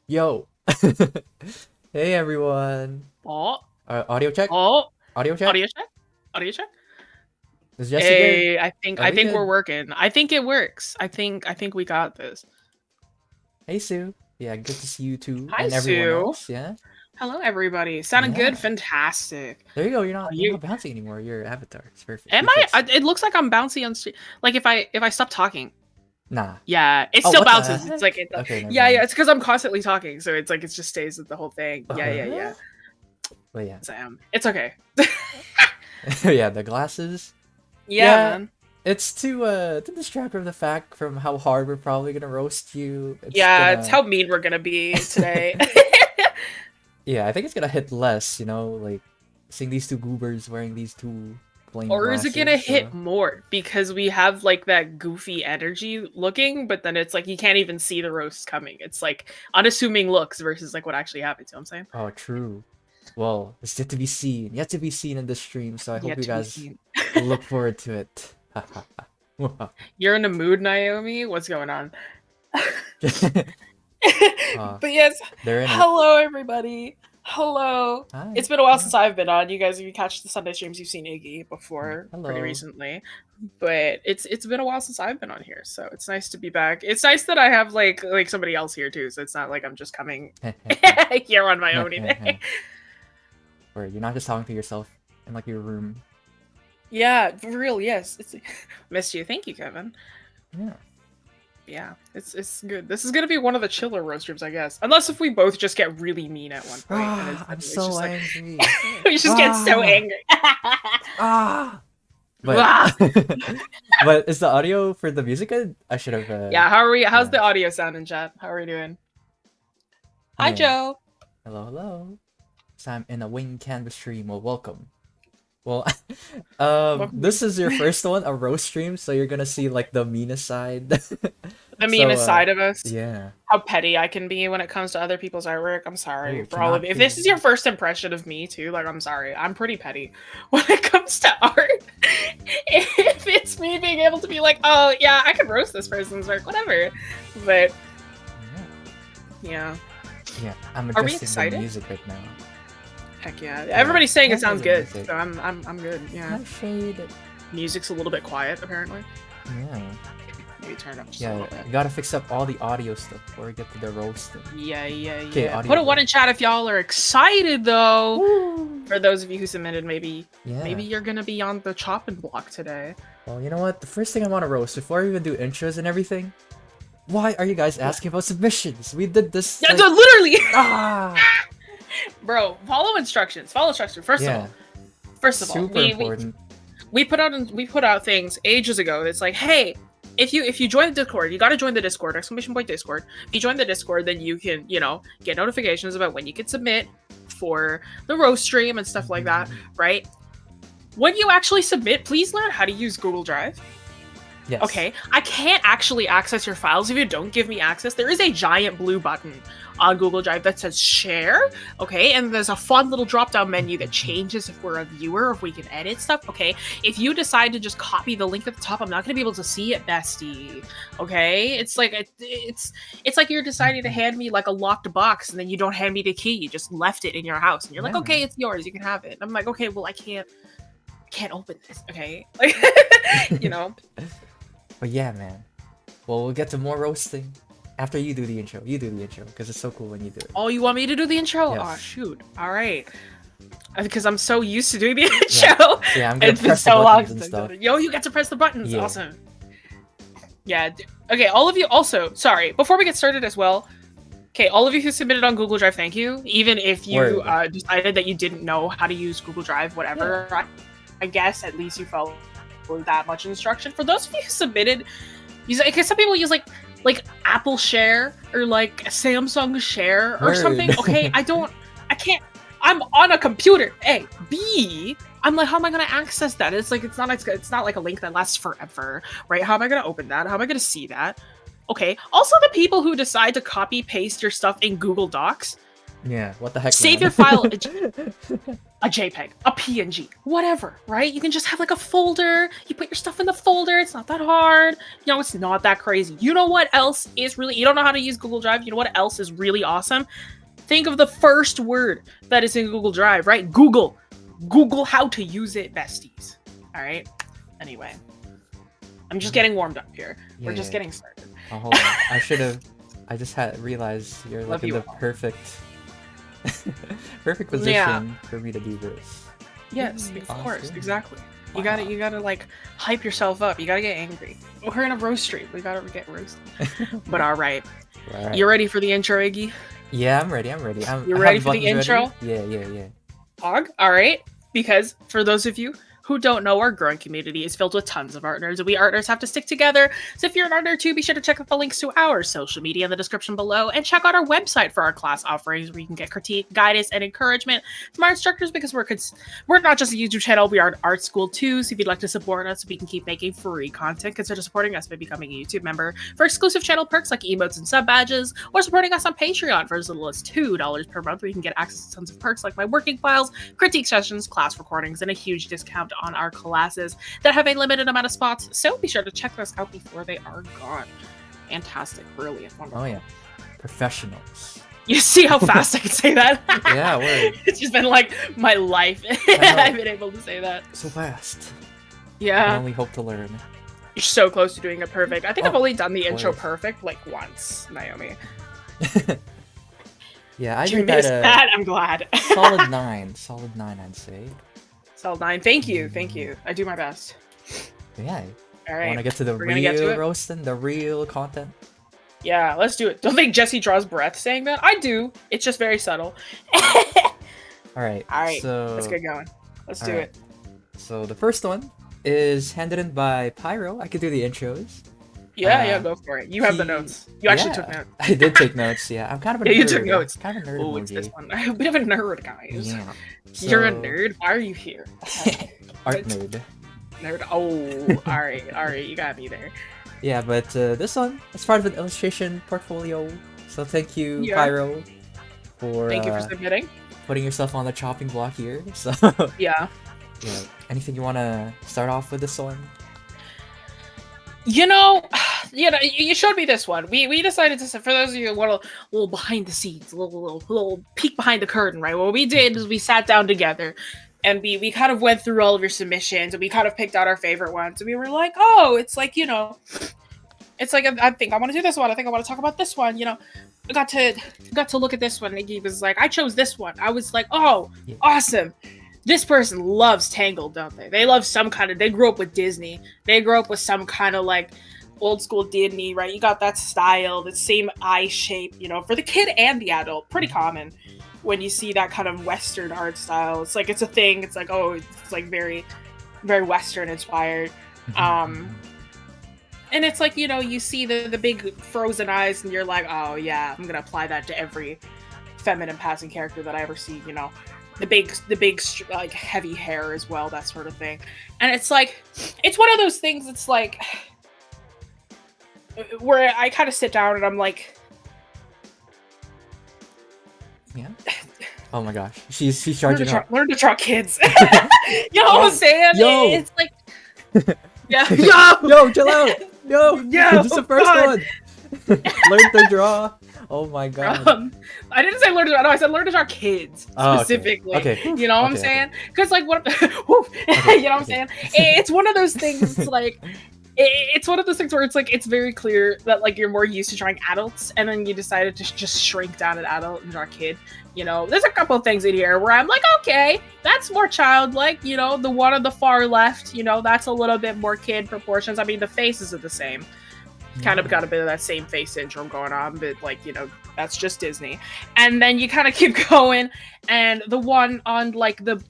Yo. Hey everyone. Oh, Audio check. oh, Audio check. audio check, audio check. Is Jesse good? Hey, I Are we think we're good? working. I think it works. I think we got this. Hey Sue. Yeah, good to see you too, Hi, and everyone Sue. else. Yeah. Hello, everybody. Sounding Yeah. good? Fantastic. There you go. Are You're you? not bouncy anymore. Your avatar. It's perfect. Am You I? fixed it. It looks like I'm bouncy on stream. Like if I stop talking, Nah. yeah, it Oh, still what the bounces. It's like heck? Okay, never yeah, yeah. mind. It's because I'm constantly talking, so it's like it just stays with the whole thing. Yeah, yeah, Uh, yeah. but yeah. Sam, it's okay. Yeah, the glasses. Yeah, Yeah, man. it's to distract from the fact from how hard we're probably gonna roast you. It's Yeah, it's gonna how mean we're gonna be today. Yeah, I think it's gonna hit less, like seeing these two goobers wearing these two plain Or is it gonna glasses. hit more because we have like that goofy energy looking, but then it's like you can't even see the roast coming. It's like unassuming looks versus like what actually happens. You know what I'm saying? Oh, true. Well, it's yet to be seen. Yet to be seen in the stream, so I hope Yet you to be guys seen. look forward to it. You're in the mood, Naomi. What's going on? uh, But yes, they're in it. hello everybody. Hello. Hi. It's been a while Hi. since I've been on. You guys, if you catch the Sunday streams, you've seen Iggy before, pretty Hello. recently. But it's been a while since I've been on here, so it's nice to be back. It's nice that I have like somebody else here too, so it's not like I'm just coming here on my own either. Or you're not just talking to yourself in like your room. Yeah, for real. Yes, it's missed you. Thank you, Kevin. Yeah. Yeah, it's good. This is gonna be one of the chiller roast rooms, I guess. Unless if we both just get really mean at one point, and I'm it's so just like angry. we just get so angry. Ah. But but is the audio for the music good? I should have Yeah, how are we? How's yeah. the audio sound in chat? How are we doing? Hi, Yeah. Joe. Hello, hello. So I'm in a wing canvas stream. Well, welcome. Well, Welcome. this is your first one, a roast stream, so you're gonna see like the meanest side. The So, meanest side of us. yeah. How petty I can be when it comes to other people's artwork. I'm sorry Oh, for all of cannot you. If this is be. your first impression of me too, like I'm sorry. I'm pretty petty when it comes to art. If it's me being able to be like, oh yeah, I could roast this person's work, whatever. But yeah. Yeah, I'm Are we adjusting the excited? music right now. Heck yeah. Everybody's saying it Can't hear sounds the good. music. So I'm good. Yeah. Hi, Shade. Music's a little bit quiet apparently. Yeah. Maybe turn it up just a little bit. You gotta fix up all the audio stuff before we get to the roasting. Yeah, yeah, Okay, yeah. audio Put a one go. in chat if y'all are excited though. Woo! For those of you who submitted, maybe Yeah. you're gonna be on the chopping block today. Well, you know what? The first thing I want to roast before we even do intros and everything. Why are you guys asking about submissions? We did this. Yeah, Like... literally. Ah. Bro, follow instructions. Follow instructions. First of all, Super important. we put out things ages ago. That's like, hey, if you join the Discord, you gotta join the Discord, ! Discord. If you join the Discord, then you can, get notifications about when you can submit for the roast stream and stuff like that, right? When you actually submit, please learn how to use Google Drive. Yes. Okay, I can't actually access your files if you don't give me access. There is a giant blue button on Google Drive that says share, okay? And there's a fun little drop-down menu that changes if we're a viewer, if we can edit stuff, okay? If you decide to just copy the link at the top, I'm not gonna be able to see it, bestie, okay? It's like it's like you're deciding to hand me like a locked box and then you don't hand me the key. You just left it in your house and you're like, okay, it's yours, you can have it. And I'm like, okay, well, I can't open this, okay? Like, But yeah, man. Well, we'll get to more roasting after you do the intro. You do the intro because it's so cool when you do it. Oh, you want me to do the intro? Yes. Oh, shoot. All right. Because I'm so used to doing the intro. Yeah, I'm gonna It's been press so the long buttons and since I've stuff. done it. Yo, you got to press the buttons. Yeah. Awesome. Yeah. Okay, all of you also, sorry, before we get started as well, okay, all of you who submitted on Google Drive, thank you. Even if you decided that you didn't know how to use Google Drive, whatever, I guess at least you followed that much instruction. For those of you who submitted, because some people use like Apple Share or like Samsung Share or something. Okay, I can't. I'm on a computer. A, B. I'm like, how am I gonna access that? It's like it's not like a link that lasts forever, right? How am I gonna open that? How am I gonna see that? Okay. Also, the people who decide to copy paste your stuff in Google Docs, Yeah, what the heck, Save man? your file, a JPEG, a PNG, whatever, right? You can just have like a folder. You put your stuff in the folder. It's not that hard. You know, it's not that crazy. You know what else is really, you don't know how to use Google Drive. You know what else is really awesome? Think of the first word that is in Google Drive, right? Google. Google how to use it, besties. All right? Anyway, I'm just getting warmed up here. Yeah, We're just getting started. Oh, hold on. I just had realized you're like in the perfect position for me to do this. Yes, of Awesome. course, exactly. Wow. You gotta like hype yourself up. You gotta get angry. We're in a roast streak. We gotta get roasted. But all right, you ready for the intro, Iggy? Yeah, I'm ready. You ready for the intro? Ready. Yeah. Pog. All right. Because for those of you who don't know, our growing community is filled with tons of art nerds, and we art nerds have to stick together. So if you're an art nerd too, be sure to check out the links to our social media in the description below, and check out our website for our class offerings where you can get critique, guidance, and encouragement from our instructors, because we're not just a YouTube channel, we are an art school too. So if you'd like to support us so we can keep making free content, consider supporting us by becoming a YouTube member for exclusive channel perks like emotes and sub badges, or supporting us on Patreon for as little as $2 per month, where you can get access to tons of perks like my working files, critique sessions, class recordings, and a huge discount on our classes that have a limited amount of spots. So be sure to check those out before they are gone. Fantastic, brilliant, wonderful. Oh yeah, professionals. You see how fast I can say that? Yeah, word. It's just been like my life. I've been able to say that So fast. I Yeah, only hope to learn. you're so close to doing it perfect. I think I've only done the intro course. perfect like once, Naomi. Yeah, I You give missed that that. I'm glad. a solid 9. Solid 9, I'd say. Solid 9. Thank you. I do my best. Yeah. All I right. want to get to the We're gonna get to real it? roasting, the real content. Yeah, let's do it. Don't think Jesse draws breath saying that. I do. It's just very subtle. All right. All right. So Let's get going. Let's do Alright. it. So the first one is handed in by Pyro. I could do the intros. Yeah, go for it. You have the he- notes. You actually yeah, took notes. I did take notes. Yeah, I'm kind of a Yeah, nerd. you took notes. Kind of a nerd. Oh, it's emoji. this one. I'm a bit of a nerd, guys. Yeah. You're a So- nerd? Why are you here? Art nerd. Nerd. Oh, alright. You got me there. Yeah, but this one is part of an illustration portfolio. So thank you, Yeah. Pyro, for Thank you for submitting. putting yourself on the chopping block here. So Yeah. yeah, anything you want to start off with this one? You showed me this one. We decided to, for those of you who want a little behind the scenes, a little peek behind the curtain, right? What we did is we sat down together and we kind of went through all of your submissions and we kind of picked out our favorite ones. And we were like, oh, it's like, it's like I think I want to do this one. I think I want to talk about this one. I got to look at this one. And he was like, I chose this one. I was like, oh, Yeah. awesome. This person loves Tangled, don't they? They love they grew up with Disney. They grew up with some kind of like old school Disney, right? You got that style, the same eye shape, for the kid and the adult. Pretty common when you see that kind of Western art style. It's like, it's a thing. It's like, oh, it's like very, very Western inspired. And it's like, you see the big frozen eyes and you're like, oh yeah, I'm going to apply that to every feminine passing character that I ever see, the big like heavy hair as well, that sort of thing. And it's like, it's one of those things. It's like where I kind of sit down and I'm like, Yeah. Oh my gosh, she's charging up. learn to draw kids. You know what I'm saying? Yo. It's like, yeah, yo, Yo, chill out. Yo, Yo, this is the first God. one. Learn to draw. Oh my god. I didn't say learn to draw. No, I said learn to draw kids Oh, okay. specifically. Okay. You know what I'm Okay, saying? Because like what? You know what I'm saying? It's one of those things. It's like it's one of those things where it's like it's very clear that like you're more used to drawing adults, and then you decided to just shrink down an adult and draw a kid. There's a couple of things in here where I'm like, okay, that's more childlike. The one on the far left, that's a little bit more kid proportions. I mean, the faces are the same. Kind of got a bit of that same face syndrome going on, but like, that's just Disney. And then you kind of keep going, and the one on like the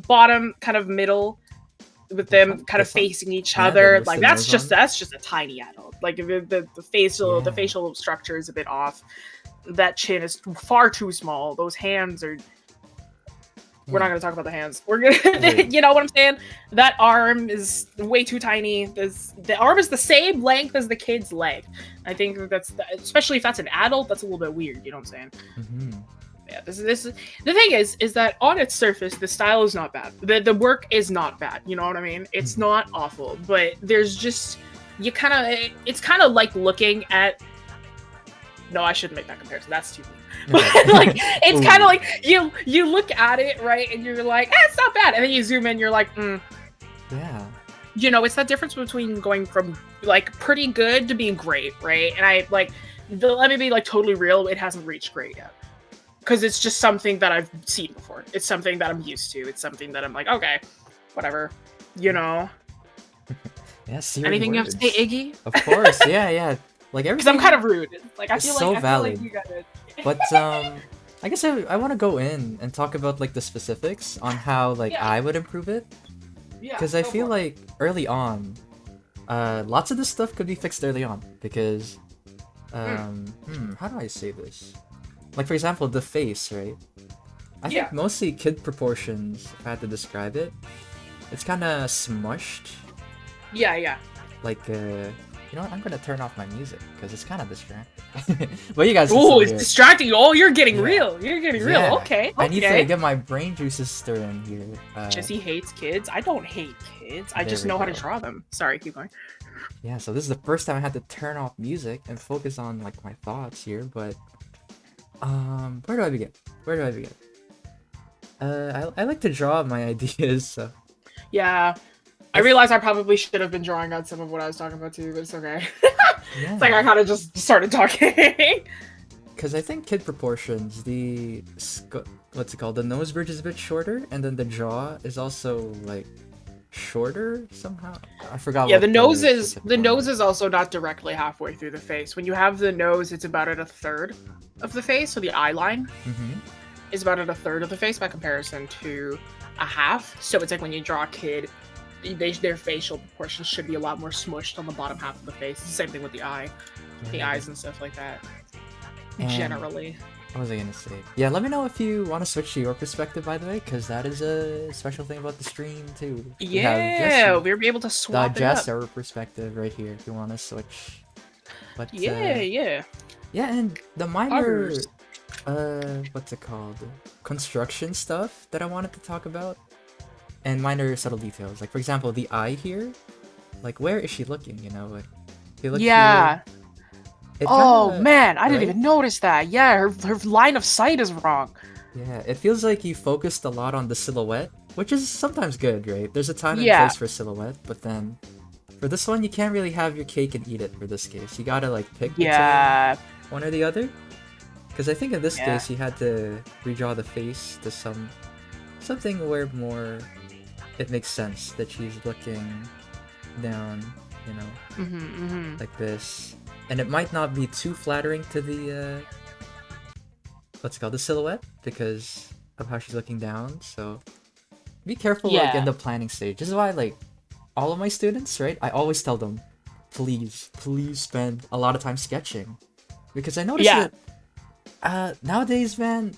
bottom kind of middle with them kind of facing each other, like that's just a tiny adult. Like if the facial structure is a bit off. That chin is far too small. Those hands are We're not gonna talk about the hands. We're gonna, you know what I'm saying? That arm is way too tiny. The arm is the same length as the kid's leg. I think especially if that's an adult, that's a little bit weird. You know what I'm saying? Mm-hmm. Yeah, this is the thing is that on its surface, the style is not bad. The work is not bad. You know what I mean? It's not awful, but there's just it's kind of like looking at. No, I shouldn't make that comparison. That's too. But like, it's kind of like you look at it, right, and you're like, it's not bad, and then you zoom in, you're like, Yeah. You know, it's that difference between going from like pretty good to being great, right? And I like, let me be like totally real. It hasn't reached great yet, because it's just something that I've seen before. It's something that I'm used to. It's something that I'm like, okay, whatever, you know. Yes. Anything you have to say, Iggy? Of course. Yeah. Like everything. Because I'm kind of rude. Like I feel so like valid. I feel like you got it. But I guess I want to go in and talk about like the specifics on how like I would improve it. Yeah. Because I feel like early on, lots of this stuff could be fixed early on. Because, how do I say this? Like for example, the face, right? I think mostly kid proportions. If I had to describe it, it's kind of smushed. Yeah. Like you know what? I'm gonna turn off my music because it's kind of distracting. But you guys. Oh, it's distracting. Oh, you're getting real. You're getting real. Okay. I need to get my brain juices stirring here. Jesse hates kids. I don't hate kids. I just know how to draw them. Sorry, keep going. Yeah, so this is the first time I had to turn off music and focus on like my thoughts here. But where do I begin? I like to draw my ideas. So. Yeah. I realize I probably should have been drawing out some of what I was talking about too, but it's okay. It's like I kind of just started talking. Because I think kid proportions, what's it called? The nose bridge is a bit shorter, and then the jaw is also like shorter somehow. I forgot. Yeah, the nose is also not directly halfway through the face. When you have the nose, it's about at a third of the face, so the eye line is about at a third of the face by comparison to a half. So it's like when you draw a kid. Their facial proportions should be a lot more smushed on the bottom half of the face. It's the same thing with the eyes and stuff like that. And generally. What was I gonna say? Yeah, let me know if you want to switch to your perspective, by the way, because that is a special thing about the stream too. Yeah, we'll be able to swap it up. Our perspective right here if you want to switch. But yeah, and the minor, what's it called? Construction stuff that I wanted to talk about. And minor subtle details, like for example, the eye here, like where is she looking? You know, like if you look here, man, I didn't even notice that. Yeah, her line of sight is wrong. Yeah, it feels like you focused a lot on the silhouette, which is sometimes good, right? There's a time and place for silhouette, but then for this one, you can't really have your cake and eat it. For this case, you gotta like pick between one or the other. Because I think in this case, you had to redraw the face to something where more. It makes sense that she's looking down, you know, like this. And it might not be too flattering to the, what's it called, the silhouette, because of how she's looking down. So be careful like in the planning stage. This is why like all of my students, right, I always tell them, please spend a lot of time sketching. Because I noticed that nowadays, man,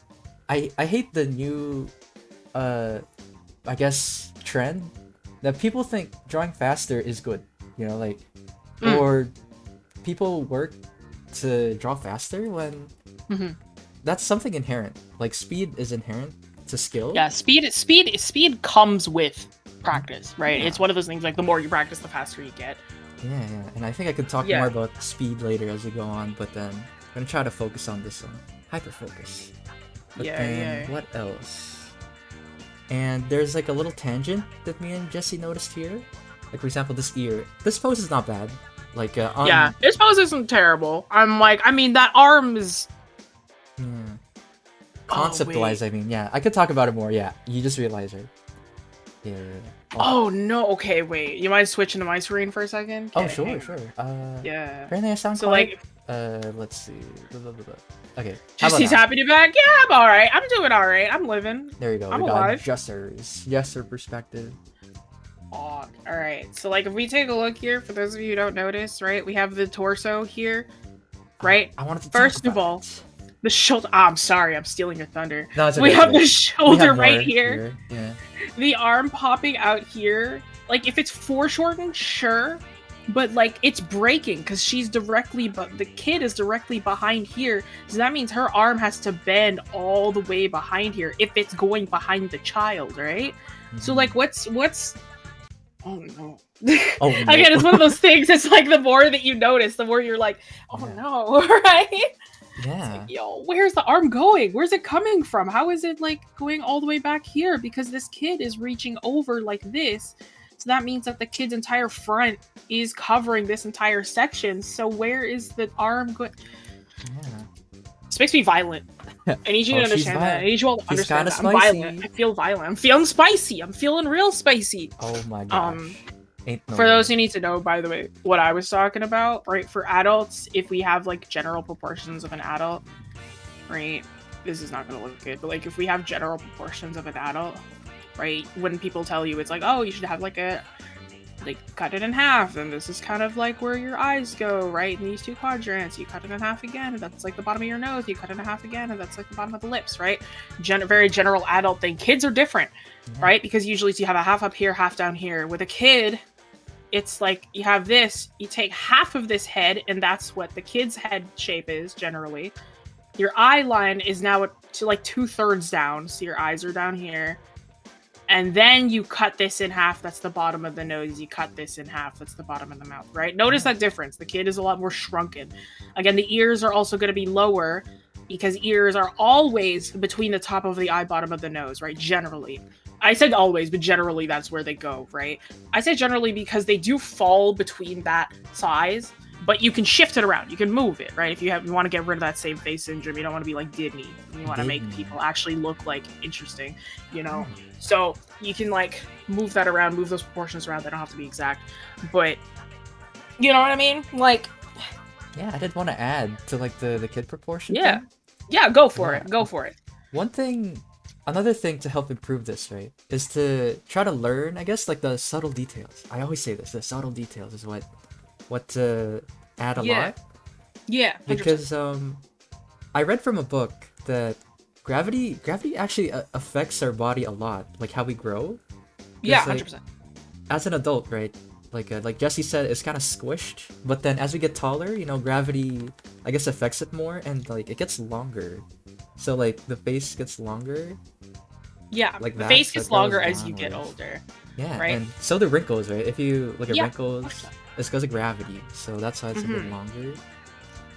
I hate the new, I guess, trend that people think drawing faster is good, you know, like or people work to draw faster when that's something inherent. Like speed is inherent to skill. Yeah, speed comes with practice, right? It's one of those things like the more you practice, the faster you get. Yeah, and I think I could talk more about speed later as we go on, but then I'm gonna try to focus on this one. Hyper focus. But then what else? And there's like a little tangent that me and Jesse noticed here. Like for example, this ear. This pose is not bad. Like this pose isn't terrible. I'm like, I mean, that arm is. Concept-wise, I mean, I could talk about it more. Yeah, you just realize it. Yeah. Oh no. Okay, wait. You mind switching to my screen for a second? Oh sure. Yeah. Apparently I sound so quiet. Let's see. Okay. Jesse's happy to be back. Yeah, I'm all right. I'm doing all right. I'm living. There you go. I'm we alive. Got Jesser perspective. All right. So like, if we take a look here, for those of you who don't notice, right, we have the torso here, right? I wanted to first of all, The shoulder. Oh, I'm sorry, I'm stealing your thunder. No, it's okay, we have the shoulder right here. Yeah. The arm popping out here. Like, if it's foreshortened, sure. But, like, it's breaking because she's directly, but the kid is directly behind here. So that means her arm has to bend all the way behind here if it's going behind the child, right? Mm-hmm. So, like, what's... Oh, no. Oh, no. Again, it's one of those things. It's like the more that you notice, the more you're like, oh, no, right? Yeah. Like, yo, where's the arm going? Where's it coming from? How is it, like, going all the way back here? Because this kid is reaching over like this. So that means that the kid's entire front is covering this entire section. So where is the arm going? Yeah. This makes me violent. I need you to understand that. I need you all to understand that. I'm violent. I feel violent. I'm feeling spicy. I'm feeling real spicy. Oh my gosh. For those who need to know, by the way, what I was talking about, right? For adults, if we have like general proportions of an adult, right? This is not going to look good, but like if we have general proportions of an adult, right? When people tell you it's like, oh, you should have like cut it in half, and this is kind of like where your eyes go, right? In these two quadrants, you cut it in half again, and that's like the bottom of your nose. You cut it in half again, and that's like the bottom of the lips, right? Very general adult thing. Kids are different, right? Because usually you have a half up here, half down here. With a kid, it's like you have this, you take half of this head, and that's what the kid's head shape is generally. Your eye line is now to like 2/3 down, so your eyes are down here. And then you cut this in half, that's the bottom of the nose. You cut this in half, that's the bottom of the mouth, right? Notice that difference. The kid is a lot more shrunken. Again, the ears are also going to be lower because ears are always between the top of the eye, bottom of the nose, right? Generally. I said always, but generally that's where they go, right? I say generally because they do fall between that size, but you can shift it around. You can move it, right? If you want to get rid of that same face syndrome, you don't want to be like Disney. You want to make people actually look like interesting, you know? So you can like move that around, move those proportions around. They don't have to be exact, but you know what I mean? Like, yeah, I did want to add to like the kid proportion. Yeah. Thing. Yeah, go for it. Go for it. Another thing to help improve this, right, is to try to learn, I guess, like the subtle details. I always say this, the subtle details is what to add a lot. Yeah, 100%. Because I read from a book that gravity actually affects our body a lot, like how we grow. Yeah, 100%. As an adult, right, like Jessie said, it's kind of squished, but then as we get taller, you know, gravity, I guess, affects it more, and like it gets longer. So like the face gets longer. Yeah, like the face gets longer as you get older. Yeah, right. And so the wrinkles, right? If you look at wrinkles, it's because of gravity, so that's why it's a bit longer.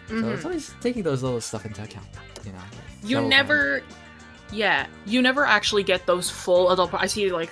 So it's always taking those little stuff into account, you know. You never actually get those full adult. I see like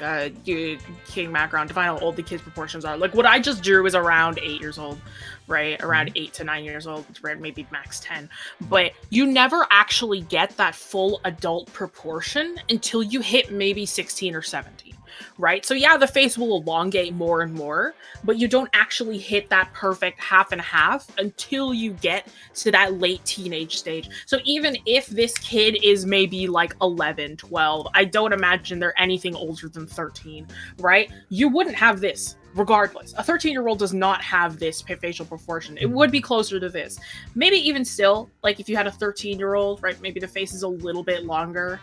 King Macron to find how old the kids' proportions are. Like what I just drew is around 8 years old, right? Around 8 to 9 years old, maybe max 10. But you never actually get that full adult proportion until you hit maybe 16 or 17. Right? So yeah, the face will elongate more and more, but you don't actually hit that perfect half and half until you get to that late teenage stage. So even if this kid is maybe like 11, 12, I don't imagine they're anything older than 13, right? You wouldn't have this regardless. A 13-year-old does not have this facial proportion. It would be closer to this. Maybe even still, like if you had a 13-year-old, right? Maybe the face is a little bit longer,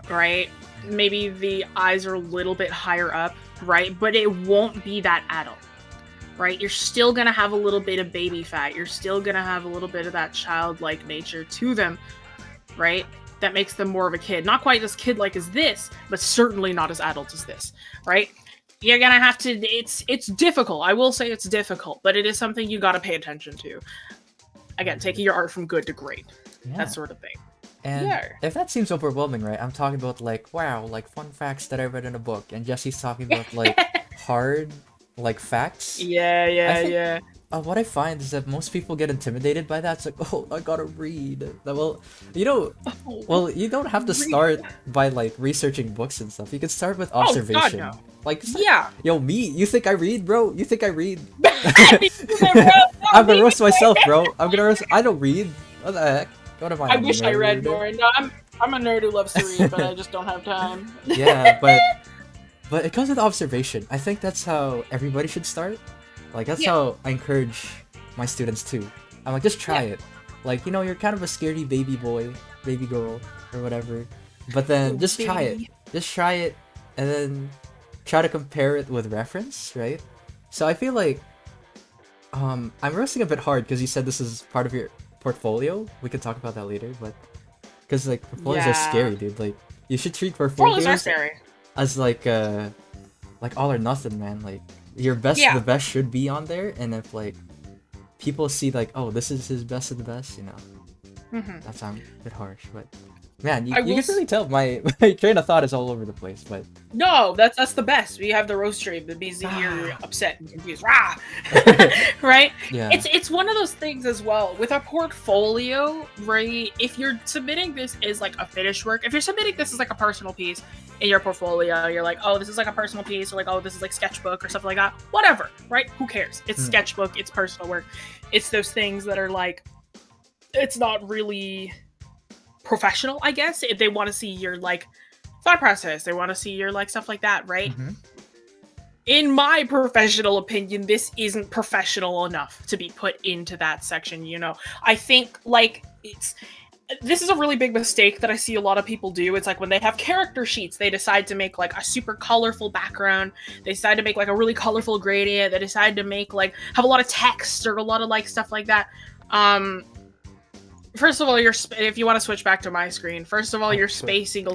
right? Maybe the eyes are a little bit higher up, right? But it won't be that adult, right? You're still gonna have a little bit of baby fat. You're still gonna have a little bit of that childlike nature to them, right? That makes them more of a kid. Not quite as kid-like as this, but certainly not as adult as this, right? You're gonna have to, it's difficult. I will say it's difficult, but it is something you gotta pay attention to. Again, taking your art from good to great, that sort of thing. And if that seems overwhelming, right? I'm talking about like, wow, like fun facts that I read in a book, and Jessie's talking about like hard, like facts. Yeah. What I find is that most people get intimidated by that. It's like, oh, I gotta read. Well, you know, you don't have to start by like researching books and stuff. You can start with observation. Oh, God, no. Like, yo, me, you think I read, bro? You think I read? I'm gonna roast myself, bro. I don't read. What the heck? What am I wish I read more. No, I'm a nerd who loves to read, but I just don't have time. Yeah, but it comes with observation. I think that's how everybody should start. Like that's how I encourage my students too. I'm like, just try it. Like, you know, you're kind of a scaredy baby boy, baby girl, or whatever. But then just try it. Just try it, and then try to compare it with reference, right? So I feel like I'm roasting a bit hard because you said this is part of your portfolio. We can talk about that later, but because like portfolios are scary, dude. Like you should treat portfolios as like all or nothing, man. Like your best of the best should be on there, and if like people see like, oh, this is his best of the best, you know, that sounds a bit harsh, but man, you can really tell my train of thought is all over the place, but no, that's the best. We have the roast stream that means that you're upset and confused. Rah! Right? Yeah. It's one of those things as well. With a portfolio, right? If you're submitting this as like a finished work, if you're submitting this as like a personal piece in your portfolio, you're like, oh, this is like a personal piece, or like, oh, this is like sketchbook or something like that. Whatever, right? Who cares? It's sketchbook, it's personal work. It's those things that are like, it's not really professional, I guess. If they want to see your like thought process, they want to see your like stuff like that, right? In my professional opinion, this isn't professional enough to be put into that section, you know. I think like this is a really big mistake that I see a lot of people do. It's like when they have character sheets, they decide to make like a super colorful background. They decide to make like a really colorful gradient. They decide to make like have a lot of text or a lot of like stuff like that. First of all, if you want to switch back to my screen, first of all, your spacing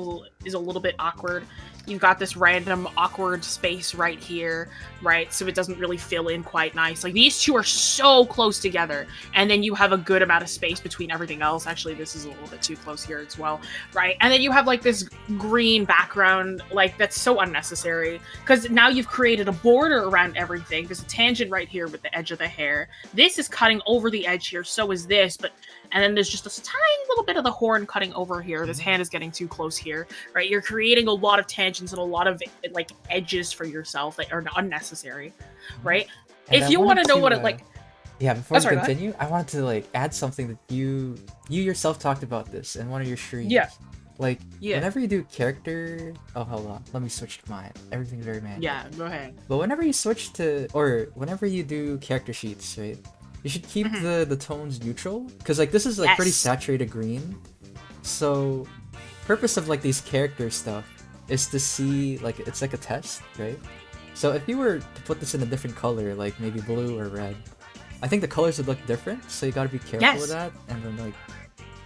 is a little bit awkward. You've got this random awkward space right here, right? So it doesn't really fill in quite nice. Like these two are so close together, and then you have a good amount of space between everything else. Actually, this is a little bit too close here as well, right? And then you have like this green background, like that's so unnecessary because now you've created a border around everything. There's a tangent right here with the edge of the hair. This is cutting over the edge here, so is this, and then there's just a tiny little bit of the horn cutting over here. This hand is getting too close here, right? You're creating a lot of tangents and a lot of like edges for yourself that are unnecessary, right? And if you want to know what it like, yeah. Before we continue, I wanted to like add something that you yourself talked about this in one of your streams. Yeah. Like whenever you do character, oh hold on, let me switch to mine. Everything's very manual. Yeah, go ahead. But whenever you switch to, or whenever you do character sheets, right? You should keep the tones neutral, because like this is like pretty saturated green. So purpose of like these character stuff is to see like it's like a test, right? So if you were to put this in a different color, like maybe blue or red, I think the colors would look different. So you gotta be careful with that, and then like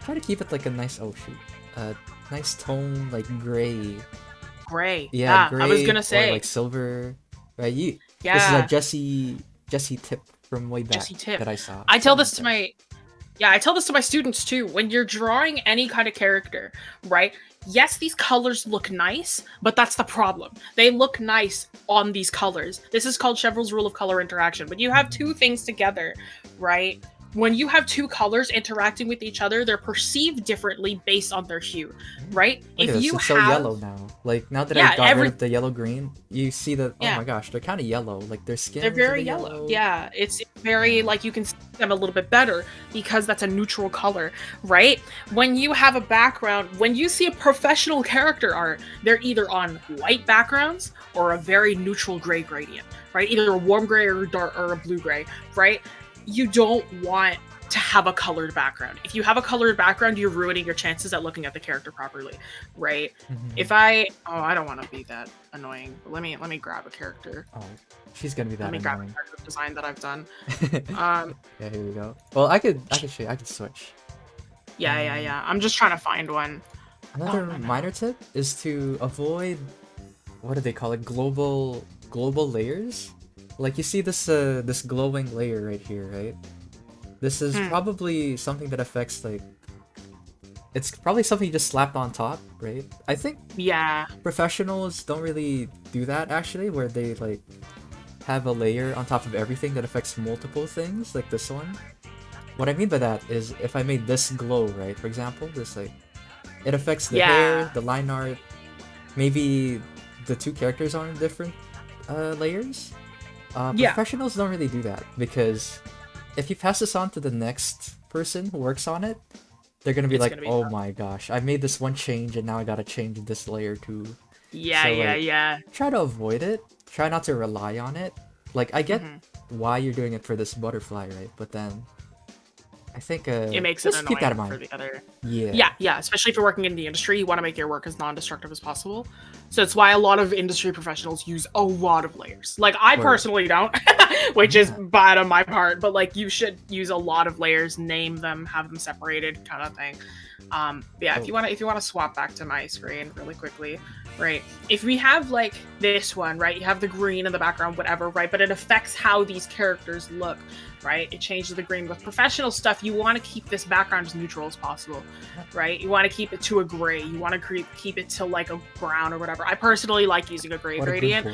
try to keep it like a nice nice tone, like gray. Gray. Yeah, gray. I was gonna say or, like silver, right? This is a Jessie tip from way back that I saw. I tell this to my students too. When you're drawing any kind of character, right? Yes, these colors look nice, but that's the problem. They look nice on these colors. This is called Chevreul's rule of color interaction. When you have two things together, right? When you have two colors interacting with each other, they're perceived differently based on their hue, right? It's so yellow now. Like now that I got rid of the yellow green, you see that. Oh my gosh, they're kind of yellow. Like their skin. They're very yellow. Yeah, it's very like you can see them a little bit better because that's a neutral color, right? When you have a background, when you see a professional character art, they're either on white backgrounds or a very neutral gray gradient, right? Either a warm gray or a blue gray, right? You don't want to have a colored background. If you have a colored background, you're ruining your chances at looking at the character properly, right? If I don't want to be that annoying. Let me grab a character. Oh, she's gonna be that annoying. Let me grab a character design that I've done. Yeah, here we go. Well, I could show you. I could switch. Yeah. I'm just trying to find one. Another minor tip is to avoid, what do they call it? Global layers. Like you see this this glowing layer right here, right? This is probably something that affects like, it's probably something you just slapped on top, right? I think professionals don't really do that actually, where they like have a layer on top of everything that affects multiple things, like this one. What I mean by that is if I made this glow, right? For example, this like, it affects the hair, the line art, maybe the two characters are in different layers. Professionals don't really do that, because if you pass this on to the next person who works on it, they're gonna be like, oh my gosh, I made this one change and now I gotta change this layer too. Try to avoid it. Try not to rely on it. Like, I get why you're doing it for this butterfly, right? But then I I think it makes it just annoying keep that in mind. for the other. Yeah. Yeah. Especially if you're working in the industry, you want to make your work as non-destructive as possible. So it's why a lot of industry professionals use a lot of layers. Like I personally don't, which is bad on my part. But like you should use a lot of layers, name them, have them separated, kind of thing. Yeah, if you want to swap back to my screen really quickly, right? If we have like this one, right? You have the green in the background, whatever, right? But it affects how these characters look, right? It changes the green. With professional stuff, you want to keep this background as neutral as possible, right? You want to keep it to a gray. You want to keep it to like a brown or whatever. I personally like using a gray gradient.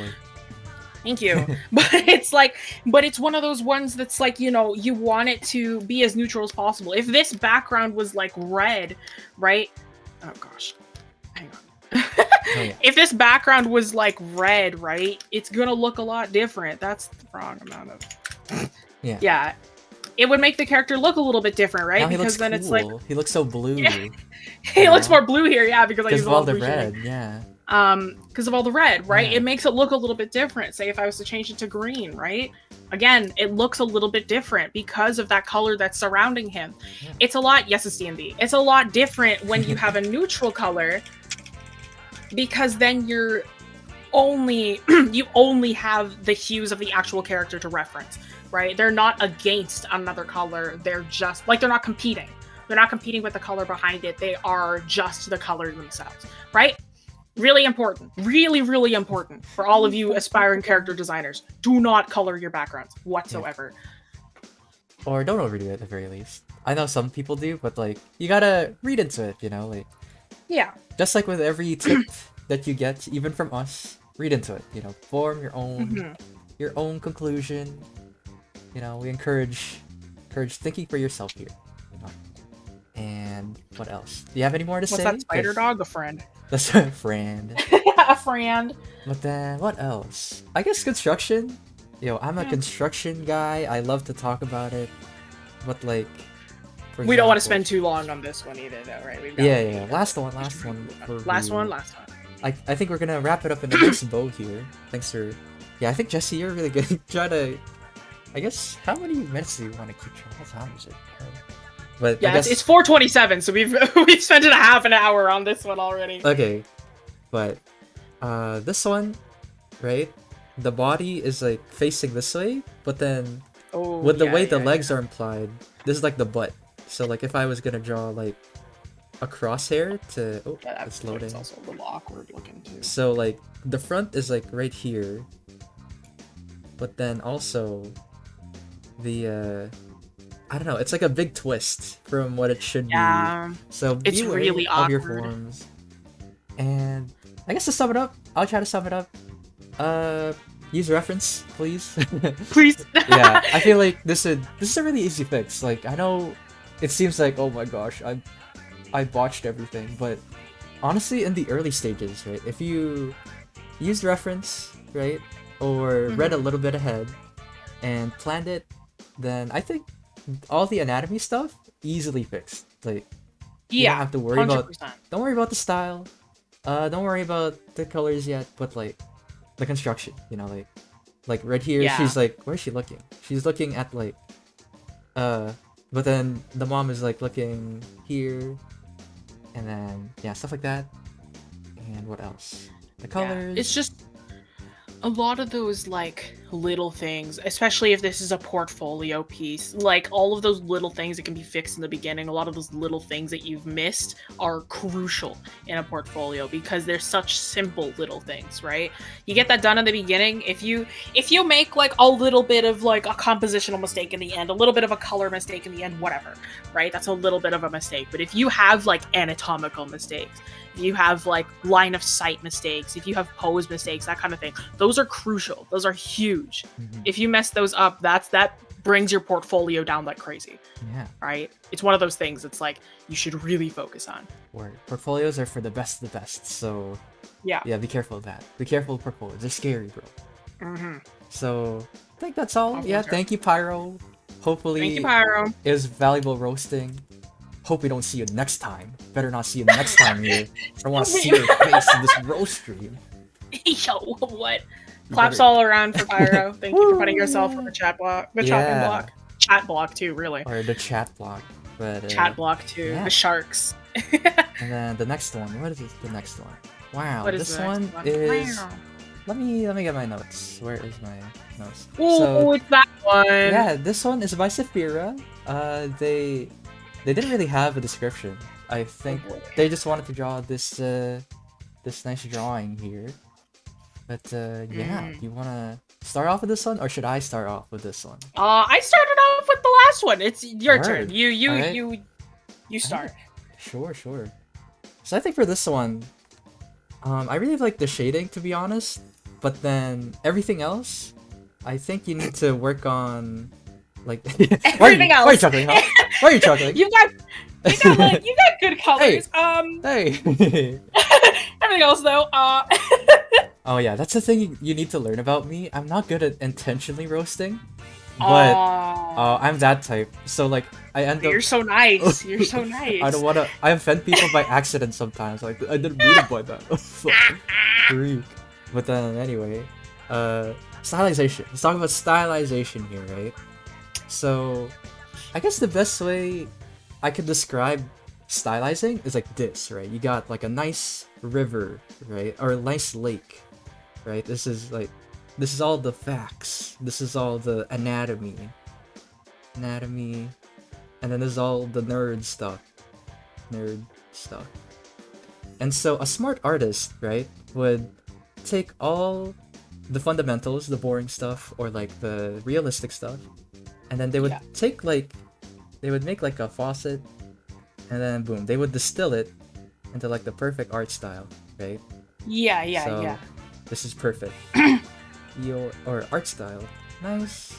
Thank you. But it's one of those ones that's like, you know, you want it to be as neutral as possible. If this background was like red, right? Oh gosh. Hang on. If this background was like red, right? It's gonna look a lot different. That's the wrong amount of Yeah. It would make the character look a little bit different, right? Now because then it's like he looks so blue. He looks more blue here, because I use all the red, because of all the red, right? It makes it look a little bit different. Say if I was to change it to green, right? Again, it looks a little bit different because of that color that's surrounding him. It's a lot, yes, it's D&D. It's a lot different when you have a neutral color, because then you only have the hues of the actual character to reference, right? They're not against another color. They're just like, they're not competing. They're not competing with the color behind it. They are just the color themselves, right? Really important. Really, really important for all of you aspiring character designers. Do not color your backgrounds whatsoever. Or don't overdo it at the very least. I know some people do, but like, you gotta read into it, you know? Like, just like with every tip that you get, even from us, read into it, you know? Form your own conclusion. You know, we encourage thinking for yourself here. You know? And what else? Do you have any more to say? What's that spider dog? A friend. That's a friend. A friend. But then, what else? I guess construction. Yo, I'm a construction guy. I love to talk about it. But like, we don't want to spend too long on this one either, though, right? Yeah. Last one. Last one. I think we're gonna wrap it up in a nice bow here. Thanks for. Yeah, I think Jesse, you're really good. Try to. I guess how many minutes do you want to keep track? What time is it? But yeah, it's 4:27, so we've spent a half an hour on this one already. Okay, but this one, right? The body is like facing this way, but then with the way the legs are implied, this is like the butt. So like if I was gonna draw like a crosshair to it's loading. It's also a little awkward looking too. So like the front is like right here, but then also the I don't know, it's like a big twist from what it should be. So it's really awkward. Your forms. And I guess to sum it up, I'll try to sum it up. Use reference, please. Please. Yeah, I feel like this is a really easy fix. Like I know it seems like, oh my gosh, I botched everything, but honestly in the early stages, right? If you used reference, right? Or read a little bit ahead and planned it, then I think all the anatomy stuff easily fixed. Like you don't have to worry 100%. Don't worry about the style. Don't worry about the colors yet, but like the construction, you know, like right here she's like, where's she looking? She's looking at like but then the mom is like looking here, and then stuff like that. And what else? The colors. It's just a lot of those like little things, especially if this is a portfolio piece, like all of those little things that can be fixed in the beginning, a lot of those little things that you've missed are crucial in a portfolio because they're such simple little things, right? You get that done in the beginning. If you make like a little bit of like a compositional mistake in the end, a little bit of a color mistake in the end, whatever, right? That's a little bit of a mistake. But if you have like anatomical mistakes, if you have like line of sight mistakes, if you have pose mistakes, that kind of thing, those are crucial. Those are huge. If you mess those up, that brings your portfolio down like crazy. Yeah. Right? It's one of those things that's like you should really focus on. Word. Portfolios are for the best of the best. So yeah, be careful of that. Be careful of portfolios. They're scary, bro. So I think that's all. Thank you, Pyro. Hopefully thank you, Pyro. It was valuable roasting. Hope we don't see you next time. Better not see you next time here. I don't want to see your face in this roast stream. Yo, what? Claps all around for Pyro. Thank you for putting yourself on the chat block. The chopping block. Chat block too, really. Or the chat block. But chat block too. Yeah. The sharks. And then the next one. What is the next one? Wow, What is this the next one is. Wow. Let me get my notes. Where is my notes? Oh, it's that one. Yeah, this one is by Saphira. They didn't really have a description. I think they just wanted to draw this this nice drawing here. But yeah, you wanna start off with this one, or should I start off with this one? I started off with the last one. It's your turn. You start. Sure. So I think for this one, I really like the shading, to be honest. But then everything else, I think you need to work on, like. Everything else. Why are you chuckling? Huh? Why are you chuckling? you got good colors. Hey. Everything else though. Oh yeah, that's the thing you need to learn about me. I'm not good at intentionally roasting, but I'm that type. So like I end up. You're so nice. You're so nice. I don't wanna. I offend people by accident sometimes. Like I didn't mean it by that. Freak. But then anyway, stylization. Let's talk about stylization here, right? So, I guess the best way I could describe stylizing is like this, right? You got like a nice river, right? Or a nice lake, right? This is all the facts. This is all the anatomy. And then there's all the nerd stuff. And so a smart artist, right, would take all the fundamentals, the boring stuff, or like the realistic stuff, and then they would make like a faucet, and then boom, they would distill it into like the perfect art style, right? Yeah. This is perfect. Or art style. Nice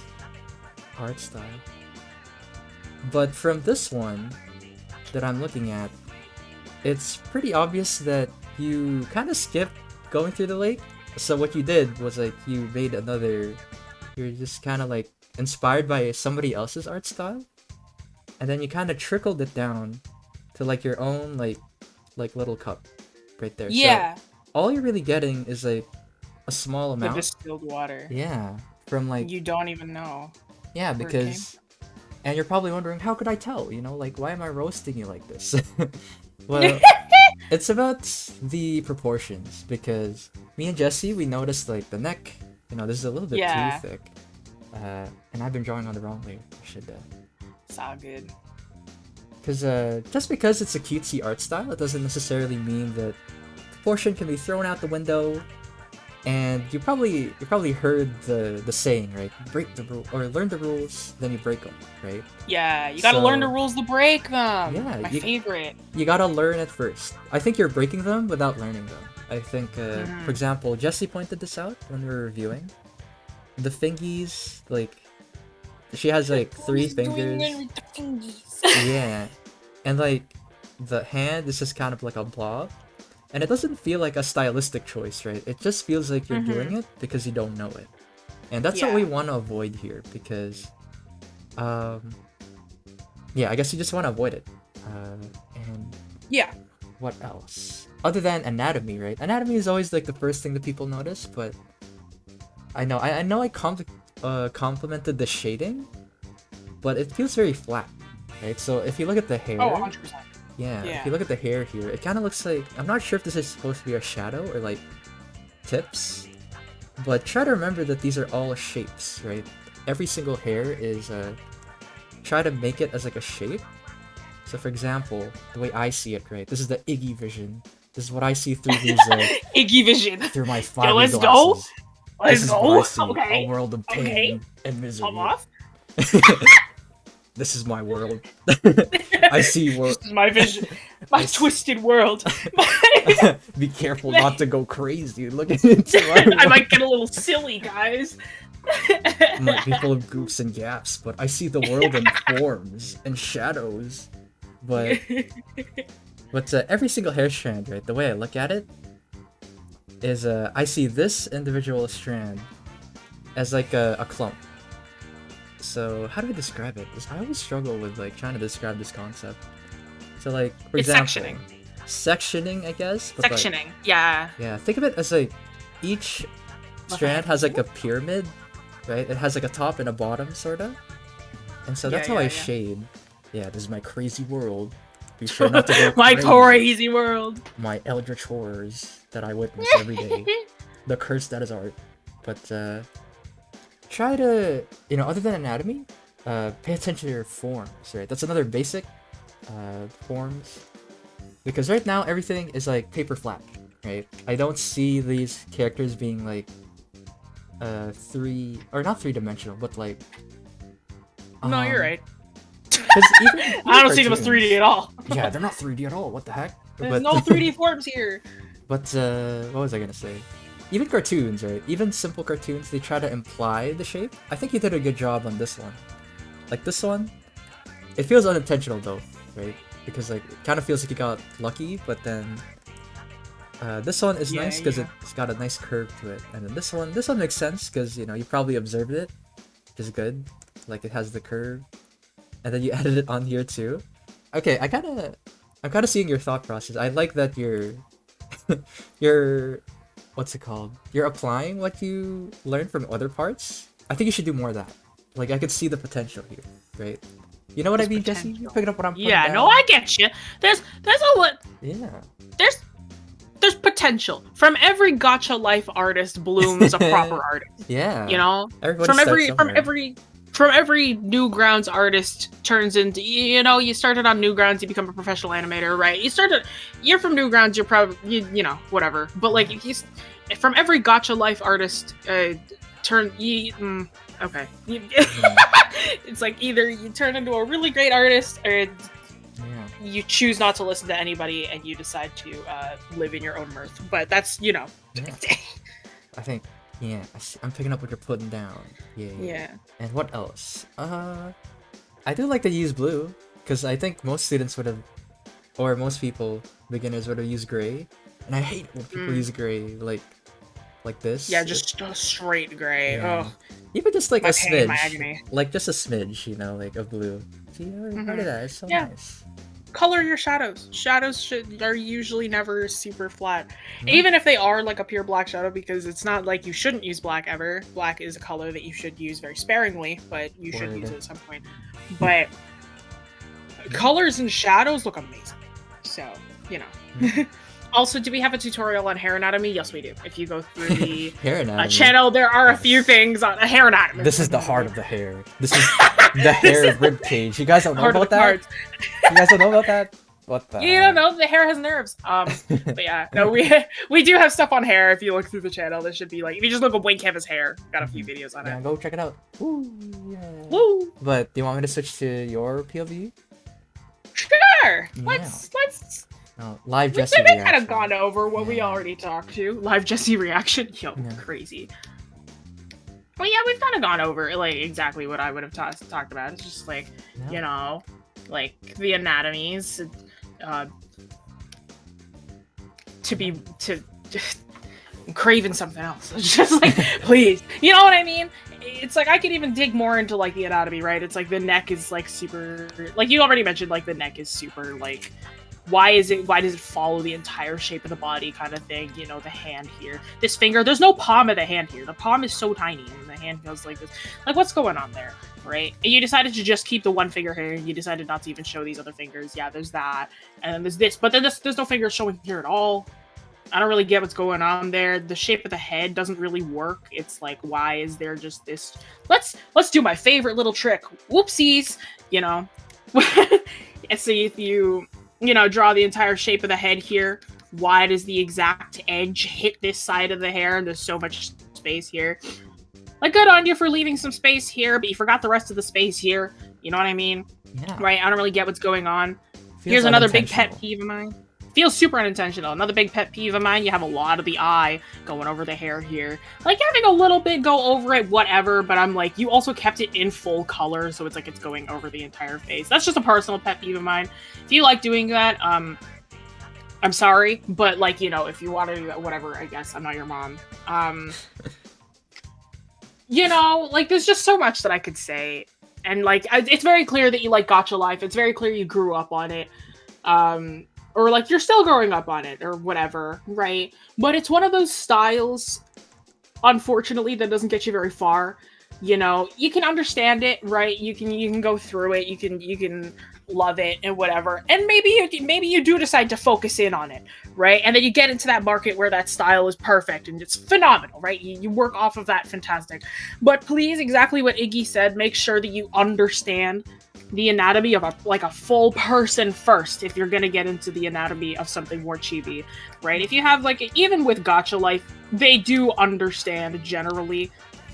art style. But from this one that I'm looking at, it's pretty obvious that you kind of skipped going through the lake. So what you did was like you made you're just kind of like inspired by somebody else's art style, and then you kind of trickled it down to like your own like little cup right there. Yeah. So all you're really getting is like a small amount. The distilled water. Yeah. From like. You don't even know. Yeah, because. And you're probably wondering, how could I tell? You know, like, why am I roasting you like this? Well, it's about the proportions, because me and Jessie, we noticed, like, the neck, you know, this is a little bit too thick. And I've been drawing on the wrong layer. I should, It's all good. Because, just because it's a cutesy art style, it doesn't necessarily mean that proportion can be thrown out the window. And you probably heard the saying, right? Break the rule, or learn the rules, then you break them, right? Yeah, you gotta learn the rules to break them. Yeah, my favorite. You gotta learn it first. I think you're breaking them without learning them. I think, for example, Jessie pointed this out when we were reviewing. The fingies, like, she has like 3 fingers. Yeah, and like the hand is just kind of like a blob. And it doesn't feel like a stylistic choice, right? It just feels like you're doing it because you don't know it. And that's what we want to avoid here, because... yeah, I guess you just want to avoid it. And... Yeah. What else? Other than anatomy, right? Anatomy is always like the first thing that people notice, but... I know I complimented the shading, but it feels very flat, right? So if you look at the hair... Oh, 100%. Yeah, if you look at the hair here, it kind of looks like... I'm not sure if this is supposed to be a shadow or, like, tips. But try to remember that these are all shapes, right? Every single hair is... try to make it as, like, a shape. So, for example, the way I see it, right? This is the Iggy vision. This is what I see through these... Iggy vision! Through my 5 let's glasses. Let's go! Okay. A world of pain and misery. I'm off. This is my world. I see world. This is my vision. My twisted world. Be careful not to go crazy looking into my world. I might get a little silly, guys. Might be full of goofs and gaps, but I see the world in forms and shadows. But every single hair strand, right? The way I look at it is I see this individual strand as like a clump. So how do I describe it? I always struggle with like trying to describe this concept. So like, for example, sectioning, I guess. But sectioning, like, yeah. Yeah, think of it as like each strand has like a pyramid, right? It has like a top and a bottom, sorta. And so that's how I shade. Yeah, this is my crazy world. Be sure not to go My crazy. crazy world. My eldritch horrors that I witness every day. The curse that is art. But try to, other than anatomy, pay attention to your forms, right? That's another basic forms. Because right now everything is like paper flat, right? I don't see these characters being like not 3-dimensional, but like no, you're right. Even I don't see them as 3D at all. Yeah, they're not 3D at all. What the heck? There's no 3D forms here. But what was I gonna say? Even cartoons, right? Even simple cartoons, they try to imply the shape. I think you did a good job on this one. Like this one, it feels unintentional though, right? Because like it kind of feels like you got lucky, but then this one is nice because it's got a nice curve to it, and then this one makes sense because you probably observed it, which is good. Like it has the curve, and then you added it on here too. Okay, I'm kind of seeing your thought process. I like that you're what's it called? You're applying what you learned from other parts. I think you should do more of that. Like I could see the potential here, right? You know what I mean, Jesse? You're picking up what I'm putting down. No, I get you. There's a lot. Yeah. There's potential. From every gacha life artist blooms a proper artist. Yeah. From every Newgrounds artist turns into, you started on Newgrounds, you become a professional animator, right? You're from Newgrounds, you're probably, whatever. But like, from every gacha life artist, okay. It's like either you turn into a really great artist or you choose not to listen to anybody and you decide to live in your own mirth. But that's, Yeah. I think, I'm picking up what you're putting down. Yeah. And what else? I do like to use blue because I think most students would have, or most people, beginners would have used gray. And I hate when people use gray like this. Yeah, just straight gray. Yeah. Oh. Even just like my a pain, smidge. my agony. Like just a smidge, like of blue. See, part of that. It's so nice. Color your shadows. Shadows are usually never super flat. Even if they are like a pure black shadow, because it's not like you shouldn't use black ever. Black is a color that you should use very sparingly, but you should use it at some point. But colors and shadows look amazing. So, Also, do we have a tutorial on hair anatomy? Yes, we do. If you go through the hair anatomy channel, there are a few things on hair anatomy. This is the heart of the hair. This is the hair rib cage. You guys don't know about that? You guys don't know about that? What the? You don't know. The hair has nerves. But yeah, no, we do have stuff on hair. If you look through the channel, there should be like, if you just look up Wayne Canvas hair, got a few videos on it. Yeah, go check it out. Woo, yeah. Woo. But do you want me to switch to your POV? Sure. Yeah. Let's. Live Jessie reaction. We've kind of gone over what we already talked to. Live Jessie reaction. Crazy. Well, yeah, we've kind of gone over like exactly what I would have talked about. It's just like, like the anatomies, I'm craving something else. It's just like, please, you know what I mean? It's like I could even dig more into like the anatomy, right? It's like the neck is like super, like you already mentioned, like the neck is super like. Why does it follow the entire shape of the body kind of thing? The hand here. This finger, there's no palm of the hand here. The palm is so tiny and the hand goes like this. Like, what's going on there, right? And you decided to just keep the one finger here. You decided not to even show these other fingers. Yeah, there's that. And then there's this. But then there's no fingers showing here at all. I don't really get what's going on there. The shape of the head doesn't really work. It's like, why is there just this? Let's do my favorite little trick. Whoopsies, And so if you... draw the entire shape of the head here. Why does the exact edge hit this side of the hair? There's so much space here. Like, good on you for leaving some space here, but you forgot the rest of the space here. You know what I mean? Yeah. Right? I don't really get what's going on. Here's another big pet peeve of mine. Feels super unintentional. Another big pet peeve of mine, you have a lot of the eye going over the hair here. Like, having a little bit go over it, whatever, but I'm like, you also kept it in full color, so it's like it's going over the entire face. That's just a personal pet peeve of mine. If you like doing that, I'm sorry, but like, if you want to do that, whatever, I guess. I'm not your mom. Like, there's just so much that I could say. And like, it's very clear that you like gacha life. It's very clear you grew up on it. Or like you're still growing up on it or whatever, right? But it's one of those styles, unfortunately, that doesn't get you very far. You can understand it, right? You can go through it. You can love it and whatever. And maybe you do decide to focus in on it, right? And then you get into that market where that style is perfect and it's phenomenal, right? You work off of that, fantastic. But please, exactly what Iggy said, make sure that you understand the anatomy of a full person first if you're gonna get into the anatomy of something more chibi, right? If you have even with Gacha Life, they do understand generally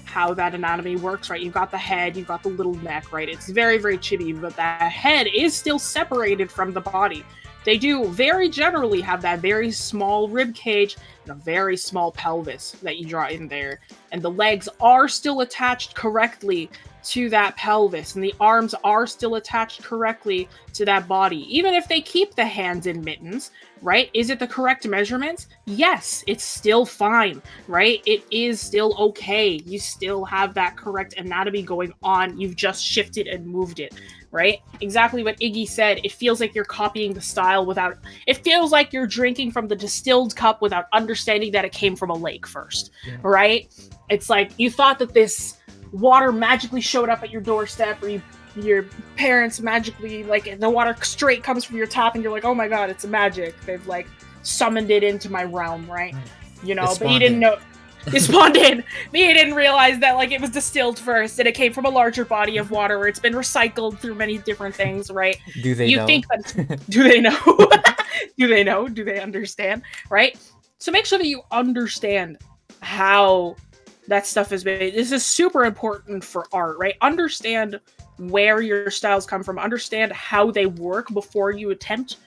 how that anatomy works, right? You've got the head, you've got the little neck, right? It's very, very chibi, but that head is still separated from the body. They do very generally have that very small rib cage and a very small pelvis that you draw in there. And the legs are still attached correctly to that pelvis, and the arms are still attached correctly to that body. Even if they keep the hands in mittens, right? Is it the correct measurements? Yes, it's still fine, right? It is still okay. You still have that correct anatomy going on. You've just shifted and moved it, right? Exactly what Iggy said. It feels like you're copying the style it feels like you're drinking from the distilled cup without understanding that it came from a lake first, right? It's like you thought that this water magically showed up at your doorstep, or your parents magically, the water straight comes from your tap, and you're like, oh my god, it's magic. They've summoned it into my realm, right? But you didn't know. It spawned in. But you didn't realize that it was distilled first, and it came from a larger body of water where it's been recycled through many different things, right? Do they know? Do they know? Do they know? Do they understand? Right? So make sure that you understand how that stuff is made. This is super important for art, right? Understand where your styles come from. Understand how they work before you attempt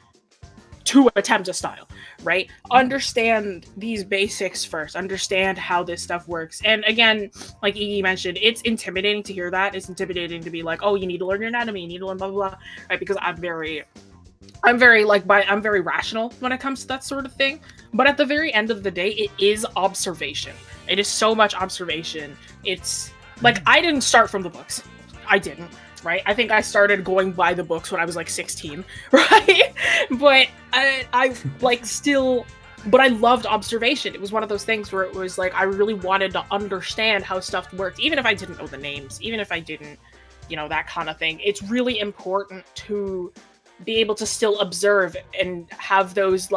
a style, right? Understand these basics first. Understand how this stuff works. And again, like Iggy mentioned, it's intimidating to hear that. It's intimidating to be like, oh, you need to learn your anatomy, you need to learn blah, blah, blah, right? Because I'm very rational when it comes to that sort of thing. But at the very end of the day, it is observation. It is so much observation. It's I didn't start from the books. I didn't, right? I think I started going by the books when I was 16, right? But but I loved observation. It was one of those things where it was I really wanted to understand how stuff worked, even if I didn't know the names, even if I didn't, that kind of thing. It's really important to be able to still observe and have those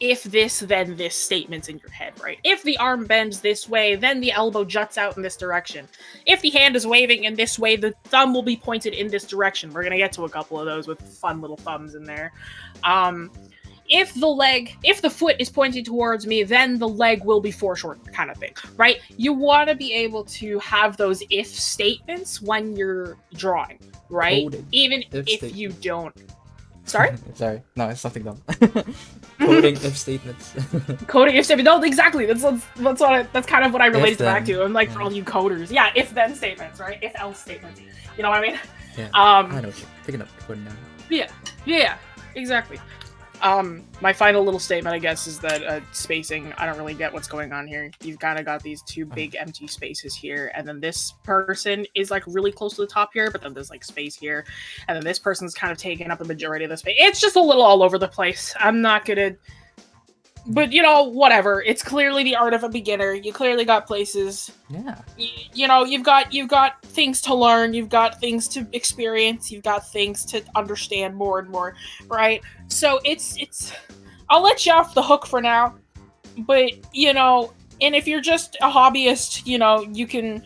if this then this statements in your head, right? If the arm bends this way, then the elbow juts out in this direction. If the hand is waving in this way, the thumb will be pointed in this direction. We're gonna get to a couple of those with fun little thumbs in there. If the foot is pointing towards me, then the leg will be foreshortened, kind of thing, right? You want to be able to have those if statements when you're drawing, right? Coding. Even if you don't. Sorry? Sorry. No, it's something dumb. Coding if statements. Coding if statements. No, exactly. That's kind of what I related back to. And for all you coders. Yeah, if then statements, right? If else statements. You know what I mean? Yeah. I know what you're picking up coding now. Yeah, exactly. My final little statement, I guess, is that spacing, I don't really get what's going on here. You've kind of got these two big empty spaces here, and then this person is really close to the top here, but then there's space here, and then this person's kind of taking up the majority of the space. It's just a little all over the place. I'm not gonna... But, whatever. It's clearly the art of a beginner. You clearly got places. Yeah. You've got things to learn. You've got things to experience. You've got things to understand more and more, right? So it's... I'll let you off the hook for now. But, and if you're just a hobbyist, you can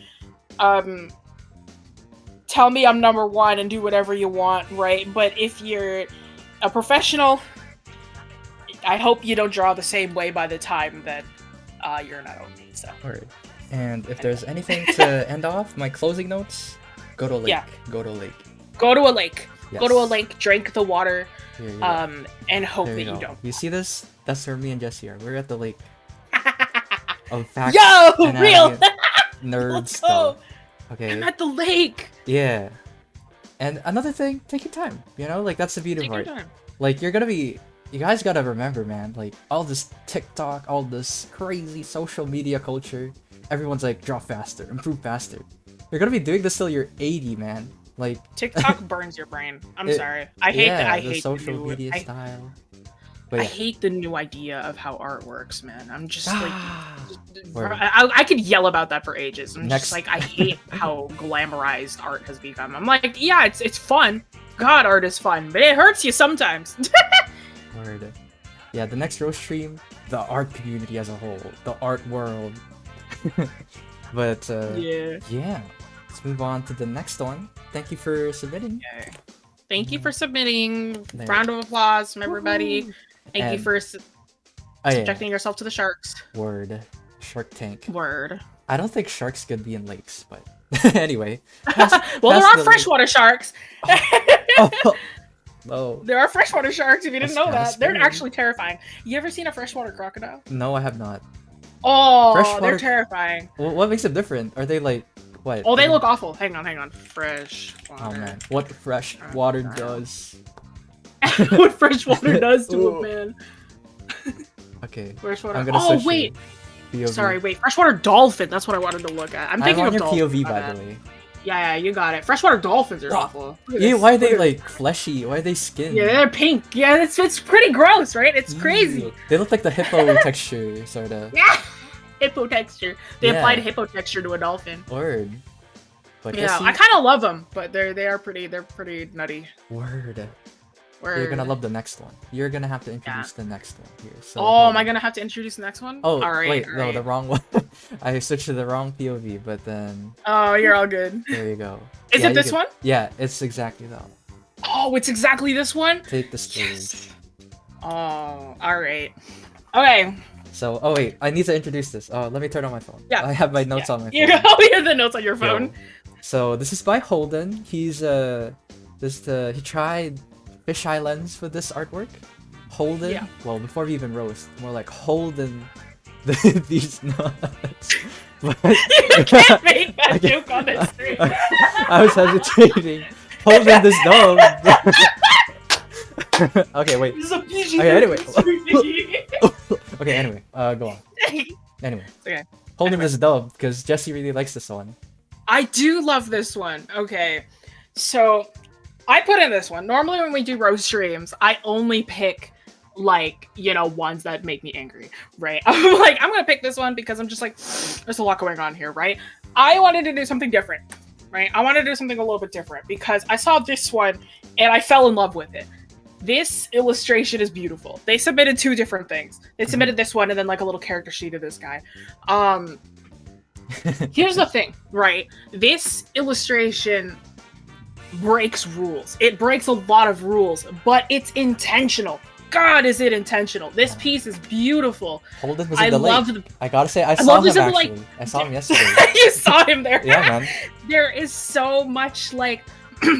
tell me I'm number one and do whatever you want, right? But if you're a professional... I hope you don't draw the same way by the time that you're an adult. So. Alright. And if there's anything to end off, my closing notes, go to a lake. Yeah. Go to a lake. Go to a lake. Yes. Go to a lake, drink the water, and hope there that you you don't. You see this? That's where me and Jessie are. We're at the lake. Of facts. Yo! Real! Nerd Let's stuff. go. Okay. I'm at the lake! Yeah. And another thing, take your time. That's the beauty of art. You guys gotta remember, man, all this TikTok, all this crazy social media culture, everyone's draw faster, improve faster. You're gonna be doing this till you're 80, man. TikTok burns your brain. I'm sorry. I hate the social media style. But I hate the new idea of how art works, man. I'm just I could yell about that for ages. I'm just I hate how glamorized art has become. I'm yeah, it's fun. God, art is fun, but it hurts you sometimes. Word. Yeah, the next roast stream, the art community as a whole, the art world. But yeah, let's move on to the next one. Thank you for submitting. Okay. Thank you for submitting. Round of applause from everybody. Thank you for subjecting yourself to the sharks. Word. Shark Tank. Word. I don't think sharks could be in lakes, but anyway. Well, there are freshwater sharks. Oh. There are freshwater sharks, if you didn't know that. They're actually terrifying. You ever seen a freshwater crocodile? No, I have not. Oh, they're terrifying. What makes them different? Are they like, what? Oh, they look awful. Hang on. Fresh water. Oh man, what fresh water does. What fresh water does to a man. Okay. Freshwater. I'm gonna oh, wait. POV. Sorry, wait. Freshwater dolphin. That's what I wanted to look at. I'm thinking of dolphins. POV, by the way. Yeah, you got it. Freshwater dolphins are awful. Yeah, why are they like fleshy? Why are they skin? Yeah, they're pink. Yeah, it's pretty gross, right? It's crazy. They look like the hippo texture, sort of. Yeah, hippo texture. They applied hippo texture to a dolphin. Word. But yeah, I kind of love them, but they're pretty nutty. Word. You're gonna love the next one. You're gonna have to introduce the next one here. So, am I gonna have to introduce the next one? Oh, no, the wrong one. I switched to the wrong POV, but then... Oh, you're all good. There you go. Is it this one? Yeah, it's exactly that one. Oh, it's exactly this one? Take the stage. Yes. Oh, alright. Okay. So, oh wait, I need to introduce this. Oh, let me turn on my phone. Yeah. I have my notes on my phone. You have the notes on your phone. Yo. So, this is by Holden. He's, he tried fisheye lens for this artwork. Holden. Yeah. Well, before we even roast, more like Holden these nuts. But, you can't make that joke on the stream. I was hesitating. Holden this dog. Okay, wait. This is a PG. Okay, anyway. Okay, anyway. Go on. Anyway. Okay. Holding this dub because Jessie really likes this one. I do love this one. Okay. So I put in this one. Normally when we do roast streams, I only pick like, ones that make me angry, right? I'm like, I'm gonna pick this one because I'm just like, there's a lot going on here, right? I wanted to do something different, right? I wanted to do something a little bit different because I saw this one and I fell in love with it. This illustration is beautiful. They submitted two different things. They submitted this one and then like a little character sheet of this guy. Here's the thing, right? This illustration breaks rules. It breaks a lot of rules, but it's intentional. God, is it intentional? This piece is beautiful. Holden was in the lake. I gotta say, I saw him actually. I saw him yesterday. You saw him there. Yeah, man. There is so much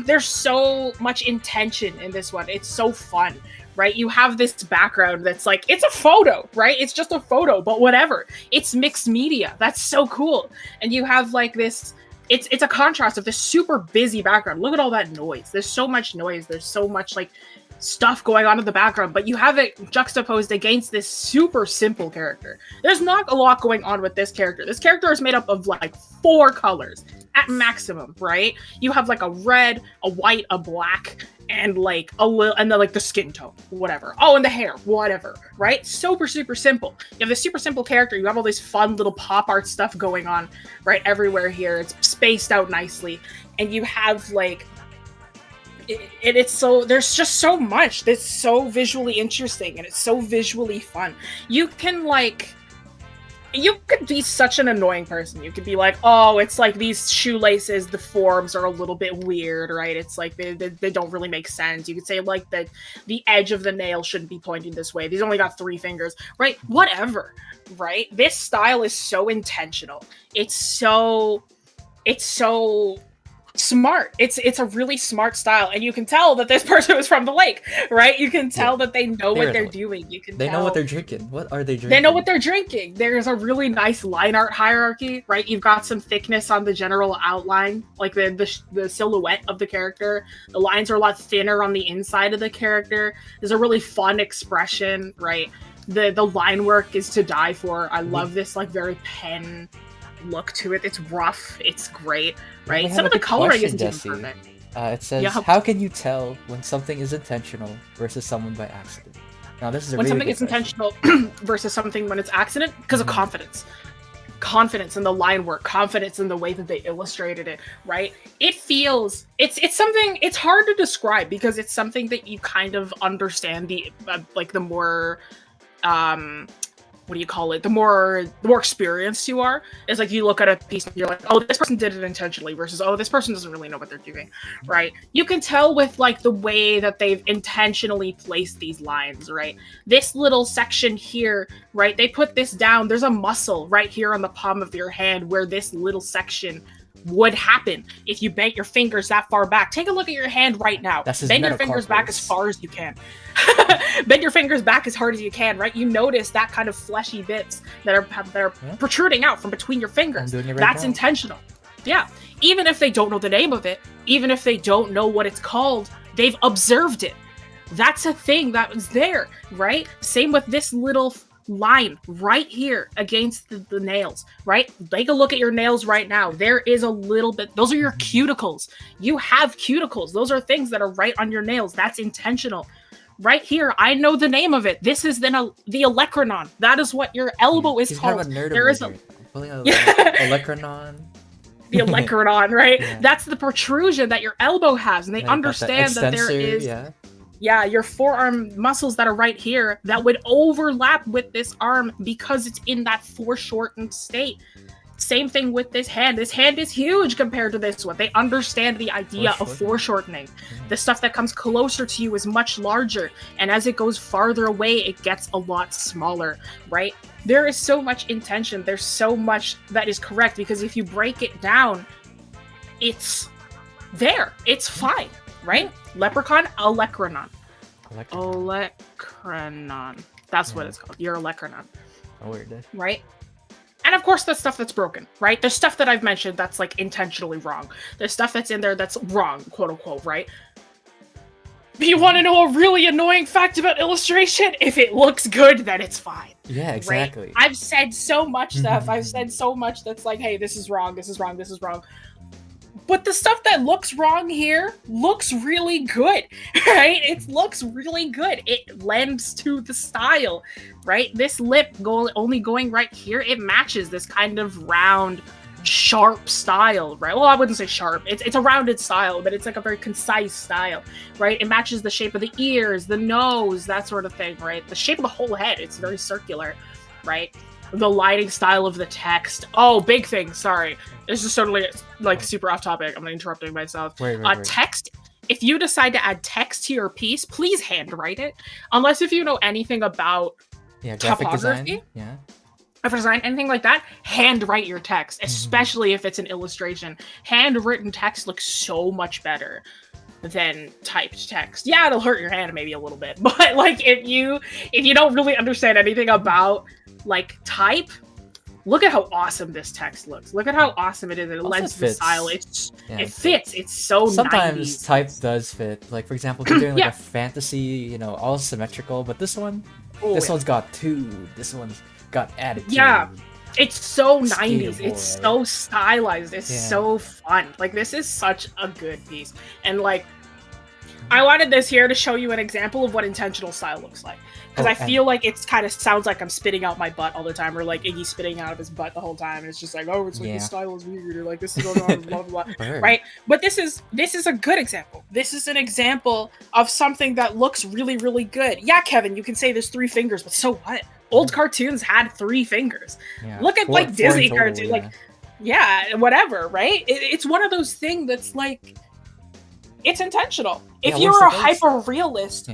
there's so much intention in this one. It's so fun, right? You have this background that's like, it's a photo, right? It's just a photo, but whatever. It's mixed media. That's so cool. And you have like this, it's a contrast of this super busy background. Look at all that noise. There's so much noise. There's so much like stuff going on in the background, but you have it juxtaposed against this super simple character. There's not a lot going on with this character. This character is made up of like 4 colors at maximum, right? You have like a red, a white, a black, and like a little, and then like the skin tone, whatever. Oh, and the hair, whatever, right? Super simple. You have this super simple character. You have all this fun little pop art stuff going on, right? Everywhere here. It's spaced out nicely. And you have like, it's so, there's just so much that's so visually interesting and it's so visually fun. You can like, you could be such an annoying person. You could be like, oh, it's like these shoelaces, the forms are a little bit weird, right? It's like they don't really make sense. You could say like that the edge of the nail shouldn't be pointing this way. These only got 3 fingers, right? Whatever, right? This style is so intentional. It's so smart. It's a really smart style, and you can tell that this person was from the lake, right? You can tell that they know what they're doing. You can. They know what they're drinking. What are they drinking? They know what they're drinking. There's a really nice line art hierarchy, right? You've got some thickness on the general outline, like the silhouette of the character. The lines are a lot thinner on the inside of the character. There's a really fun expression, right? The line work is to die for. I love this like very pen look to it. It's rough. It's great, right? Some of the coloring isn't even perfect. It says, how can you tell when something is intentional versus someone by accident? Now, this is a when really something is intentional versus something when it's accident, because of confidence. confidence in the line work, confidence in the way that they illustrated it, right? It feels, it's something, it's hard to describe because it's something that you kind of understand the more what do you call it? The more experienced you are, it's like you look at a piece and you're like, oh, this person did it intentionally versus, oh, this person doesn't really know what they're doing, right? You can tell with like the way that they've intentionally placed these lines, right? This little section here, right? They put this down. There's a muscle right here on the palm of your hand where this little section would happen if you bent your fingers that far back. Take a look at your hand right now. Bend your fingers back as far as you can. Bend your fingers back as hard as you can, right? You notice that kind of fleshy bits that are protruding out from between your fingers. That's intentional. Yeah. Even if they don't know the name of it, even if they don't know what it's called, they've observed it. That's a thing that was there, right? Same with this little line right here against the nails, right? Take a look at your nails right now. There is a little bit, those are your cuticles. You have cuticles. Those are things that are right on your nails. That's intentional. Right here, I know the name of it. This is the olecranon. That is what your elbow is called. Kind of a nerd there is a olecranon. The olecranon, right? Yeah. That's the protrusion that your elbow has, and they understand that there is your forearm muscles that are right here that would overlap with this arm because it's in that foreshortened state. Same thing with this hand. This hand is huge compared to this one. They understand the idea of foreshortening. The stuff that comes closer to you is much larger, and as it goes farther away, it gets a lot smaller, right? There is so much intention. There's so much that is correct, because if you break it down, it's there. It's fine, right? Leprechaun, olecranon. Olecranon. That's what it's called. Your olecranon. Oh, weird. Right? And of course, the stuff that's broken, right? There's stuff that I've mentioned that's like intentionally wrong. There's stuff that's in there that's wrong, quote unquote, right? Do you want to know a really annoying fact about illustration? If it looks good, then it's fine. Yeah, exactly. Right? I've said so much stuff. I've said so much that's like, hey, this is wrong, this is wrong, this is wrong. But the stuff that looks wrong here looks really good, right? It looks really good. It lends to the style, right? This lip only going right here, it matches this kind of round, sharp style, right? Well, I wouldn't say sharp. It's a rounded style, but it's like a very concise style, right? It matches the shape of the ears, the nose, that sort of thing, right? The shape of the whole head, it's very circular, right? The lighting style of the text. Oh, big thing. Sorry. This is totally like super off topic. I'm interrupting myself. Wait. Text. If you decide to add text to your piece, please handwrite it. Unless if you know anything about graphic topography. Design. Graphic design, anything like that, handwrite your text, especially if it's an illustration. Handwritten text looks so much better than typed text. Yeah, it'll hurt your hand maybe a little bit, but like if you don't really understand anything about like type, look at how awesome this text looks. Look at how awesome it is. It lends to the style. It fits. It's so sometimes 90s. Type does fit. Like for example, if you're doing like a fantasy, all symmetrical, but this one's got two. This one's got attitude. Yeah. It's so 90s. It's so stylized. It's so fun. Like this is such a good piece. And like I wanted this here to show you an example of what intentional style looks like. Because I feel like it's kind of sounds like I'm spitting out my butt all the time, or like Iggy spitting out of his butt the whole time. And it's just like, oh, it's like the style is weird, or like this is going on, blah blah blah. Right? But this is a good example. This is an example of something that looks really, really good. Yeah, Kevin, you can say there's 3 fingers, but so what? Old cartoons had 3 fingers. Yeah. Look at like Disney cartoons, whatever, right? It's one of those things that's like, it's intentional. If you're a hyper-realist,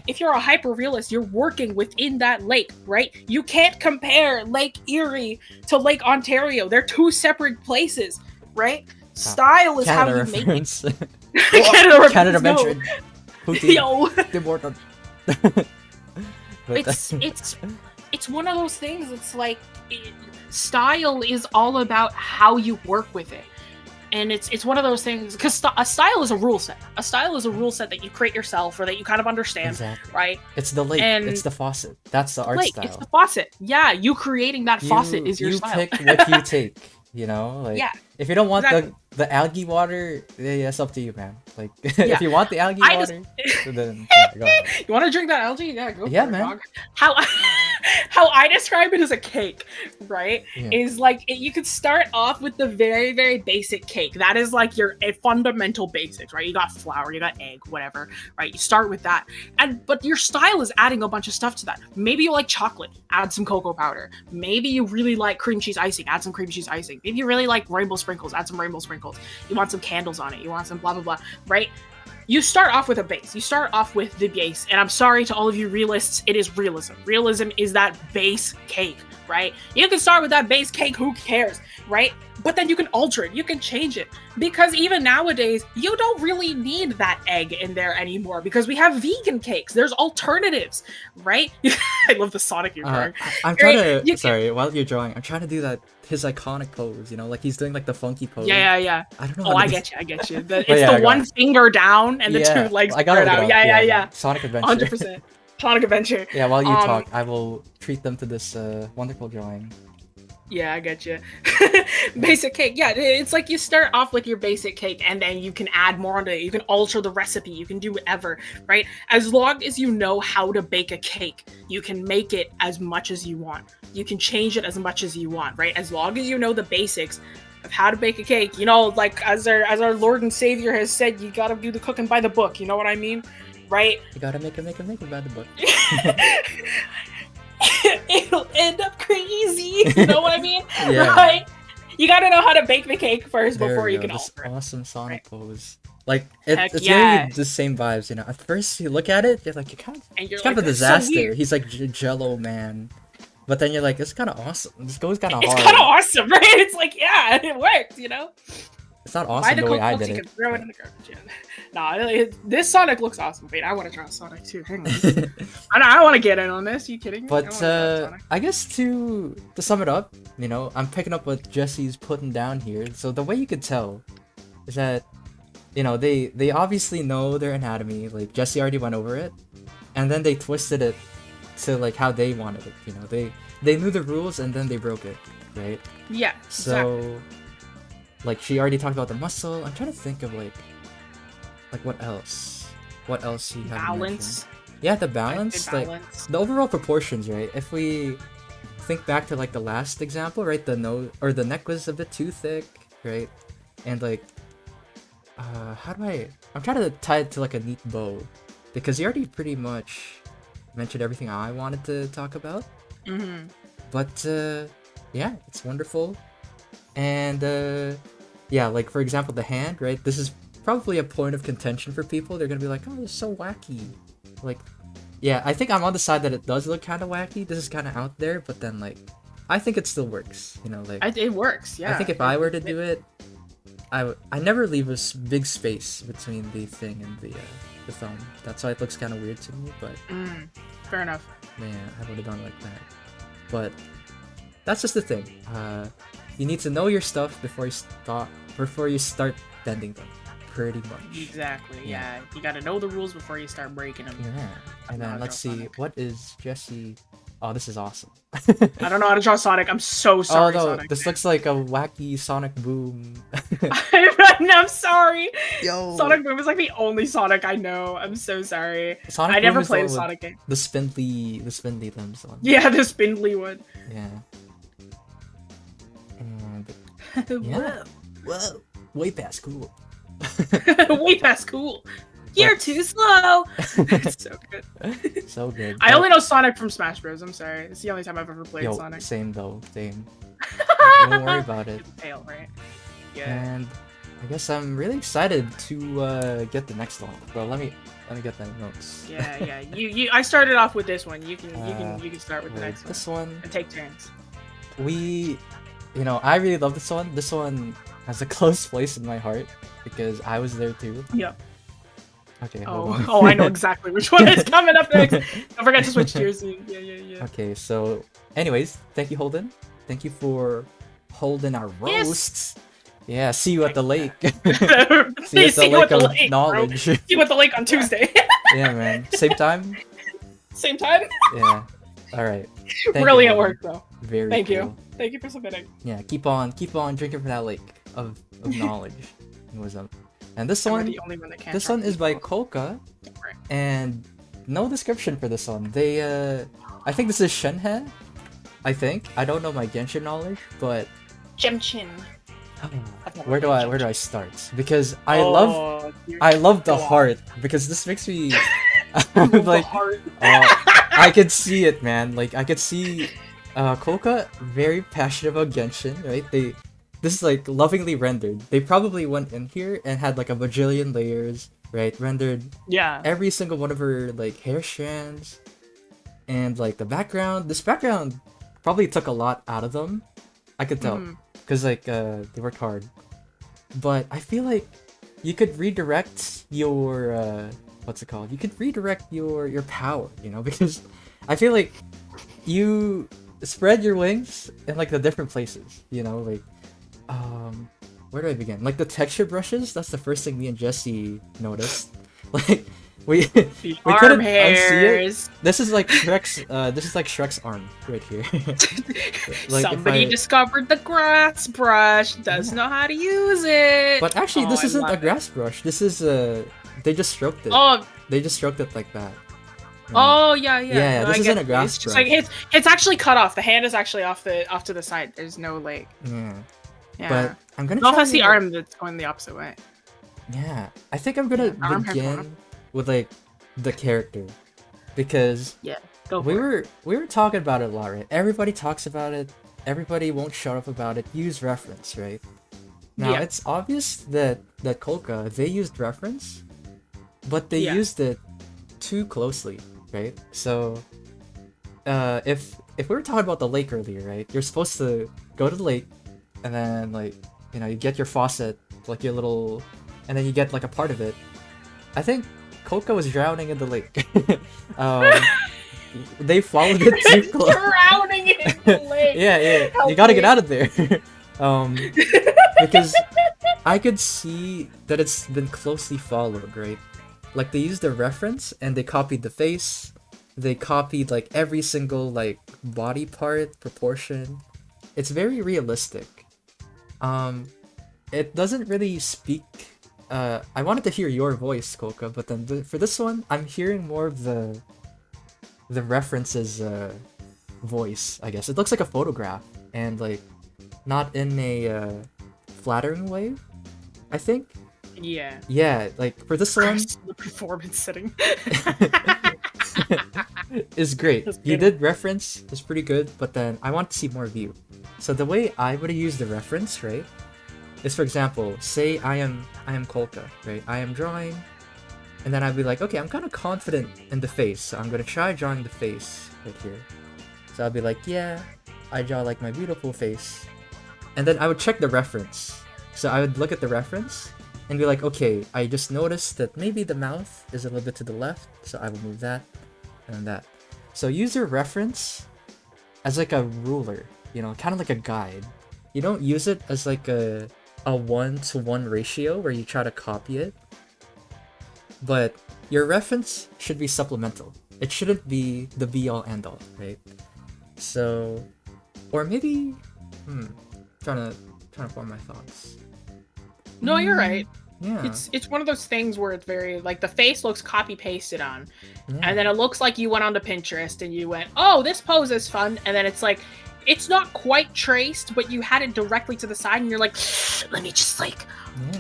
you're working within that lake, right? You can't compare Lake Erie to Lake Ontario. They're 2 separate places, right? Style is Canada how you reference. Make it. Canada mentioned. Yo. It's one of those things. It's like style is all about how you work with it. And it's one of those things, because a style is a rule set. A style is a rule set that you create yourself, or that you kind of understand, right? It's the lake, it's the faucet. That's the art style. It's the faucet. Yeah, you creating that faucet is your style. You pick what you take, If you don't want the algae water, it's up to you, man. Like, if you want the algae water, then go ahead. You want to drink that algae? Yeah, go for it, man. Dog. how I describe it as a cake, right? Yeah. Is like you could start off with the very, very basic cake. That is like your fundamental basics, right? You got flour, you got egg, whatever, right? You start with that, but your style is adding a bunch of stuff to that. Maybe you like chocolate, add some cocoa powder. Maybe you really like cream cheese icing, add some cream cheese icing. Maybe you really like rainbow sprinkles, add some rainbow sprinkles. You want some candles on it, you want some blah blah blah, right? You start off with a base. You start off with the base. And I'm sorry to all of you realists, it is realism. Realism is that base cake, right? You can start with that base cake, who cares, right? But then you can alter it, you can change it. Because even nowadays, you don't really need that egg in there anymore because we have vegan cakes. There's alternatives, right? I love the Sonic you're drawing. I'm trying to, sorry, while you're drawing, I'm trying to do that, his iconic pose, you know, like he's doing like the funky pose. Yeah. I don't know. Oh, I get you. It's the one finger down and the two legs spread out. Yeah. Sonic Adventure. 100%. Sonic Adventure. Yeah, while you talk, I will treat them to this wonderful drawing. Yeah, I get you. Basic cake. Yeah, it's like you start off with your basic cake and then you can add more onto it. You can alter the recipe. You can do whatever, right? As long as you know how to bake a cake, you can make it as much as you want. You can change it as much as you want, right? As long as you know the basics of how to bake a cake. You know, like as our Lord and Savior has said, you gotta do the cooking by the book. You know what I mean? Right? You gotta make it by the book. It'll end up crazy. You know what I mean? Yeah. Right? You gotta know how to bake the cake first before you can alter it. Awesome Sonic pose. Like it's really the same vibes, you know. At first you look at it, you're like, it's kind of a disaster. So he's like Jello man, but then you're like, it's kind of awesome. This goes kind of hard. It's kind of awesome, right? It's like, yeah, it worked, you know. It's not awesome the way I did it. You can throw it in the garbage. Yeah. Nah, this Sonic looks awesome. Wait, I want to draw Sonic too. Hang on. I want to get in on this. You kidding me? But I guess to sum it up, you know, I'm picking up what Jesse's putting down here. So the way you could tell is that, you know, they obviously know their anatomy. Like Jesse already went over it, and then they twisted it to like how they wanted it. You know, they knew the rules and then they broke it, right? Yeah. So, exactly. Like she already talked about the muscle. I'm trying to think of like what else? What else he had balance? Mentioned. Yeah, the balance, like the overall proportions, right? If we think back to like the last example, right? The nose or the neck was a bit too thick, right? And like, I'm trying to tie it to like a neat bow, because he already pretty much mentioned everything I wanted to talk about. Mm-hmm. But yeah, it's wonderful. And yeah, like for example, the hand, right? This is probably a point of contention for people. They're gonna be like, oh, it's so wacky. Like, yeah, I think I'm on the side that it does look kind of wacky. This is kind of out there, but then like, I think it still works. You know, like it works. Yeah. I think if I were to do it, I never leave a big space between the thing and the thumb. That's why it looks kind of weird to me. But fair enough. Yeah, I would have done it like that. But that's just the thing. You need to know your stuff before you start bending them. Pretty much. Exactly. Yeah. You got to know the rules before you start breaking them. Yeah. And then let's see. Sonic. What is Jesse? Oh, this is awesome. I don't know how to draw Sonic. I'm so sorry. Oh no, Sonic. This looks like a wacky Sonic Boom. I'm sorry. Yo. Sonic Boom is like the only Sonic I know. I'm so sorry. Sonic I never Boom played a Sonic game. The spindly limbs one. Yeah, the spindly one. Yeah. And yeah. Whoa. Way past cool. Way past cool. You're too slow. It's so good. So good. I only know Sonic from Smash Bros. I'm sorry. It's the only time I've ever played Sonic. Same though. Same. Don't worry about it. Pale, right? Yeah. And I guess I'm really excited to get the next one. Bro, let me get the notes. Yeah. You. I started off with this one. You can start with the next one. This one. And take turns. I really love this one. This one has a close place in my heart because I was there too. Yeah. Okay, hold on. I know exactly which one is coming up next. Don't forget to switch gears. Yeah. Okay, so anyways, thank you, Holden. Thank you for holding our roasts. Yes. Yeah, see you at the lake. see you at the lake of knowledge. See you at the lake on Tuesday. Yeah, man. Same time? Same time? Yeah. Alright. Really at work though. Very Thank cool. you. Thank you for submitting. Yeah, keep on drinking from that lake of knowledge and wisdom. And this one is by Kolka, and no description for this one. They I think this is Shenhe. I think. I don't know my Genshin knowledge, but Genshin. Where do I start? Because I love the heart, because this makes me like I could see it, man. Like I could see Koka very passionate about Genshin, right? This is like lovingly rendered. They probably went in here and had like a bajillion layers, right? Rendered every single one of her like hair strands and like the background. This background probably took a lot out of them. I could tell. Because like they worked hard, but I feel like you could redirect your what's it called? You could redirect your power, you know, because I feel like you spread your wings in like the different places, you know, like where do I begin? Like the texture brushes. That's the first thing me and Jessie noticed. Like we couldn't unsee it. This is like Shrek's arm right here. Like somebody discovered the grass brush, doesn't know how to use it. But actually, this isn't a grass brush. This is they just stroked it. They just stroked it like that. Oh yeah. Yeah, no, this isn't a grass brush. Like it's actually cut off. The hand is actually off to the side. There's no like. Yeah. But I'm gonna. No, that's the arm that's going the opposite way. Yeah, I think I'm gonna begin with like the character, because we were talking about it a lot, right? Everybody talks about it. Everybody won't shut up about it. Use reference, right? Now it's obvious that Kolka, they used reference, but they used it too closely, right? So if we were talking about the lake earlier, right? You're supposed to go to the lake, and then like you get your faucet, like your little, and then you get like a part of it. I think Kolka was drowning in the lake. They followed it too close. Drowning in the lake. Yeah. You gotta get out of there. Because I could see that it's been closely followed, right? Like they used the reference and they copied the face. They copied like every single like body part, proportion. It's very realistic. It doesn't really speak. I wanted to hear your voice, Kolka, but then for this one, I'm hearing more of the references voice, I guess. It looks like a photograph, and like not in a flattering way, I think. Yeah, like for this one, the performance setting is great. You did reference, it's pretty good, but then I want to see more of you. So the way I would use the reference, right, is, for example, say I am Kolka, right? I am drawing, and then I'd be like, okay, I'm kind of confident in the face, so I'm gonna try drawing the face right here. So I'd be like, yeah, I draw like my beautiful face, and then I would check the reference. So I would look at the reference and be like, okay, I just noticed that maybe the mouth is a little bit to the left, so I will move that and that. So use your reference as like a ruler, you know, kind of like a guide. You don't use it as like a 1-to-1 ratio where you try to copy it. But your reference should be supplemental. It shouldn't be the be-all end-all, right? So, or maybe, trying to form my thoughts. No, you're right. Yeah. It's one of those things where it's very like the face looks copy pasted on, and then it looks like you went onto Pinterest and you went, oh, this pose is fun, and then it's like, it's not quite traced, but you had it directly to the side, and you're like, let me just like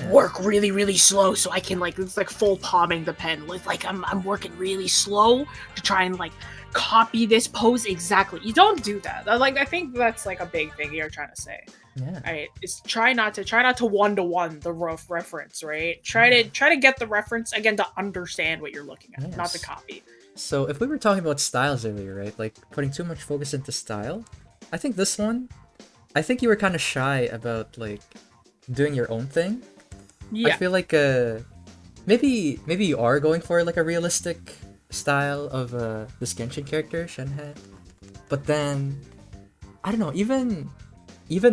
work really, really slow so I can like, it's like full palming the pen with like I'm working really slow to try and like copy this pose exactly. You don't do that. Like I think that's like a big thing you're trying to say. Yeah. Right. Is try not to 1-to-1 the rough reference, right? Try to get the reference again to understand what you're looking at, not to copy. So if we were talking about styles earlier, right? Like putting too much focus into style, I think this one, I think you were kind of shy about like doing your own thing. Yeah. I feel like maybe you are going for like a realistic style of this Genshin character, Shenhe. But then I don't know, even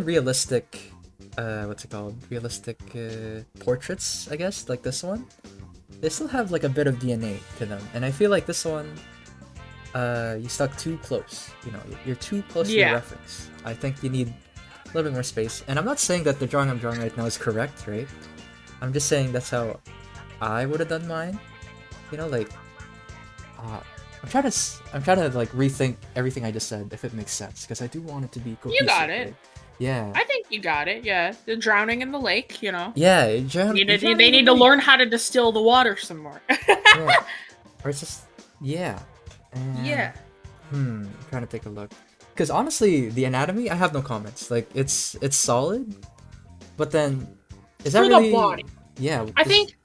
realistic what's it called? Realistic portraits, I guess, like this one. They still have like a bit of DNA to them. And I feel like this one you stuck too close. You know, you're too close to your reference. I think you need a little bit more space. And I'm not saying that the drawing I'm drawing right now is correct, right? I'm just saying that's how I would have done mine. You know, like I'm trying to like rethink everything I just said if it makes sense because I do want it to be cohesive. You got it. Right? Yeah. I think you got it. Yeah, the drowning in the lake. You know. Yeah, They need to learn how to distill the water some more. Yeah. Or it's just yeah. Yeah. I'm trying to take a look. Because honestly, the anatomy, I have no comments. Like it's solid, but then is that For really? The body? Yeah. I think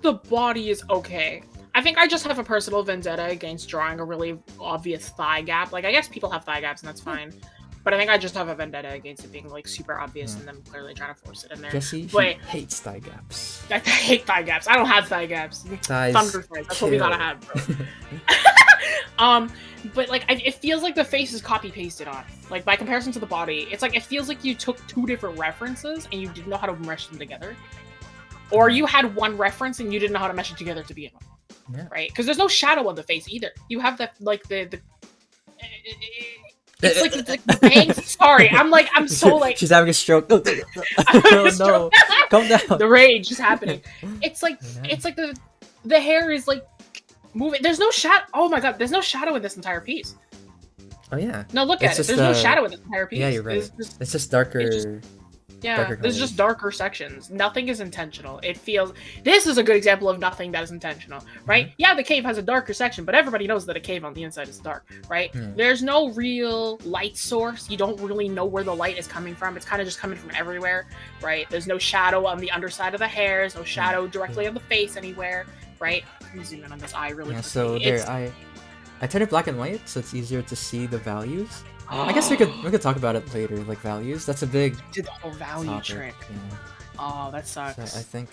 the body is okay. I think I just have a personal vendetta against drawing a really obvious thigh gap. Like I guess people have thigh gaps and that's fine. But I think I just have a vendetta against it being like super obvious and them clearly trying to force it in there. Jessie hates thigh gaps. I hate thigh gaps. I don't have thigh gaps. Thighs Thunder thighs. That's what we gotta have, bro. But like it feels like the face is copy pasted on. Like by comparison to the body, it's like it feels like you took two different references and you didn't know how to mesh them together, or you had one reference and you didn't know how to mesh it together to begin with. Yeah. Right? Because there's no shadow on the face either. You have the like the. It's like the bangs. Sorry, I'm so like. She's having a stroke. Oh, no, calm down. The rage is happening. It's like the hair is like moving. There's no shadow. Oh my god, there's no shadow in this entire piece. Oh yeah. No, look at it. There's no shadow in this entire piece. Yeah, you're right. It's just darker. There's just darker sections. Nothing is intentional. It feels. This is a good example of nothing that is intentional, right? Mm-hmm. Yeah, the cave has a darker section, but everybody knows that a cave on the inside is dark, right? Mm. There's no real light source. You don't really know where the light is coming from. It's kind of just coming from everywhere, right? There's no shadow on the underside of the hair. There's no shadow directly on the face anywhere, right? Let me zoom in on this eye really quickly. So there, I turned it black and white, so it's easier to see the values. I guess we could talk about it later, like values. That's a big. Did the whole value topic, trick. Yeah. Oh, that sucks. So I think.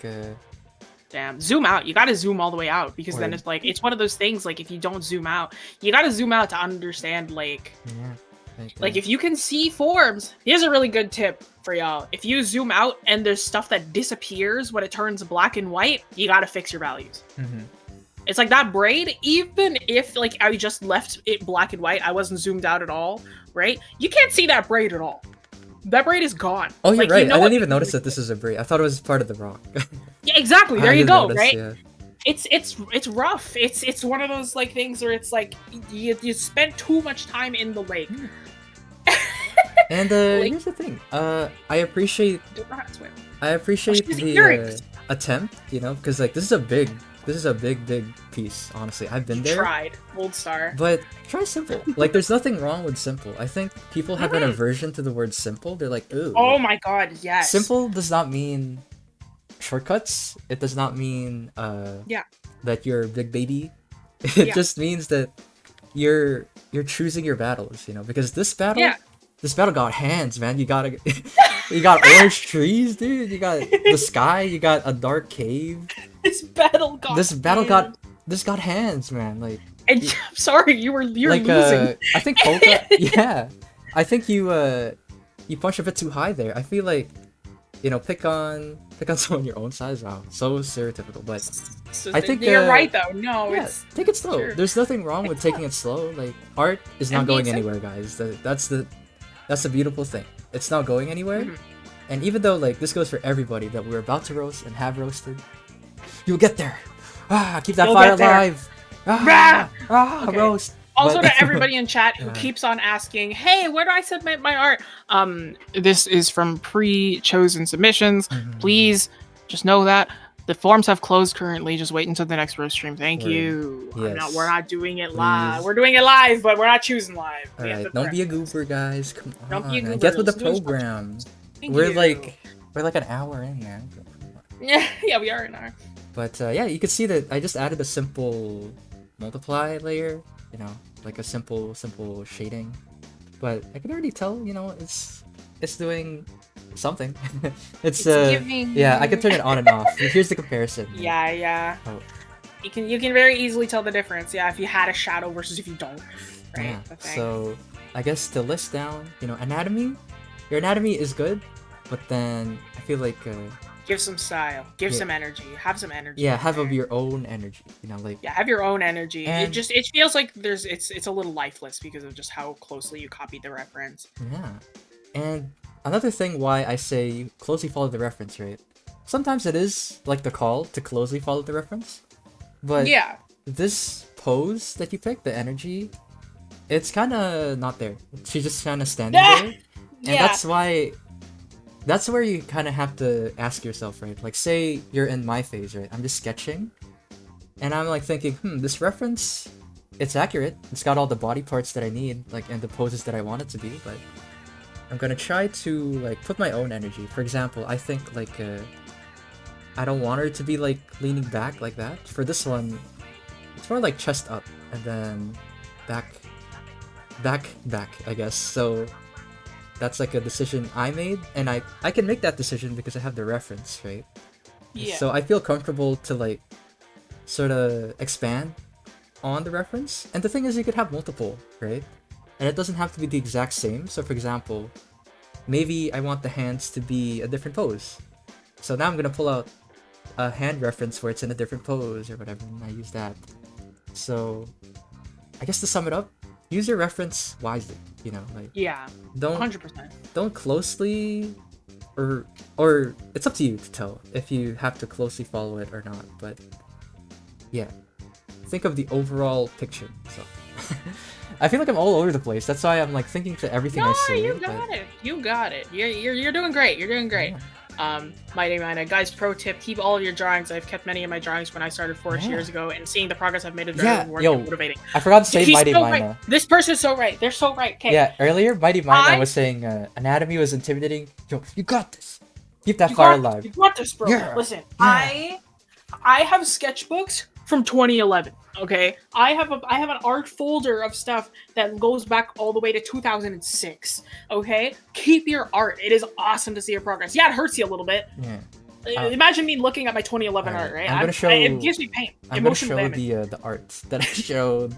Damn, zoom out. You gotta zoom all the way out because then it's like it's one of those things. Like if you don't zoom out, you gotta zoom out to understand. Like, like if you can see forms. Here's a really good tip for y'all. If you zoom out and there's stuff that disappears when it turns black and white, you gotta fix your values. Mm-hmm. It's like that braid, even if like I just left it black and white, I wasn't zoomed out at all, right? You can't see that braid at all. That braid is gone. Oh, you're right. I didn't even notice that this is a braid. I thought it was part of the rock. Yeah, exactly. There you go, right? Yeah. It's rough. It's one of those like things where it's like you spent too much time in the lake. And here's the thing. I appreciate the attempt, you know, because like this is a big piece, honestly. I've been there. Tried. Gold star. But try simple. Like, there's nothing wrong with simple. I think people have an aversion to the word simple. They're like, ooh. Oh my god, yes. Simple does not mean shortcuts. It does not mean that you're a big baby. It just means that you're choosing your battles, you know? Because this battle got hands, man. You got orange trees, dude. You got the sky. You got a dark cave. This battle got hands, man. Like, and I'm sorry, you're like, losing. I think Polka. Yeah, I think you punch a bit too high there. I feel like, you know, pick on someone your own size. Wow, so stereotypical. But I think you're right though. No, take it slow. Sure. There's nothing wrong with taking it slow. Like, art is not going anywhere, guys. That's the beautiful thing. It's not going anywhere. Mm-hmm. And even though like this goes for everybody that we're about to roast and have roasted, you'll get there. Keep that fire alive. Okay. Roast. Also to everybody in chat who keeps on asking, hey, where do I submit my art? This is from pre-chosen submissions. Mm-hmm. Please just know that the forms have closed currently. Just wait until the next roast stream. Thank you. Yes. We're not doing it live. We're doing it live, but we're not choosing live. Alright, don't be a goober, guys. Come on. Don't be a goober. Get with the program. We're like an hour in, man. Yeah, we are an hour. But you can see that I just added a simple multiply layer, you know, like a simple shading. But I can already tell, you know, it's doing something. it's giving... Yeah, I can turn it on and off. Here's the comparison. Yeah. Oh. You can very easily tell the difference. Yeah, if you had a shadow versus if you don't. Right. Yeah. So I guess to list down, you know, anatomy. Your anatomy is good, but then I feel like give some style, give some energy, have some energy. Yeah, have of your own energy. You know, like have your own energy. And it feels like it's a little lifeless because of just how closely you copied the reference. Yeah, and another thing why I say closely follow the reference, right? Sometimes it is like the call to closely follow the reference, but this pose that you pick, the energy, it's kind of not there. She's just kind of standing there, and that's where you kind of have to ask yourself, right? Like, say you're in my phase, right? I'm just sketching, and I'm like thinking, this reference, it's accurate. It's got all the body parts that I need, like, and the poses that I want it to be, but I'm gonna try to, like, put my own energy. For example, I think, like, I don't want her to be, like, leaning back like that. For this one, it's more like chest up, and then back, I guess. So that's like a decision I made, and I can make that decision because I have the reference, right? Yeah. So I feel comfortable to, like, sort of expand on the reference. And the thing is, you could have multiple, right? And it doesn't have to be the exact same. So for example, maybe I want the hands to be a different pose. So now I'm gonna pull out a hand reference where it's in a different pose or whatever, and I use that. So I guess to sum it up, use your reference wisely, you know, like, don't 100%. Don't closely, or it's up to you to tell if you have to closely follow it or not, but yeah, think of the overall picture. So I feel like I'm all over the place. That's why I'm like thinking to everything I say. You got it. You're doing great. You're doing great. Yeah. Mighty Mina, guys, pro tip, keep all of your drawings. I've kept many of my drawings when I started 4 years ago, and seeing the progress I've made is very rewarding and motivating. I forgot to say Mighty Mina. Right. This person's so right. They're so right. Okay. Yeah, earlier Mighty Mina was saying anatomy was intimidating. Yo, you got this. Keep that fire alive. You got this, bro. Yeah. Listen, I have sketchbooks from 2011. Okay, I have an art folder of stuff that goes back all the way to 2006. Okay, keep your art. It is awesome to see your progress. Yeah, it hurts you a little bit. Yeah. Imagine me looking at my 2011 art, right? I'm gonna show. It gives me pain. I'm gonna show the art that I showed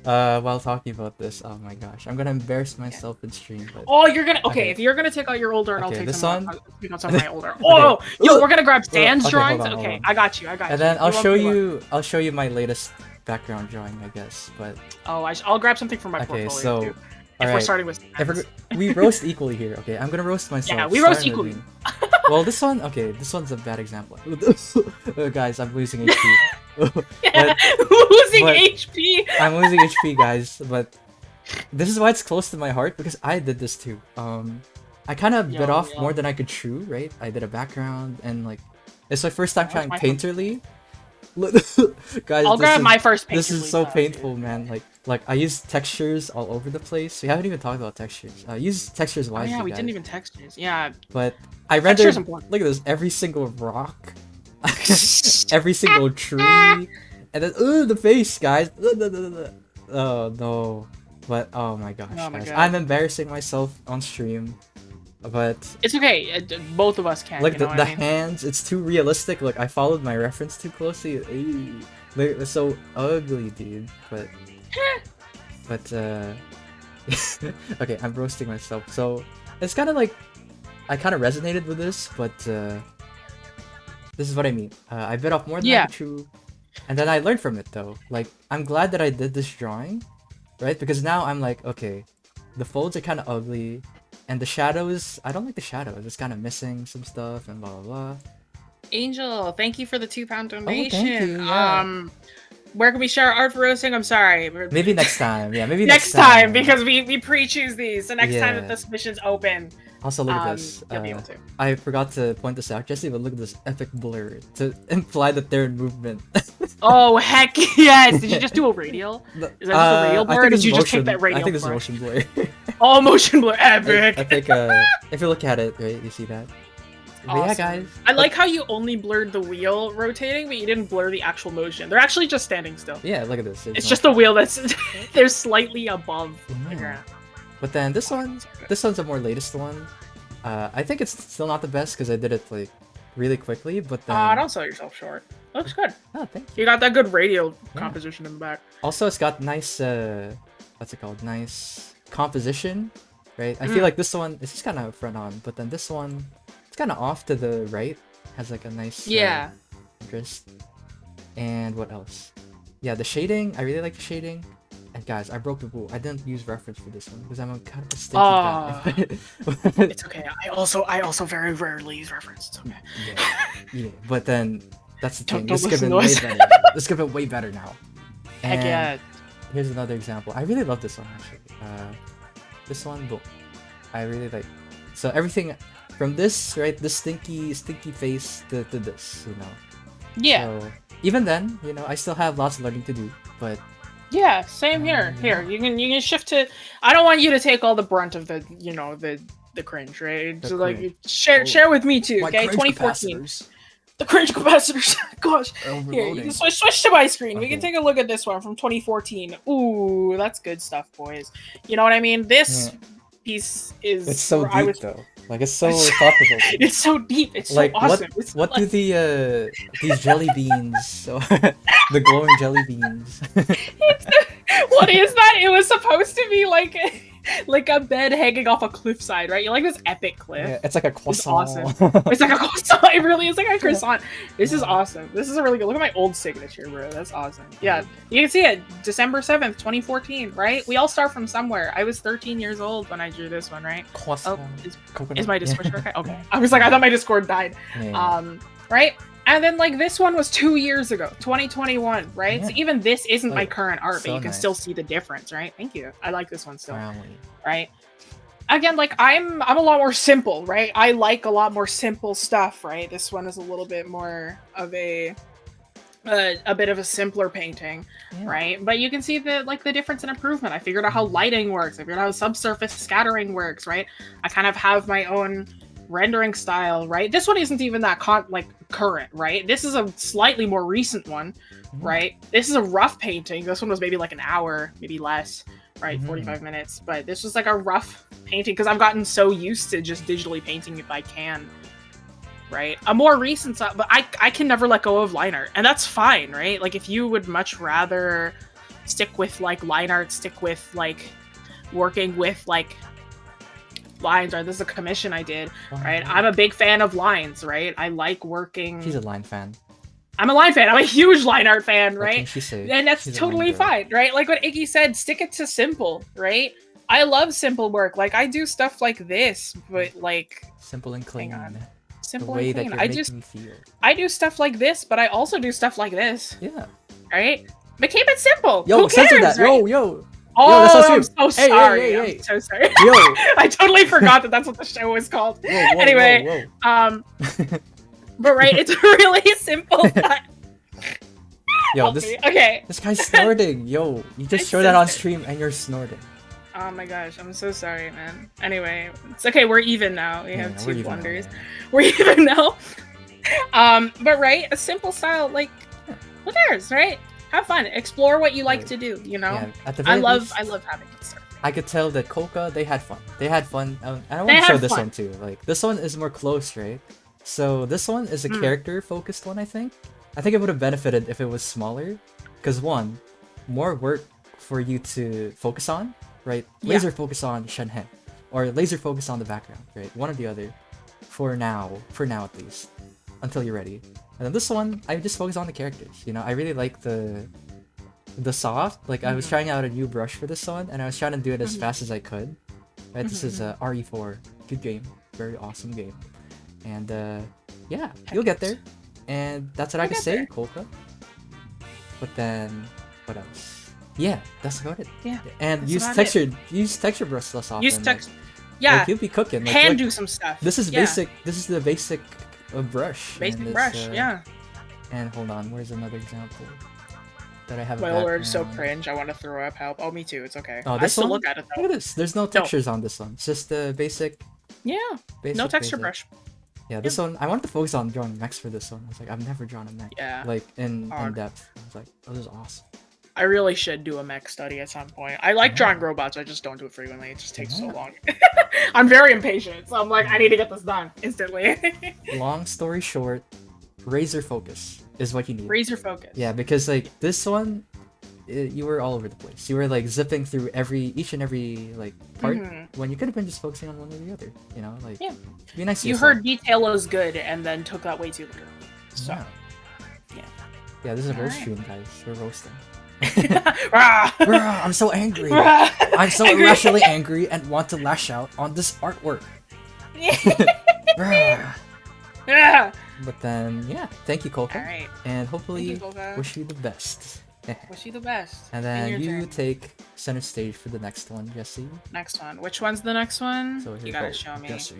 while talking about this. Oh my gosh, I'm gonna embarrass myself in stream. But... Oh, you're gonna if you're gonna take out your older, and I'll take some of my older. We're gonna grab Stan's drawings. Hold on. I got you. And then I'll show you my latest background drawing, I guess. But I'll grab something from my portfolio too. If we're starting with we roast equally here. Okay, I'm gonna roast myself. Yeah, we roast equally. Well, this one's a bad example. Guys, I'm losing HP. Losing HP. I'm losing HP, guys. But this is why it's close to my heart, because I did this too. I kind of bit off more than I could chew, right? I did a background, and like, it's my first time trying painterly. Guys, I'll grab my first painterly. This is so painful, man. Like I use textures all over the place. We haven't even talked about textures. Use textures wisely. We didn't even textures. Yeah. But I rendered. Look at this. Every single rock, every single tree, and then the face, guys. Oh no. But oh my gosh, guys. I'm embarrassing myself on stream. But it's okay. Both of us can. Like the hands, it's too realistic. Like I followed my reference too closely. They're so ugly, dude. But okay, I'm roasting myself. So it's kind of like I kind of resonated with this, but this is what I mean. I bit off more than I could chew, and then I learned from it though. Like I'm glad that I did this drawing, right? Because now I'm like, okay, the folds are kind of ugly. And the shadows, I don't like the shadows. It's kind of missing some stuff and blah, blah, blah. Angel, thank you for the £2 donation. Oh, thank you, yeah. Where can we share art for roasting? I'm sorry. Maybe next time. Yeah, maybe next time. Because we pre-choose these. The next time that the submission's open. Also, look at this. You'll be able to. I forgot to point this out, Jesse, but look at this epic blur to imply that they're in movement. Oh, heck yes! Did you just do a radial? Is that just a radial blur, or did you just take that radial blur? I think it's motion blur. Oh, motion blur, epic! I think, if you look at it, right, you see that? Awesome. Yeah, guys. I like how you only blurred the wheel rotating, but you didn't blur the actual motion. They're actually just standing still. Yeah, look at this. It's just the wheel that's... they're slightly above the ground. But then this one's a more latest one. I think it's still not the best because I did it like really quickly, but then... don't sell yourself short. Looks good. Oh, thank you. You got that good radial composition in the back. Also, it's got nice, what's it called? Nice composition, right? I feel like this one, it's just kind of front on, but then this one, it's kind of off to the right. Has like a nice interest. And what else? Yeah, the shading. I really like the shading. And guys, I broke the rule. I didn't use reference for this one because I'm a kind of a stinky guy. It's okay. I also very rarely use reference. It's okay. Yeah. But then that's the thing. This could have been way better. This could have been way better now. Heck yeah. Here's another example. I really love this one actually. This one, boom. I really like. So everything from this, right? This stinky face to this, you know. Yeah. So even then, you know, I still have lots of learning to do, but. Yeah, same here. Here, you can shift to. I don't want you to take all the brunt of the, you know, the cringe, right? So like share with me too, okay? 2014. The cringe capacitors. Gosh. Here, you can switch to my screen. Okay. We can take a look at this one from 2014. Ooh, that's good stuff, boys. You know what I mean? This piece is. It's so deep, though. Like it's so thoughtful. It's so deep. It's like, so awesome. What do the these jelly beans? The glowing jelly beans. What is that? It was supposed to be like a bed hanging off a cliffside, right? You're like this epic cliff. Yeah, it's like a croissant. It's awesome. It's like a croissant. It really is like a croissant. This is awesome. This is a really good. Look at my old signature, bro. That's awesome. Yeah, you can see it. December 7th, 2014, right? We all start from somewhere. I was 13 years old when I drew this one, right? Croissant. Is my Discord okay? Okay. I was like, I thought my Discord died. Yeah. Right? And then like this one was 2 years ago, 2021, right? Yeah. So even this isn't my current art, but you can still see the difference, right? Thank you. I like this one still. Right? Again, like I'm a lot more simple, right? I like a lot more simple stuff, right? This one is a little bit more of a bit of a simpler painting, right? But you can see the difference in improvement. I figured out how lighting works. I figured out how subsurface scattering works, right? I kind of have my own rendering style, right? This one isn't even that current, right? This is a slightly more recent one, right? This is a rough painting. This one was maybe like an hour, maybe less, right? 45 minutes. But this was like a rough painting because I've gotten so used to just digitally painting if I can, right? A more recent style, but I can never let go of line art, and that's fine, right? Like if you would much rather stick with like line art, stick with like working with like lines, or this is a commission I did, right? I'm a big fan of lines, right? I like working. She's a line fan. I'm a line fan. I'm a huge line art fan, right? What can she say? And that's totally fine, right? Like what Iggy said, stick it to simple, right? I love simple work. Like I do stuff like this, but like simple and clean. Hang on. Simple the way and clean. That you're making me feel. I do stuff like this, but I also do stuff like this. Yeah. Right? But keep it simple. Yo, who cares, censor that. Right? Yo. Oh, I'm so sorry. Hey. I'm so sorry. Yo. I totally forgot that's what the show was called. Whoa, anyway, but right, it's really simple. Yo, okay. This guy's snorting. Yo, you just showed that on stream and you're snorting. Oh my gosh, I'm so sorry, man. Anyway, it's okay. We're even now. We have 2 blunders. We're even now. But right, a simple style, like, who cares, right? Have fun. Explore what you like to do, you know? Yeah, at the very least, I love having it start. I could tell that Coca, they had fun. They had fun. And I want to show this one too. Like, this one is more close, right? So this one is a character-focused one, I think. I think it would have benefited if it was smaller. Because one, more work for you to focus on, right? Laser focus on Shenhe. Or laser focus on the background, right? One or the other. For now at least. Until you're ready. And then this one, I just focus on the characters. You know, I really like the soft. Like, I was trying out a new brush for this one, and I was trying to do it as fast as I could. Right, this is RE4. Good game. Very awesome game. And, yeah, you'll get there. And that's what I can say, Kolka. But then, what else? Yeah, that's about it. Yeah. And use texture brush less often. Like, you'll be cooking. Like, do some stuff. This is basic. This is the basic brush. Basic brush, yeah. And hold on, where's another example that I have? My word's so cringe. I want to throw up. Help. Oh, me too. It's okay. Oh, I still look at it though. Look at this. There's no textures on this one. It's just the basic. Yeah. No texture brush. Yeah, this one I wanted to focus on drawing mechs for this one. I was like, I've never drawn a mech. Yeah. Like in depth. I was like, oh, this is awesome. I really should do a mech study at some point. I like drawing robots. I just don't do it frequently. It just takes so long. I'm very impatient, so I'm like, I need to get this done instantly. Long story short, razor focus is what you need. Razor focus. Yeah, because like this one, you were all over the place. You were like zipping through each and every like part when you could have been just focusing on one or the other. You know, like be nice to yourself. You heard detail was good and then took that way too literally. So yeah, this is a roast stream, guys. We're roasting. I'm so angry. I'm so irrationally angry and want to lash out on this artwork. But then, yeah, thank you, Kolka. All right. And hopefully, wish you the best. Wish you the best. And then you take center stage for the next one, Jessie. Next one. Which one's the next one? So you gotta show me. Jessie.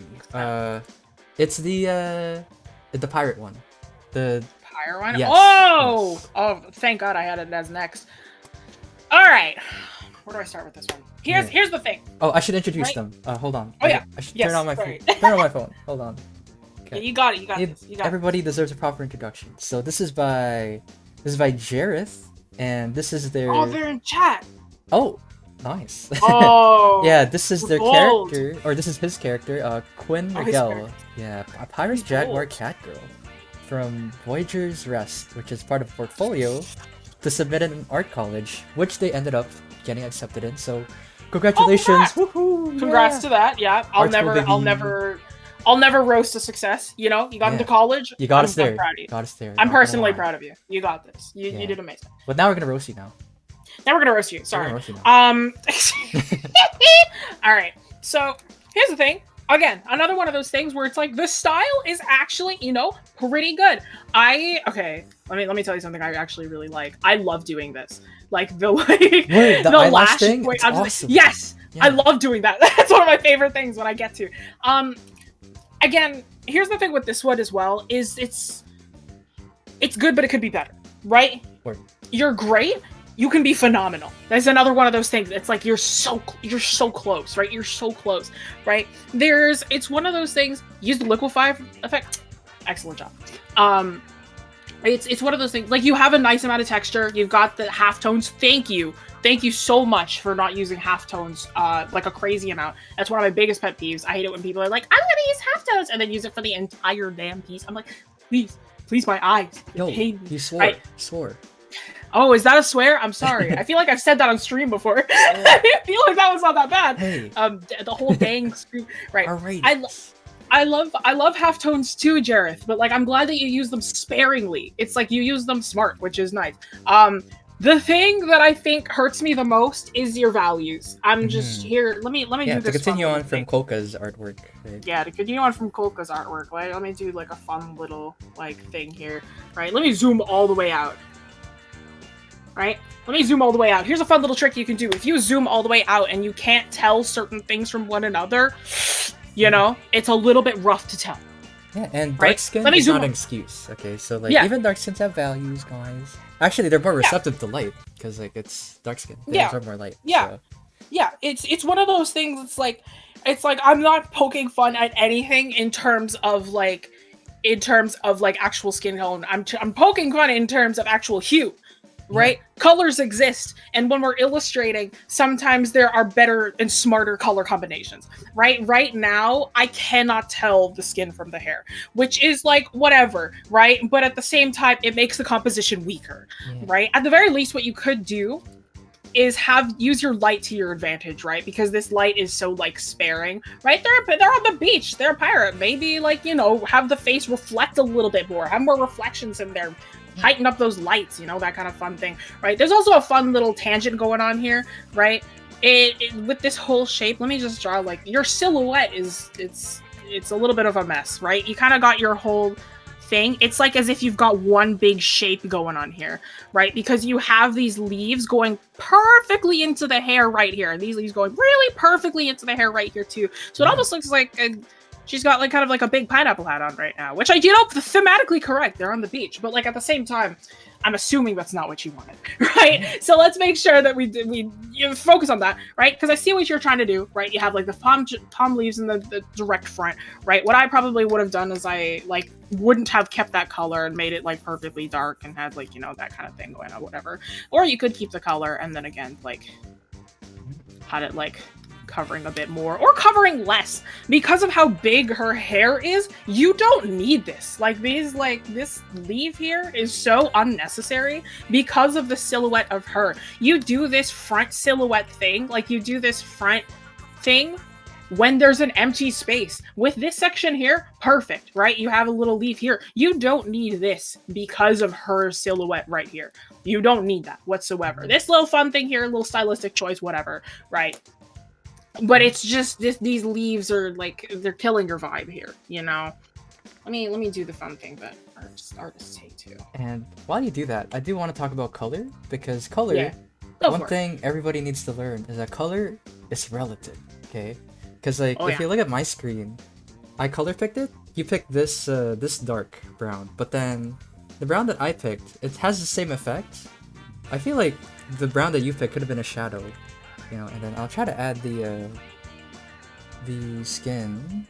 It's the pirate one. The pirate one? Yes, oh! yes. Oh, thank God I had it as next. Alright. Where do I start with this one? Here's the thing. Oh, I should introduce them. Hold on. Oh yeah. I should yes, turn on my phone. Turn on my phone. Hold on. Okay. Yeah, you got it. You got this. Everybody deserves a proper introduction. So this is by Jareth, and this is their. Oh, they're in chat. Oh, nice. Oh. Yeah, this is their bold. character, or this is his character, Quinn Miguel. Yeah, a pirate jaguar cat girl from Voyager's Rest, which is part of Portfolio, to submit in an art college, which they ended up getting accepted in. So, congratulations! Woohoo! Congrats to that. Yeah, I'll never roast a success. You know, you got into college. You got us there. I'm proud of you. Got us there. I'm personally proud of you. You got this. You did amazing. But now we're gonna roast you now. Now we're gonna roast you. Sorry. Roast you now. All right. So here's the thing. Again, another one of those things where it's like the style is actually, pretty good. Let me tell you something I actually really like. I love doing this. Like the the lash thing. It's awesome. Yes, yeah. I love doing that. That's one of my favorite things when I get to. Again, here's the thing with this one as well is it's good, but it could be better, right? Word. You're great. You can be phenomenal. That's another one of those things. It's like you're so close, right? You're so close, right? It's one of those things. Use the liquefy effect. Excellent job. It's one of those things. Like you have a nice amount of texture. You've got the halftones. Thank you so much for not using halftones like a crazy amount. That's one of my biggest pet peeves. I hate it when people are like, I'm gonna use halftones and then use it for the entire damn piece. I'm like, please, my eyes. Yo, you swore. Right? Swore. Oh, is that a swear? I'm sorry. I feel like I've said that on stream before. I feel like that was not that bad. Hey. The whole dang stream. Right. All right. I love halftones too, Jareth, but like I'm glad that you use them sparingly. It's like you use them smart, which is nice. The thing that I think hurts me the most is your values. I'm just here. Let me do this. To continue on from Kolka's artwork. Right? Yeah, to continue on from Kolka's artwork. Right? Let me do like a fun little thing here. Right? Let me zoom all the way out. Right? Let me zoom all the way out. Here's a fun little trick you can do. If you zoom all the way out and you can't tell certain things from one another, it's a little bit rough to tell. Yeah, and dark skin is not an excuse. Okay, so even dark skins have values, guys. Actually, they're more receptive to light because it's dark skin. They absorb more light. Yeah. So. Yeah, it's one of those things. It's like I'm not poking fun at anything in terms of actual skin tone. I'm poking fun in terms of actual hue. Right? Yeah. Colors exist, and when we're illustrating, sometimes there are better and smarter color combinations. Right now, I cannot tell the skin from the hair, which is like whatever, right? But at the same time, it makes the composition weaker, right? At the very least, what you could do is use your light to your advantage, right? Because this light is so sparing, right? They're on the beach, they're a pirate. Maybe have the face reflect a little bit more, have more reflections in there. Heighten up those lights, that kind of fun thing, right? There's also a fun little tangent going on here, right? With this whole shape, let me just draw your silhouette it's a little bit of a mess, right? You kind of got your whole thing. It's like as if you've got one big shape going on here, right? Because you have these leaves going perfectly into the hair right here, and these leaves going really perfectly into the hair right here too. So it almost looks like she's got kind of a big pineapple hat on right now, which thematically correct. They're on the beach, but at the same time, I'm assuming that's not what you wanted, right? So let's make sure that we focus on that, right? Because I see what you're trying to do, right? You have the palm leaves in the direct front, right? What I probably would have done is I wouldn't have kept that color and made it perfectly dark and had that kind of thing going on, whatever. Or you could keep the color and then again had it covering a bit more or covering less. Because of how big her hair is, you don't need this. This leaf here is so unnecessary because of the silhouette of her. You do this front silhouette thing, you do this front thing when there's an empty space. With this section here, perfect, right? You have a little leaf here. You don't need this because of her silhouette right here. You don't need that whatsoever. This little fun thing here, a little stylistic choice, whatever, right? But it's just these leaves are they're killing your vibe here, Let me do the fun thing, but artists take too. And while you do that, I do want to talk about color, because color, one thing everybody needs to learn is that color is relative, okay? Because like, if you look at my screen, I color picked it. You picked this this dark brown, but then the brown that I picked, it has the same effect. I feel like the brown that you picked could have been a shadow, you know. And then I'll try to add the skin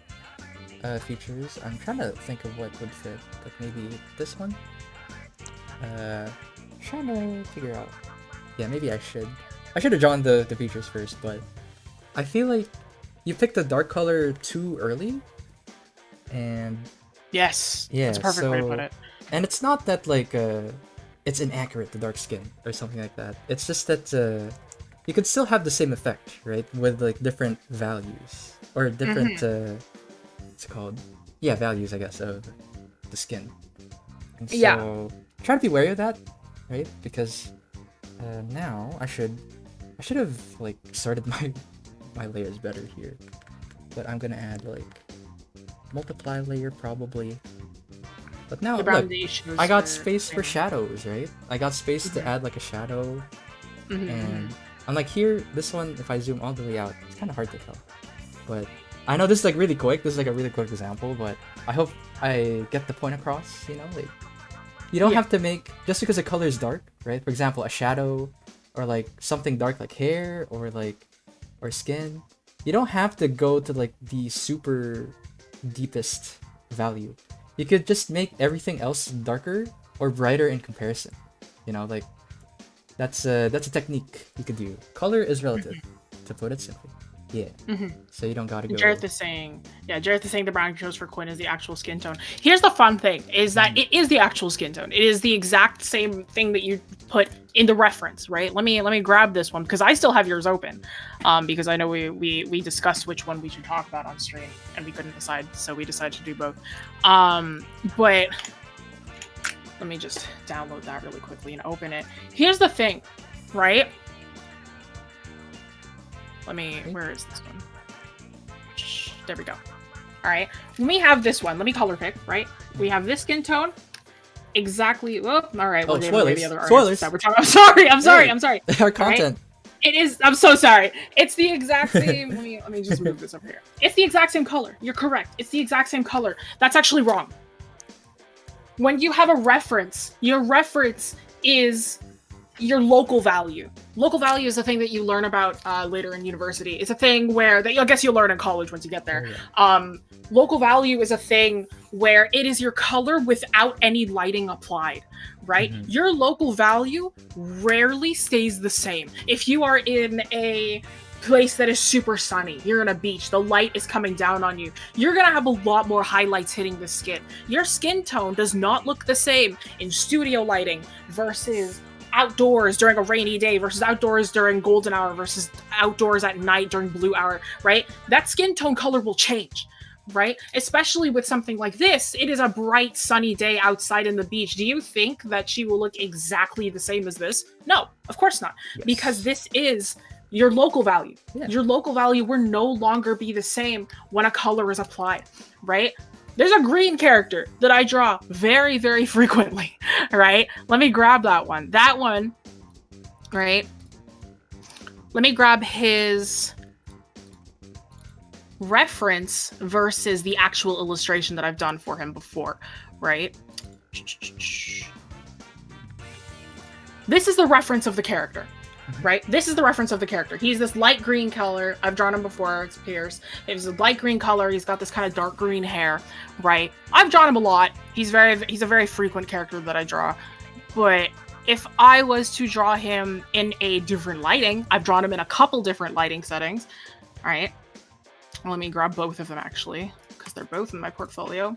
features. I'm trying to think of what would fit. Like maybe this one. Trying to figure out. Yeah, maybe I should have drawn the features first, but I feel like you picked the dark color too early. And yes, that's a perfect way to put it. And it's not that like it's inaccurate, the dark skin or something like that. It's just that you could still have the same effect, right? With like different values or different what's it called? Yeah, values, I guess, of the skin. And so try to be wary of that, right? Because now I should have like started my layers better here. But I'm gonna add like multiply layer probably. But now look, I got space for shadows, right? I got space to add like a shadow. And I'm like here, this one, if I zoom all the way out, it's kind of hard to tell. But I know this is like really quick. This is like a really quick example, but I hope I get the point across, you know? Like, you don't have to make, just because the color is dark, right? For example, a shadow or like something dark like hair or like, or skin. You don't have to go to like the super deepest value. You could just make everything else darker or brighter in comparison. You know, like that's a technique you could do. Color is relative, to put it simply. Yeah. So you don't gotta go. Jareth is saying the brown you chose for Quinn is the actual skin tone. Here's the fun thing: is that it is the actual skin tone. It is the exact same thing that you put in the reference, right? Let me grab this one because I still have yours open, because I know we discussed which one we should talk about on stream and we couldn't decide, so we decided to do both. But let me just download that really quickly and open it. Here's the thing, right? Where is this one? There we go. All right. When we have this one, let me color pick, right? We have this skin tone. Exactly. All right. Oh, spoilers. That we're talking. I'm sorry. Our content. Right? It is. I'm so sorry. It's the exact same. let me just move this over here. It's the exact same color. You're correct. It's the exact same color. That's actually wrong. When you have a reference, your reference is your local value. Local value is a thing that you learn about later in university. It's a thing where I guess you'll learn in college once you get there. Local value is a thing where it is your color without any lighting applied, right? Your local value rarely stays the same. If you are in a place that is super sunny, you're on a beach, the light is coming down on you, you're gonna have a lot more highlights hitting the skin. Your skin tone does not look the same in studio lighting versus outdoors during a rainy day versus outdoors during golden hour versus outdoors at night during blue hour, right? That skin tone color will change, right? Especially with something like this. It is a bright sunny day outside in the beach. Do you think that she will look exactly the same as this? No, of course not. Yes. Because this is your local value. Yeah. Your local value will no longer be the same when a color is applied, right? There's a green character that I draw very, very frequently, right? Let me grab that one. That one, right? Let me grab his reference versus the actual illustration that I've done for him before, right? This is the reference of the character. Right? This is the reference of the character. He's this light green color. I've drawn him before. It's Pierce. He's a light green color. He's got this kind of dark green hair, right? I've drawn him a lot. He's a very frequent character that I draw. But if I was to draw him in a different lighting, I've drawn him in a couple different lighting settings. All right. Let me grab both of them actually, because they're both in my portfolio.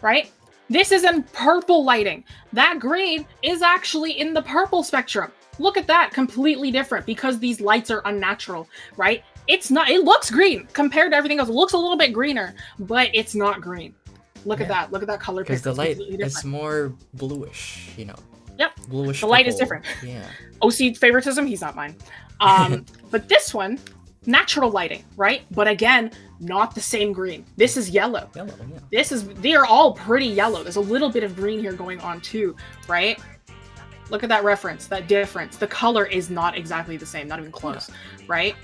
Right? This is in purple lighting. That green is actually in the purple spectrum. Look at that, completely different because these lights are unnatural, right? It's not, it looks green compared to everything else. It looks a little bit greener, but it's not green. Look at that. Look at that color pick. Because the light is more bluish, you know. Yep. Bluish. The light is different. Yeah. OC favoritism, he's not mine. But this one, natural lighting, right? But again, not the same green. This is yellow. Yellow, yeah. They are all pretty yellow. There's a little bit of green here going on too, right? Look at that reference, that difference. The color is not exactly the same, not even close, right?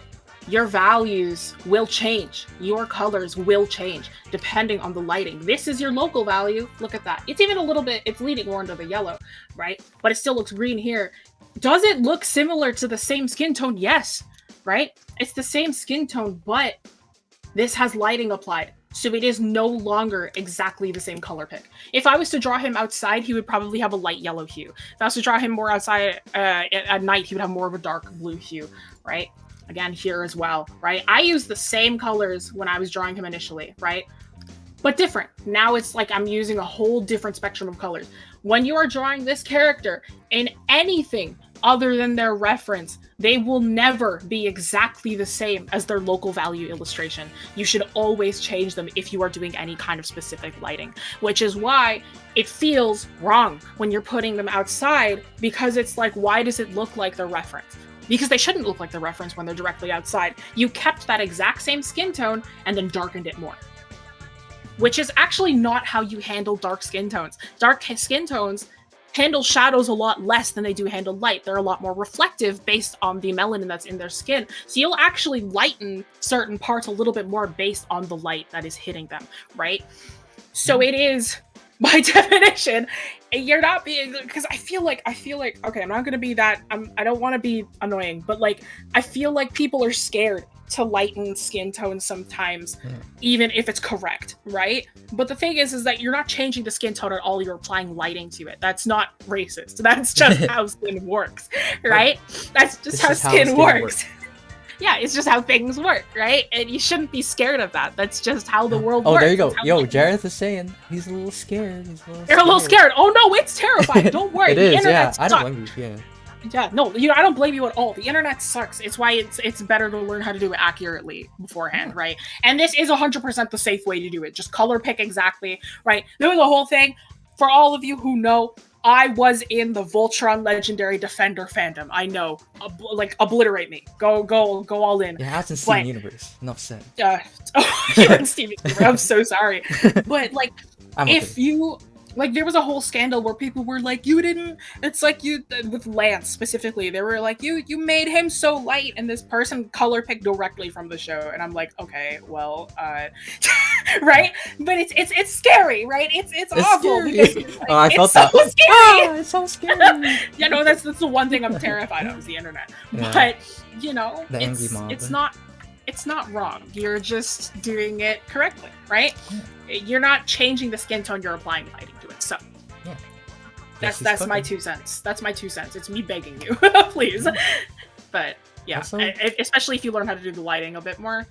Your values will change. Your colors will change depending on the lighting. This is your local value. Look at that. It's even a little bit, it's leaning more into the yellow, right? But it still looks green here. Does it look similar to the same skin tone? Yes, right? It's the same skin tone, but this has lighting applied. So it is no longer exactly the same color pick. If I was to draw him outside, he would probably have a light yellow hue. If I was to draw him more outside at night, he would have more of a dark blue hue, right? Again, here as well, right? I used the same colors when I was drawing him initially, right? But different. Now it's like I'm using a whole different spectrum of colors. When you are drawing this character in anything other than their reference, they will never be exactly the same as their local value illustration. You should always change them if you are doing any kind of specific lighting, which is why it feels wrong when you're putting them outside, because it's like, why does it look like their reference? Because they shouldn't look like the reference when they're directly outside. You kept that exact same skin tone and then darkened it more. Which is actually not how you handle dark skin tones. Dark skin tones handle shadows a lot less than they do handle light. They're a lot more reflective based on the melanin that's in their skin. So you'll actually lighten certain parts a little bit more based on the light that is hitting them, right? So it is, by definition, you're not being, because I feel like, okay, I'm not going to be that, I don't want to be annoying, but like, I feel like people are scared to lighten skin tones sometimes, even if it's correct, right? But the thing is that you're not changing the skin tone at all, you're applying lighting to it. That's not racist. That's just how skin works, right? That's just how skin works. Yeah, it's just how things work, right? And you shouldn't be scared of that. That's just how the world works. Oh, there you go. Yo, Jareth is saying he's a little scared. You're a little scared. Oh no, it's terrifying. Don't worry. It is, yeah. I don't blame you, yeah. Yeah, no, I don't blame you at all. The internet sucks. It's why it's better to learn how to do it accurately beforehand, right? And this is 100% the safe way to do it. Just color pick exactly, right? There was a whole thing. For all of you who know, I was in the Voltron Legendary Defender fandom. I know. Like, obliterate me. Go all in. Yeah, it hasn't seen the universe. Enough said. You're in Steven's universe. I'm so sorry. But, like, if you... Like, there was a whole scandal where people were like, you didn't... It's like you... With Lance, specifically, they were like, you made him so light, and this person color picked directly from the show. And I'm like, okay, well, right? But it's scary, right? It's awful. Because it's like, I felt that. So scary! Oh, it's so scary! You know, that's the one thing I'm terrified of, is the internet. Yeah. But, you know, it's not wrong. You're just doing it correctly, right? You're not changing the skin tone, you're applying lighting to it. So that's my 2 cents. That's my 2 cents. It's me begging you, please. But yeah, also, especially if you learn how to do the lighting a bit more.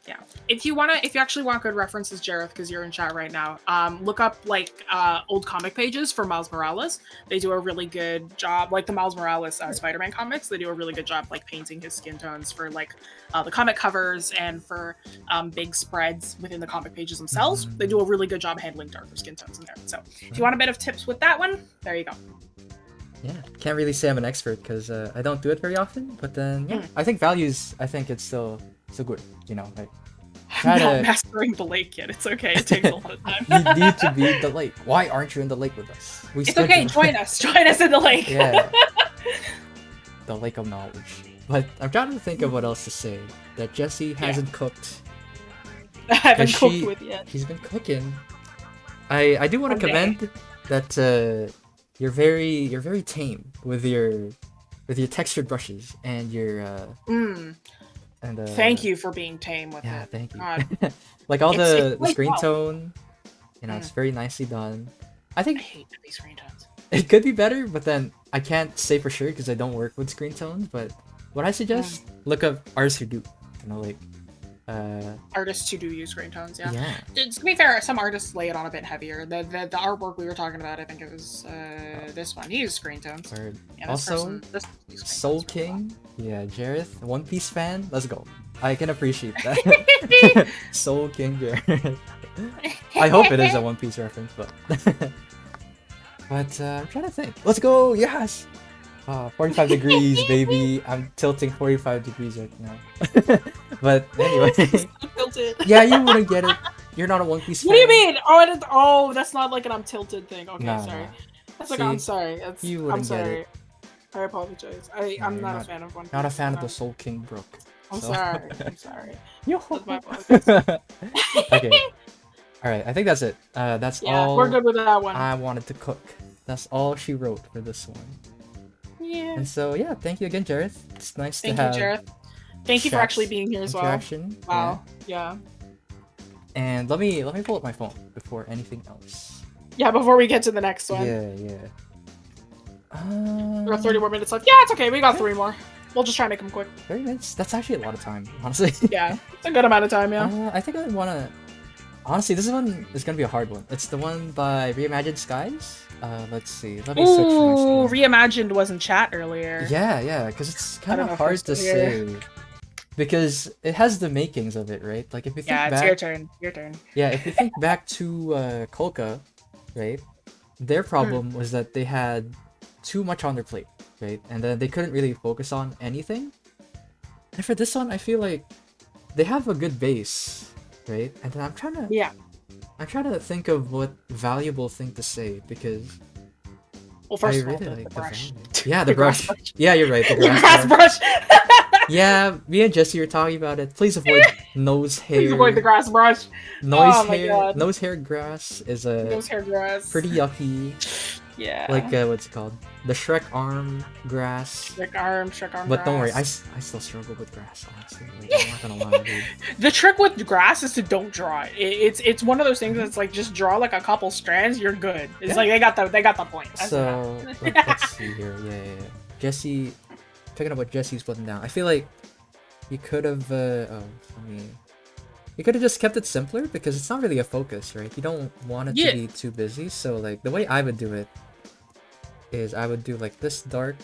Yeah. If you actually want good references, Jareth, because you're in chat right now, look up like old comic pages for Miles Morales. They do a really good job, like the Miles Morales Spider-Man comics. They do a really good job like painting his skin tones for like the comic covers and for big spreads within the comic pages themselves. They do a really good job handling darker skin tones in there. So if you want a bit of tips with that one, there you go. Yeah, can't really say I'm an expert because I don't do it very often. But then, yeah, I think values. I think it's still good. You know, like I'm not mastering the lake yet. It's okay. It takes a lot of time. You need to be in the lake. Why aren't you in the lake with us? It's okay. Join us. Join us in the lake. Yeah, the lake of knowledge. But I'm trying to think of what else to say that Jessie hasn't cooked. I haven't cooked with yet. She's been cooking. I do want to commend that. You're very tame with your textured brushes and your and thank you for being tame with it. Yeah, thank you. Like all the screen tone, you know, it's very nicely done. I hate these screen tones. It could be better, but then I can't say for sure because I don't work with screen tones. But what I suggest, look up artists who do, you know, like artists who do use screen tones. Yeah. To be fair, some artists lay it on a bit heavier. The artwork we were talking about, I think it was this one. He used screen tones. Yeah, also, Soul King. Yeah, Jareth, One Piece fan. Let's go. I can appreciate that. Soul King Jareth. I hope it is a One Piece reference, but I'm trying to think. Let's go. Yes. 45 degrees, baby. I'm tilting 45 degrees right now. But anyway. Tilted. Yeah, you wouldn't get it. You're not a One Piece fan. What do you mean? Oh, that's not like an I'm tilted thing. Okay, Nah, sorry. nah. That's like See, I'm sorry. I'm sorry. it. I apologize. I'm not a fan of One Piece. Not a fan of the Soul King Brook. I'm sorry. I'm sorry. That's my apologies. Okay. Alright, I think that's it. That's all we're good with that one. I wanted to cook. That's all she wrote for this one. Yeah. And so, yeah, thank you again, Jareth. It's nice Thank to have you, Jareth. Thank you for actually being here as well. Wow. Yeah. And let me pull up my phone before anything else. Yeah, before we get to the next one. Yeah. We got 30 more minutes left. Yeah, it's okay. We got 3 more. We'll just try and make them quick. 30 minutes? That's actually a lot of time, honestly. Yeah, it's a good amount of time, yeah. I think I want to... Honestly, this one is going to be a hard one. It's the one by Reimagined Skies. Let's see. Let me search for my screen. Reimagined was in chat earlier. Yeah, because it's kind of hard to say. Because it has the makings of it, right? Like if you think back... Yeah, it's your turn. Yeah, if you think back to Kolka, right? Their problem was that they had too much on their plate, right? And then they couldn't really focus on anything. And for this one, I feel like they have a good base, right? And then I'm trying to think of what valuable thing to say because well, first I of all, really like the brush. Yeah, the brush. Yeah, you're right. The grass brush. Yeah, me and Jesse were talking about it. Please avoid nose hair. Please avoid the grass brush. Nose hair grass is pretty yucky. Yeah. Like what's it called? The Shrek arm grass. Shrek arm But grass. don't worry, I still struggle with grass, honestly. Like, I'm not gonna lie, dude. The trick with grass is to don't draw it. It's one of those things that's like just draw like a couple strands, you're good. It's like they got the point. So let's see here. Yeah. Jesse, picking up what Jesse's putting down. I feel like you could have you could have just kept it simpler because it's not really a focus, right? You don't want it to be too busy. So like the way I would do it is I would do like this dark,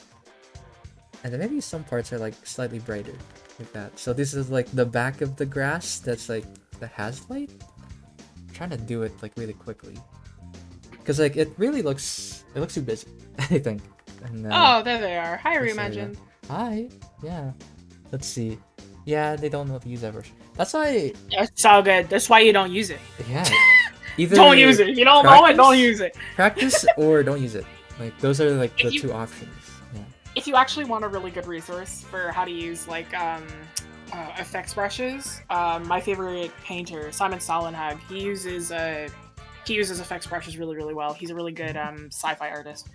and then maybe some parts are like slightly brighter, like that. So this is like the back of the grass that has light. I'm trying to do it like really quickly, because like it looks too busy. I think. And, oh, there they are. Hi, Reimagined. Hi. Yeah. Let's see. Yeah, they don't know how to use that version. That's why. It's all good. That's why you don't use it. Yeah. Either don't use it. You don't know it. Don't use it. Practice or don't use it. Like those are like the two options. Yeah. If you actually want a really good resource for how to use like effects brushes, my favorite painter, Simon Salenhag, he uses effects brushes really, really well. He's a really good sci-fi artist.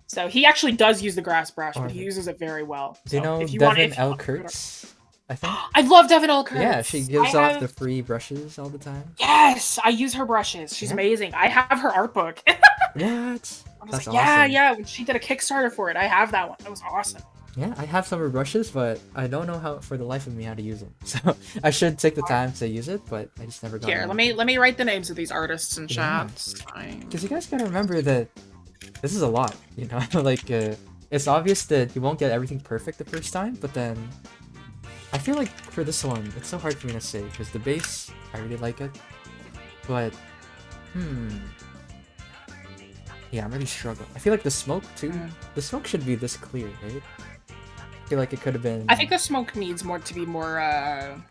So he actually does use the grass brush, but he uses it very well. Do you know Devin L. Kurtz? I think. I love Devin L. Kurtz. Yeah, she gives off the free brushes all the time. Yes, I use her brushes. She's amazing. I have her art book. What? That's awesome. Yeah. When she did a Kickstarter for it, I have that one. That was awesome. Yeah, I have some of her brushes, but I don't know how for the life of me how to use them. So I should take the time to use it, but I just never got it. Here, let me write the names of these artists in chat. Because you guys gotta remember that this is a lot, you know? Like, it's obvious that you won't get everything perfect the first time, but then I feel like for this one, it's so hard for me to say, because the base, I really like it, but, yeah, I'm really struggling. I feel like the smoke, too, the smoke should be this clear, right? I feel like it could have been... I think the smoke needs to be more,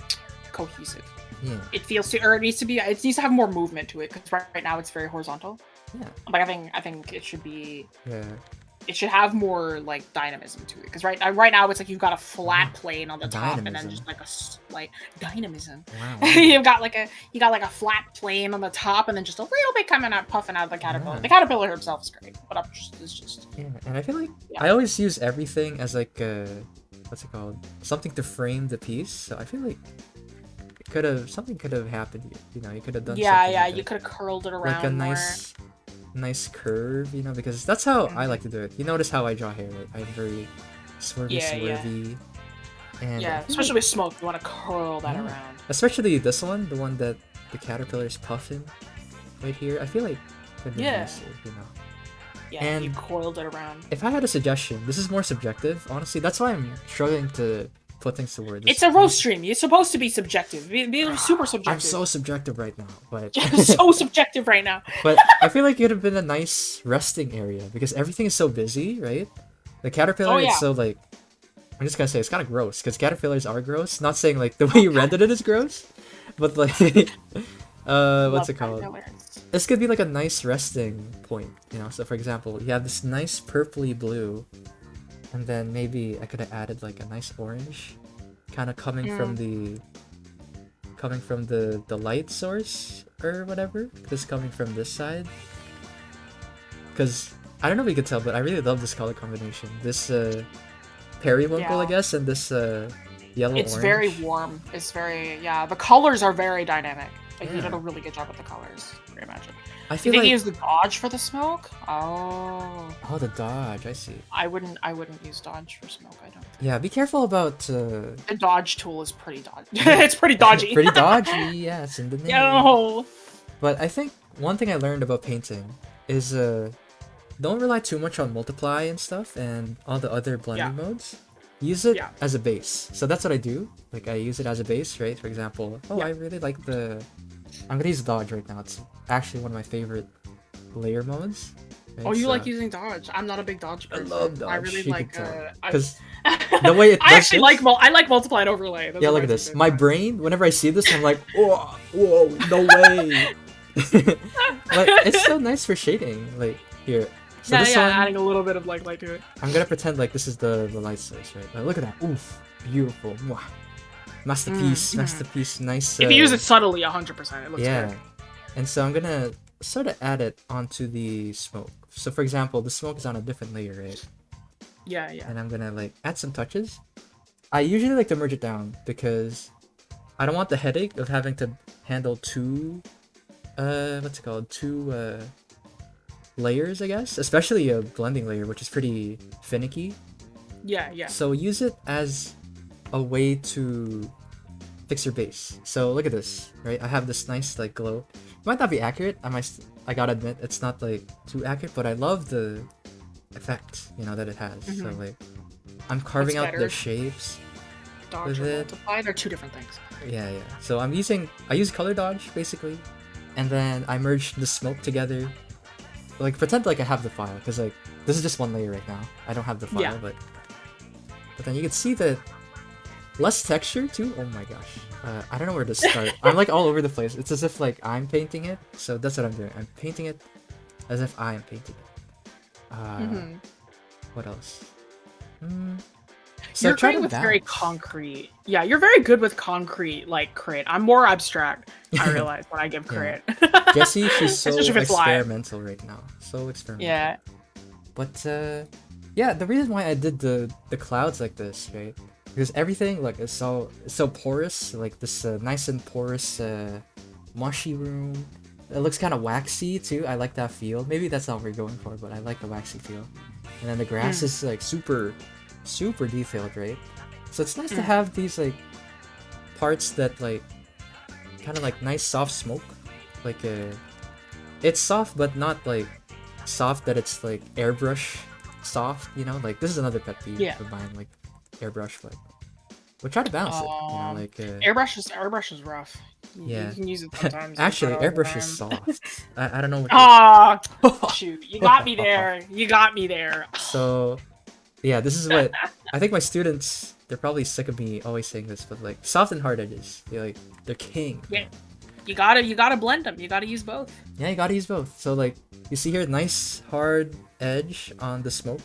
cohesive. Yeah. It needs to have more movement to it, because right now it's very horizontal. Yeah. Like I think it should be. Yeah. It should have more like dynamism to it, because right now it's like you've got a flat plane on the top and then just like a slight dynamism. Wow. you got like a flat plane on the top and then just a little bit puffing out of the caterpillar. Yeah. The caterpillar himself is great, but it's just. Yeah, and I feel like I always use everything as like what's it called? Something to frame the piece. So I feel like something could have happened here. You know, you could have done. Yeah, you could have curled it around like a nice curve, you know, because that's how I like to do it. You notice how I draw hair, right? I'm very swervy. And especially with smoke, you want to curl that around. Especially this one, the one that the caterpillar's puffing right here. I feel like could be nicer, you know. Yeah, and you coiled it around. If I had a suggestion, this is more subjective, honestly. That's why I'm struggling to put things to words. It's a roast stream. You're supposed to be subjective. Be super subjective. I'm so subjective right now, but so subjective right now. But I feel like it would have been a nice resting area because everything is so busy, right? The caterpillar Oh, yeah. is so like, I'm just gonna say it's kind of gross because caterpillars are gross. Not saying like the way you rendered it is gross, but like, what's it called? This could be like a nice resting point, you know. So for example, you have this nice purpley blue, and then maybe I could have added like a nice orange, kind of coming from the light source or whatever. This coming from this side, because I don't know if you can tell, but I really love this color combination. This periwinkle, I guess, and this yellow It's orange. very warm. It's very, yeah. The colors are very dynamic. Like, you did a really good job with the colors. I imagine. I You feel think like you use the dodge for the smoke? Oh. oh, the dodge. I see. I wouldn't use dodge for smoke. I don't. Yeah, be careful about. The dodge tool is pretty dodgy. It's pretty dodgy. Pretty dodgy. Yes, in the name. Yo. But I think one thing I learned about painting is don't rely too much on multiply and stuff and all the other blending modes. Use it as a base. So that's what I do. Like I use it as a base, right? For example, I really like I'm gonna use dodge right now. It's actually one of my favorite layer modes. Right? Oh, you like using dodge? I'm not a big dodge person. I love dodge. I really like because the way it does I actually this, I like multiply and overlay. Those look at this. My brain, whenever I see this, I'm like, whoa, no way. Like it's so nice for shading. Like here. So this one, adding a little bit of like light to it. I'm gonna pretend like this is the light source, right? Like, look at that. Oof, beautiful. Mwah. Masterpiece, masterpiece. Nice. If you use it subtly, 100%, it looks good. And so I'm gonna sort of add it onto the smoke. So for example, the smoke is on a different layer, right? Yeah. And I'm gonna like add some touches. I usually like to merge it down because I don't want the headache of having to handle two layers, I guess, especially a blending layer, which is pretty finicky. Yeah. So use it as a way to fix your base. So look at this, right? I have this nice like glow. It might not be accurate. I gotta admit, it's not like too accurate, but I love the effect, you know, that it has. So like, I'm carving out the shapes. Dodge or multiply, they're two different things. Yeah. So I use color dodge basically, and then I merge the smoke together. Like pretend like I have the file, because like this is just one layer right now. I don't have the file, but then you can see the less texture too. Oh my gosh, I don't know where to start. I'm like all over the place. It's as if like I'm painting it. So that's what I'm doing. I'm painting it as if I am painting it. What else? So you're great with very concrete. Yeah, you're very good with concrete, like crit. I'm more abstract. I realize when I give crit. Jessie, she's so experimental right now. So experimental. Yeah. But the reason why I did the clouds like this, right? Because everything like is so porous, like this nice and porous mushy room. It looks kind of waxy too. I like that feel. Maybe that's not what we're going for, but I like the waxy feel. And then the grass is like super detailed, right? So it's nice to have these like parts that like kind of like nice soft smoke. Like it's soft but not like soft that it's like airbrush soft, you know? Like this is another pet peeve of mine, like airbrush, like we'll try to balance it, you know, like airbrush is rough. You can use it sometimes. Actually, airbrush is soft. I don't know what shoot, you got me there. So yeah, this is what I think my students, they're probably sick of me always saying this, but like soft and hard edges, they're king. Yeah, you gotta blend them. You gotta use both. Yeah, you gotta use both. So like you see here, nice hard edge on the smoke,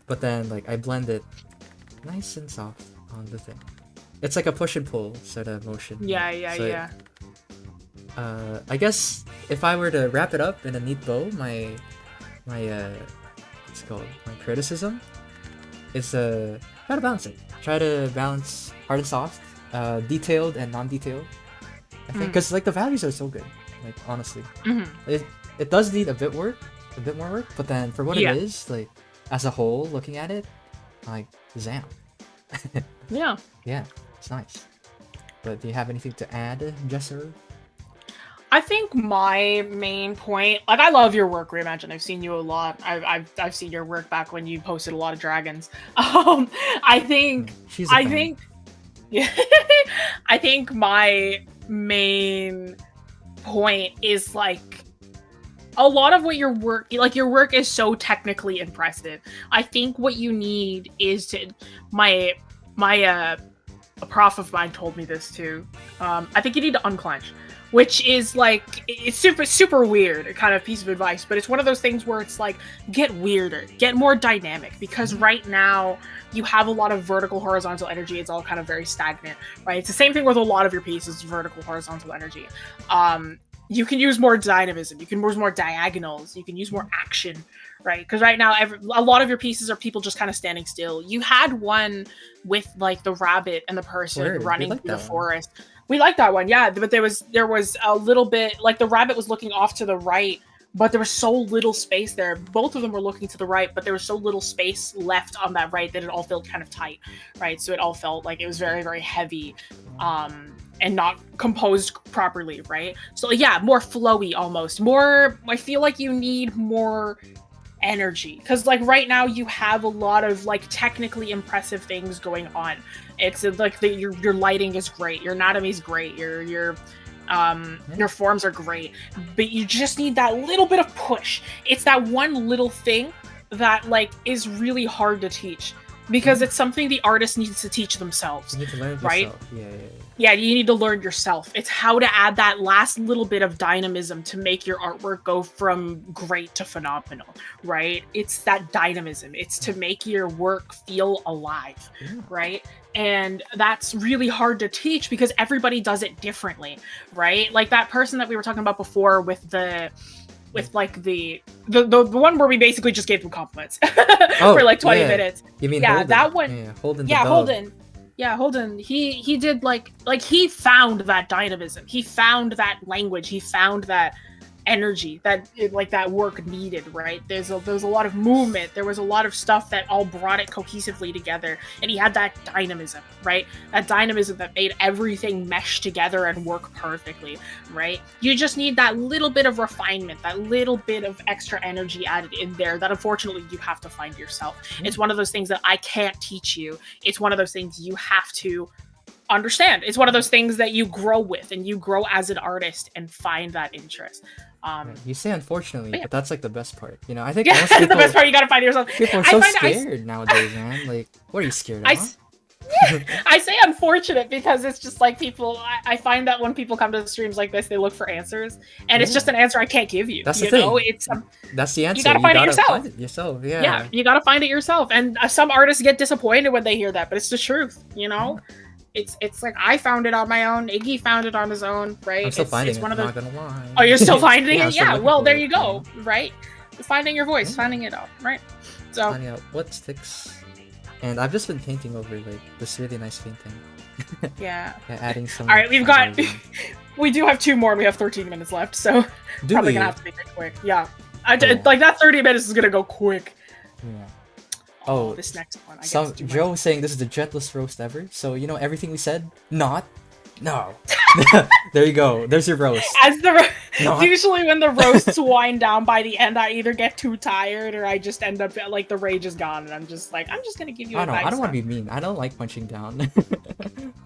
but then like I blend it nice and soft on the thing. It's like a push and pull sort of motion. Yeah. I guess if I were to wrap it up in a neat bow, my what's it called? My criticism is try to balance it. Try to balance hard and soft, detailed and non-detailed. I think because like the values are so good. Like honestly, it does need a bit more work. But then for what it is, like as a whole, looking at it, like zam. Yeah, it's nice. But do you have anything to add, Jesser? I think my main point, like I love your work, Reimagine. I've seen you a lot. I've seen your work back when you posted a lot of dragons. I think I think my main point is like a lot of what your work is so technically impressive. I think what you need is to my a prof of mine told me this too. I think you need to unclench, which is like, it's super weird kind of piece of advice, but it's one of those things where it's like, get weirder, get more dynamic, because right now you have a lot of vertical horizontal energy. It's all kind of very stagnant, right? It's the same thing with a lot of your pieces, vertical horizontal energy. You can use more dynamism, you can use more diagonals, you can use more action, right? Because right now a lot of your pieces are people just kind of standing still. You had one with like the rabbit and the person running through the forest. We like that one, yeah, but there was a little bit, like the rabbit was looking off to the right, but there was so little space there. Both of them were looking to the right, but there was so little space left on that right that it all felt kind of tight, right? So it all felt like it was very, very heavy, and not composed properly, right? So yeah, more flowy almost. More, I feel like you need more energy, because like right now you have a lot of like technically impressive things going on. It's like your lighting is great, your anatomy is great, your forms are great, but you just need that little bit of push. It's that one little thing that like is really hard to teach, because it's something the artist needs to teach themselves. You need to learn it right? yourself. Yeah, you need to learn yourself. It's how to add that last little bit of dynamism to make your artwork go from great to phenomenal, right? It's that dynamism. It's to make your work feel alive, right? And that's really hard to teach because everybody does it differently, right? Like that person that we were talking about before with the one where we basically just gave him compliments for like 20 minutes. You mean yeah, Holden? that one. Yeah, Holden. Yeah, Holden. Yeah, Holden. He did like he found that dynamism. He found that language. He found that energy that that work needed, right? There's a lot of movement. There was a lot of stuff that all brought it cohesively together, and he had that dynamism, right? That dynamism that made everything mesh together and work perfectly, right? You just need that little bit of refinement, that little bit of extra energy added in there that unfortunately you have to find yourself. It's one of those things that I can't teach you. It's one of those things you have to understand. It's one of those things that you grow with, and you grow as an artist and find that interest. You say unfortunately, but that's like the best part. You know, I think most people, the best part, you gotta find yourself. People are so scared nowadays, man. Like, what are you scared of? I say unfortunate because it's just like people. I find that when people come to the streams like this, they look for answers, and it's just an answer I can't give you. That's the thing. It's that's the answer. You gotta find it yourself. Find it yourself. Yeah, you gotta find it yourself. And some artists get disappointed when they hear that, but it's the truth. You know. It's like I found it on my own. Iggy found it on his own, right? I'm still finding it. One of I'm not gonna lie. Oh, you're still finding it? Yeah. Well, there you go. Right? Finding your voice, finding it out. Right? So finding out what sticks. And I've just been painting over like this really nice painting. Yeah. Adding some. All right, we've got. We do have 2 more. And we have 13 minutes left, so probably gonna have to make it quick. Yeah. Like that 30 minutes is gonna go quick. Yeah. Oh, this next one. Joe was saying this is the gentlest roast ever. So you know everything we said? No. There you go. There's your roast. Usually when the roasts wind down by the end, I either get too tired or I just end up like the rage is gone, and I'm just gonna give you. I don't want to be mean. I don't like punching down.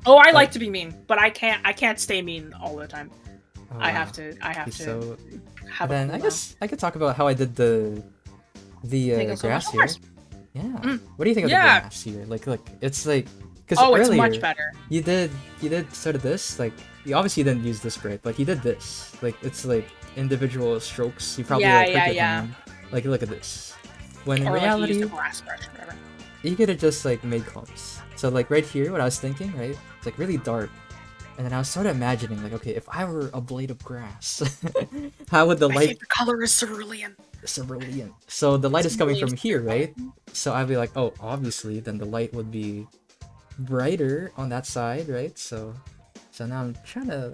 Oh, I like to be mean, but I can't stay mean all the time. I have to. So have then I guess I could talk about how I did the grass here. Yeah. What do you think of the grass here? Like, look, it's like because earlier it's much better. You did sort of this. Like, you obviously didn't use this brick, but he did this. Like, it's like individual strokes. You probably like look at this. When in reality, use the grass brush or whatever. You could have just like made clumps. So like right here, what I was thinking, right? It's like really dark. And then I was sort of imagining, like, okay, if I were a blade of grass, how would the light? The color is cerulean. Cerulean. So the light is coming from here, right? So I'd be like, oh, obviously, then the light would be brighter on that side, right? So now I'm trying to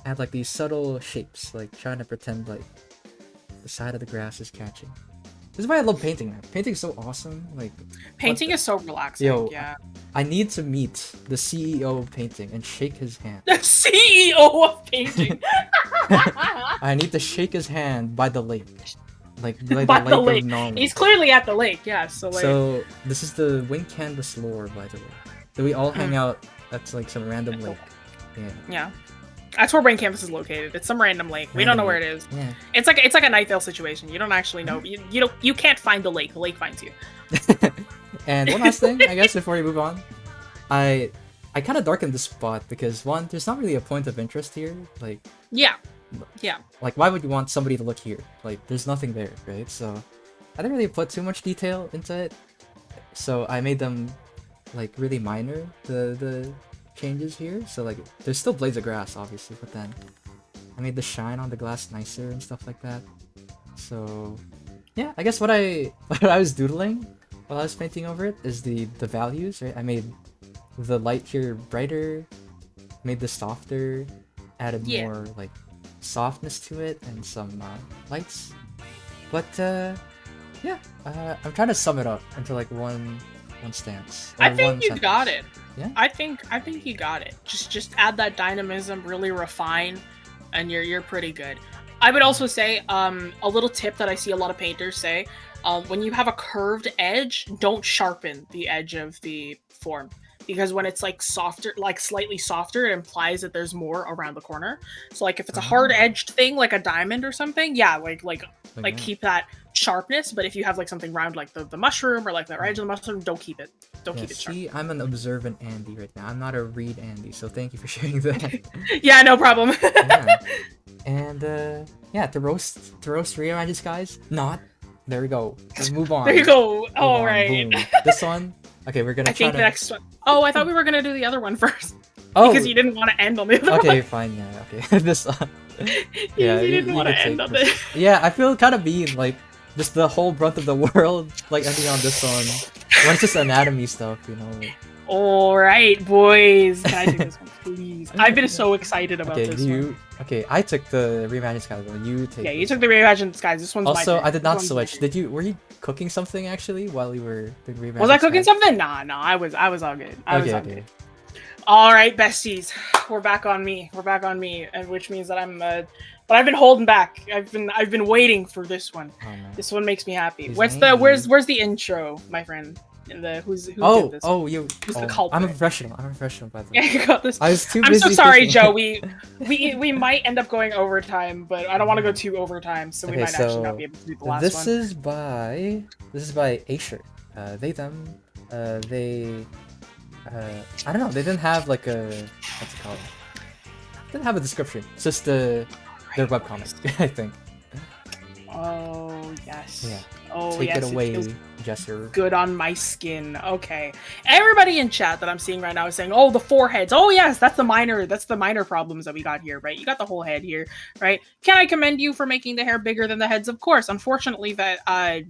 add like these subtle shapes, like trying to pretend like the side of the grass is catching. This is why I love painting, man. Painting is so awesome. Like painting is so relaxing. Yeah. I need to meet the CEO of painting and shake his hand. The CEO of painting. I need to shake his hand by the lake. Like by the lake of knowledge. He's clearly at the lake, yeah. So this is the wing canvas lore, by the way. Do we all hang out at like some random lake? Yeah. That's where Brain Canvas is located. It's some random lake. We don't know where it is. Yeah. It's like a Night Vale situation. You don't actually know. You can't find the lake. The lake finds you. And one last thing, I guess, before we move on, I kind of darkened the spot because one, there's not really a point of interest here. Like yeah. Like why would you want somebody to look here? Like there's nothing there, right? So I didn't really put too much detail into it. So I made them like really minor, the changes here. So like there's still blades of grass obviously, but then I made the shine on the glass nicer and stuff like that. So yeah, I guess what I was doodling while I was painting over it is the values, right? I made the light here brighter, made this softer, added more like softness to it and some lights. But yeah, I'm trying to sum it up into like one stance. I think you got it. Yeah. I think you got it. Just add that dynamism, really refine, and you're pretty good. I would also say a little tip that I see a lot of painters say: when you have a curved edge, don't sharpen the edge of the form. Because when it's like softer, like slightly softer, it implies that there's more around the corner. So like if it's a hard-edged thing, like a diamond or something, yeah, like keep that sharpness. But if you have like something round, like the mushroom or like the edge of the mushroom, don't keep it. Don't keep it sharp. See, I'm an observant Andy right now. I'm not a read Andy, so thank you for sharing that. Yeah, no problem. Yeah. And yeah, to roast Reimagine guys. Not. There we go. Let's move on. There you go. All right. Boom. This one. Okay, we're gonna. I think the next one. Oh, I thought we were gonna do the other one first. Oh, because you didn't want to end on the other one. Okay, fine. Yeah. Okay. This one. Yeah, you didn't want to end on this. Yeah, I feel kind of mean, like just the whole brunt of the world, like ending on this one. When it's just anatomy stuff, you know. Like... All right, boys. Can I take this one, please? I've been so excited about this one. Okay, I took the Reimagined Skies one. You take. Yeah, you took the Reimagined Skies. This one's also, my turn. I did not switch. Were you cooking something actually while you were doing Reimagined? Was I cooking something? Nah, I was all good. Okay. All right, besties. We're back on me, and which means that but I've been holding back. I've been waiting for this one. Oh, no. This one makes me happy. Where's the intro, my friend? Who did this? Who's the culprit? I'm a professional by the way. Yeah, you got this. I was too busy. I'm so sorry, Joe. We might end up going overtime, but I don't want to go too overtime, so we might actually not be able to do the last one. This is by Asher. They I don't know. They didn't have like a what's it called? Didn't have a description. It's just their webcomic, I think. Oh yes. Yeah. Oh Take yes. it away, Jesser. Good on my skin. Okay. Everybody in chat that I'm seeing right now is saying, "Oh, the foreheads. Oh yes, that's the minor problems that we got here, right? You got the whole head here, right? Can I commend you for making the hair bigger than the heads? Of course. Unfortunately, that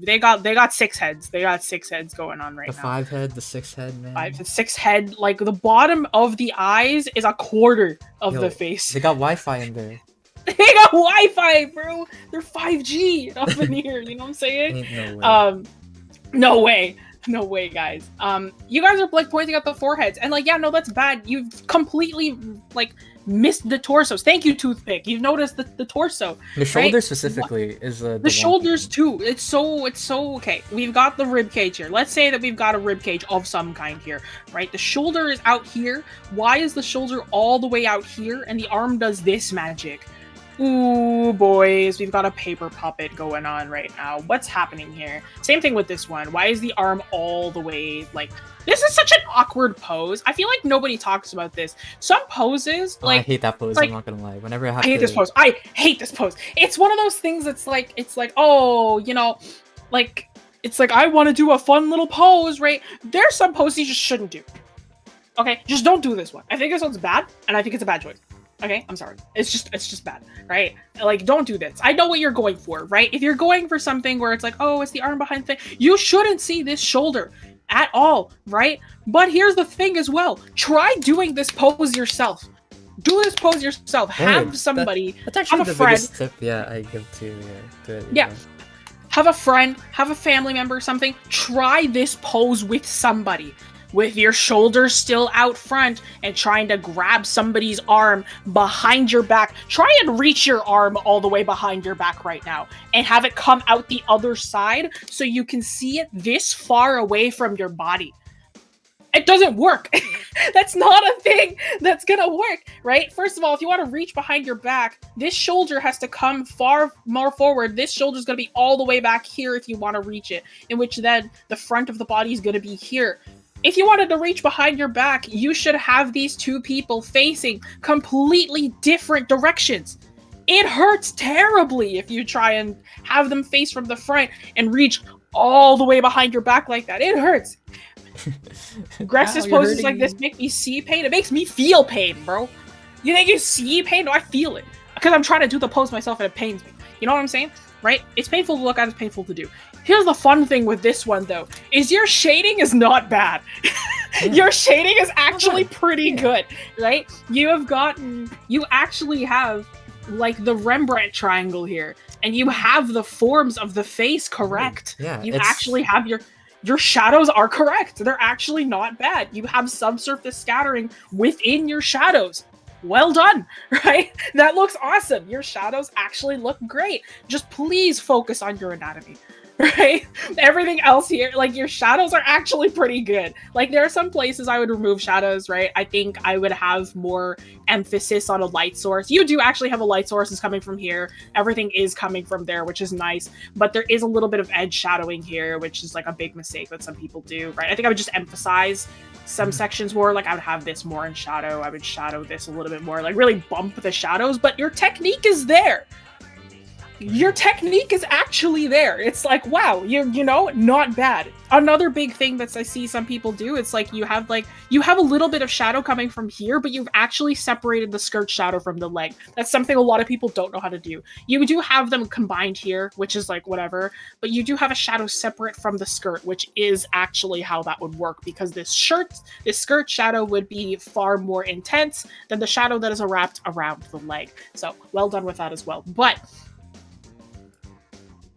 they got 6 heads. They got 6 heads going on right now. The 5 head, the 6 head, man. The 6 head, like the bottom of the eyes is a quarter of the face. They got Wi-Fi in there. They got Wi-Fi, bro. They're 5G up in here. You know what I'm saying? No way. No way, guys. You guys are like pointing at the foreheads, and like, yeah, no, that's bad. You've completely like missed the torsos. Thank you, Toothpick. You've noticed the torso. The shoulder specifically is the shoulders too. It's so okay. We've got the rib cage here. Let's say that we've got a rib cage of some kind here, right? The shoulder is out here. Why is the shoulder all the way out here, and the arm does this magic? Ooh, boys, we've got a paper puppet going on right now. What's happening here? Same thing with this one. Why is the arm all the way, like... This is such an awkward pose. I feel like nobody talks about this. Some poses, like... I hate that pose, I'm not gonna lie. Whenever I hate this pose. I hate this pose. It's one of those things that's like, oh, you know, like, it's like, I want to do a fun little pose, right? There's some poses you just shouldn't do. Okay? Just don't do this one. I think this one's bad, and I think it's a bad choice. Okay, I'm sorry. It's just bad, right? Like, don't do this. I know what you're going for, right? If you're going for something where it's like, oh, it's the arm behind thing, you shouldn't see this shoulder at all, right? But here's the thing as well. Try doing this pose yourself. Do this pose yourself. Have somebody, that's actually have a the friend. biggest tip, I give to it. Yeah. Have a friend, have a family member or something. Try this pose with somebody. With your shoulders still out front and trying to grab somebody's arm behind your back. Try and reach your arm all the way behind your back right now and have it come out the other side so you can see it this far away from your body. It doesn't work. That's not a thing that's gonna work, right? First of all, if you want to reach behind your back, this shoulder has to come far more forward. This shoulder's gonna be all the way back here if you want to reach it, in which then the front of the body is gonna be here. If you wanted to reach behind your back, you should have these two people facing completely different directions. It hurts terribly if you try and have them face from the front and reach all the way behind your back like that. It hurts. Aggressive poses like this make me see pain. It makes me feel pain, bro. You think you see pain? No, I feel it. Because I'm trying to do the pose myself and it pains me. You know what I'm saying? Right? It's painful to look at, it's painful to do. Here's the fun thing with this one, though, is your shading is not bad. Your shading is actually pretty good, right? You actually have, like, the Rembrandt triangle here, and you have the forms of the face correct. Yeah, you actually have your shadows are correct. They're actually not bad. You have subsurface scattering within your shadows. Well done, right? That looks awesome. Your shadows actually look great. Just please focus on your anatomy, right? Everything else here, like your shadows are actually pretty good. Like there are some places I would remove shadows, right? I think I would have more emphasis on a light source. You do actually have a light source is coming from here. Everything is coming from there, which is nice. But there is a little bit of edge shadowing here, which is like a big mistake that some people do, right? I think I would just emphasize some sections more. Like I would have this more in shadow. I would shadow this a little bit more, like really bump the shadows, but your technique is there. Your technique is actually there. It's like, wow, you know, not bad. Another big thing that I see some people do, it's like you have a little bit of shadow coming from here, but you've actually separated the skirt shadow from the leg. That's something a lot of people don't know how to do. You do have them combined here, which is like whatever, but you do have a shadow separate from the skirt, which is actually how that would work, because this skirt shadow would be far more intense than the shadow that is wrapped around the leg. So well done with that as well. But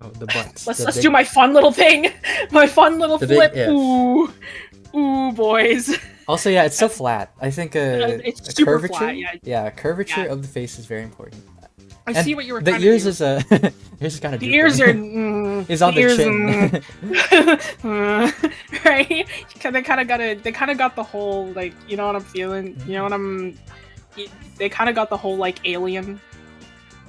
oh, the butts. Let's do my fun little thing. My fun little flip. Yeah. Ooh, boys. Also, yeah, it's so flat. I think it's a super curvature. flat, yeah, curvature of the face is very important. I see what you were trying to do. The ears is ears is kind of. The ears are. Is on the chin. Right? They kind of got the whole, like, you know what I'm feeling. You know what I'm. They kind of got the whole like alien.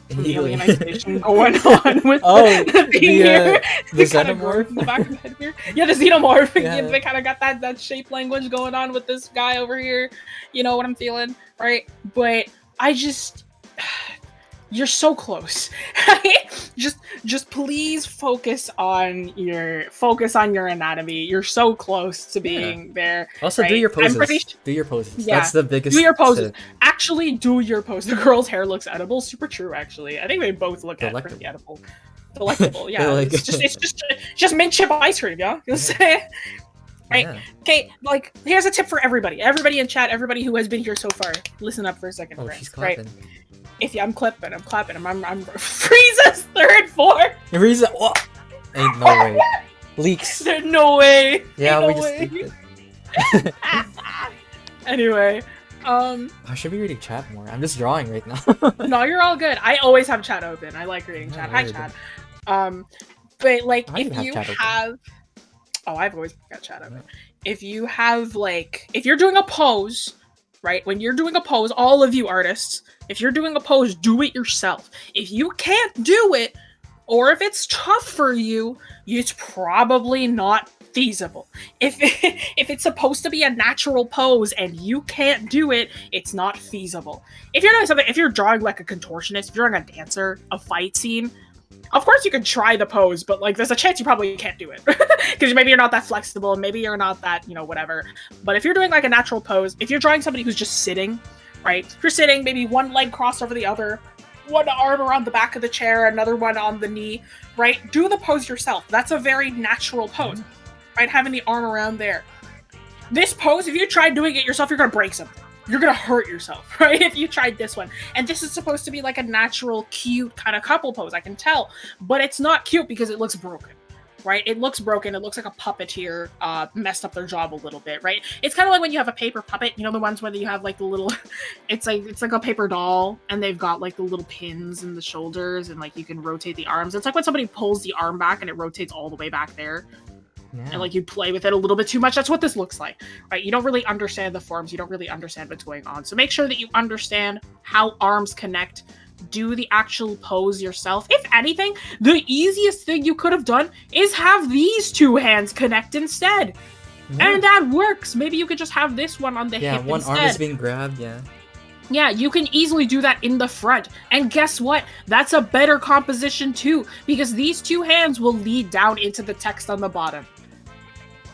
Alienization going on with the xenomorph in the back of the head here. Yeah, the xenomorph. Yeah. They kind of got that shape language going on with this guy over here. You know what I'm feeling, right? But I just, you're so close. just please focus on your anatomy. You're so close to being there. Also, right? do your poses. Do your poses. Yeah. That's the biggest. Do your poses. Actually, do your pose. The girl's hair looks edible. Super true, actually. I think they both look pretty edible. Delectable. Yeah. it's just mint chip ice cream. Yeah. Right. Yeah. Okay. Like, here's a tip for everybody. Everybody in chat. Everybody who has been here so far. Listen up for a second. Oh, she's clapping. Right. If I'm clapping. I'm Frieza's third form. Frieza, what? Ain't no way. Leaks. There's no way. Yeah, Ain't we no just way. leaked it. Anyway, I should be reading chat more. I'm just drawing right now. No, you're all good. I always have chat open. I like reading chat. Hi, chat. But like, if you have, I've always got chat open. If you have like, if you're doing a pose. Right? When you're doing a pose, all of you artists, if you're doing a pose, do it yourself. If you can't do it, or if it's tough for you, it's probably not feasible. If it's supposed to be a natural pose and you can't do it, it's not feasible. If you're doing something, if you're drawing like a contortionist, if you're drawing a dancer, a fight scene, of course you can try the pose, but like there's a chance you probably can't do it because maybe you're not that flexible, maybe you're not that, you know, whatever. But if you're doing like a natural pose, if you're drawing somebody who's just sitting, right? If you're sitting, maybe one leg crossed over the other, one arm around the back of the chair, another one on the knee, right? Do the pose yourself. That's a very natural pose, right? Having the arm around there. This pose, if you try doing it yourself, you're gonna break something. You're gonna hurt yourself, right? If you tried this one. And this is supposed to be like a natural, cute kind of couple pose, I can tell. But it's not cute because it looks broken, right? It looks broken. It looks like a puppeteer messed up their job a little bit, right? It's kind of like when you have a paper puppet, you know, the ones where you have like the little, it's like a paper doll and they've got like the little pins in the shoulders and like you can rotate the arms. It's like when somebody pulls the arm back and it rotates all the way back there. and like you play with it a little bit too much. That's what this looks like, right? You don't really understand the forms. You don't really understand what's going on. So make sure that you understand how arms connect. Do the actual pose yourself. If anything, the easiest thing you could have done is have these two hands connect instead. Yeah. And that works. Maybe you could just have this one on the hip instead. Yeah, one arm is being grabbed, yeah. Yeah, you can easily do that in the front. And guess what? That's a better composition too, because these two hands will lead down into the text on the bottom.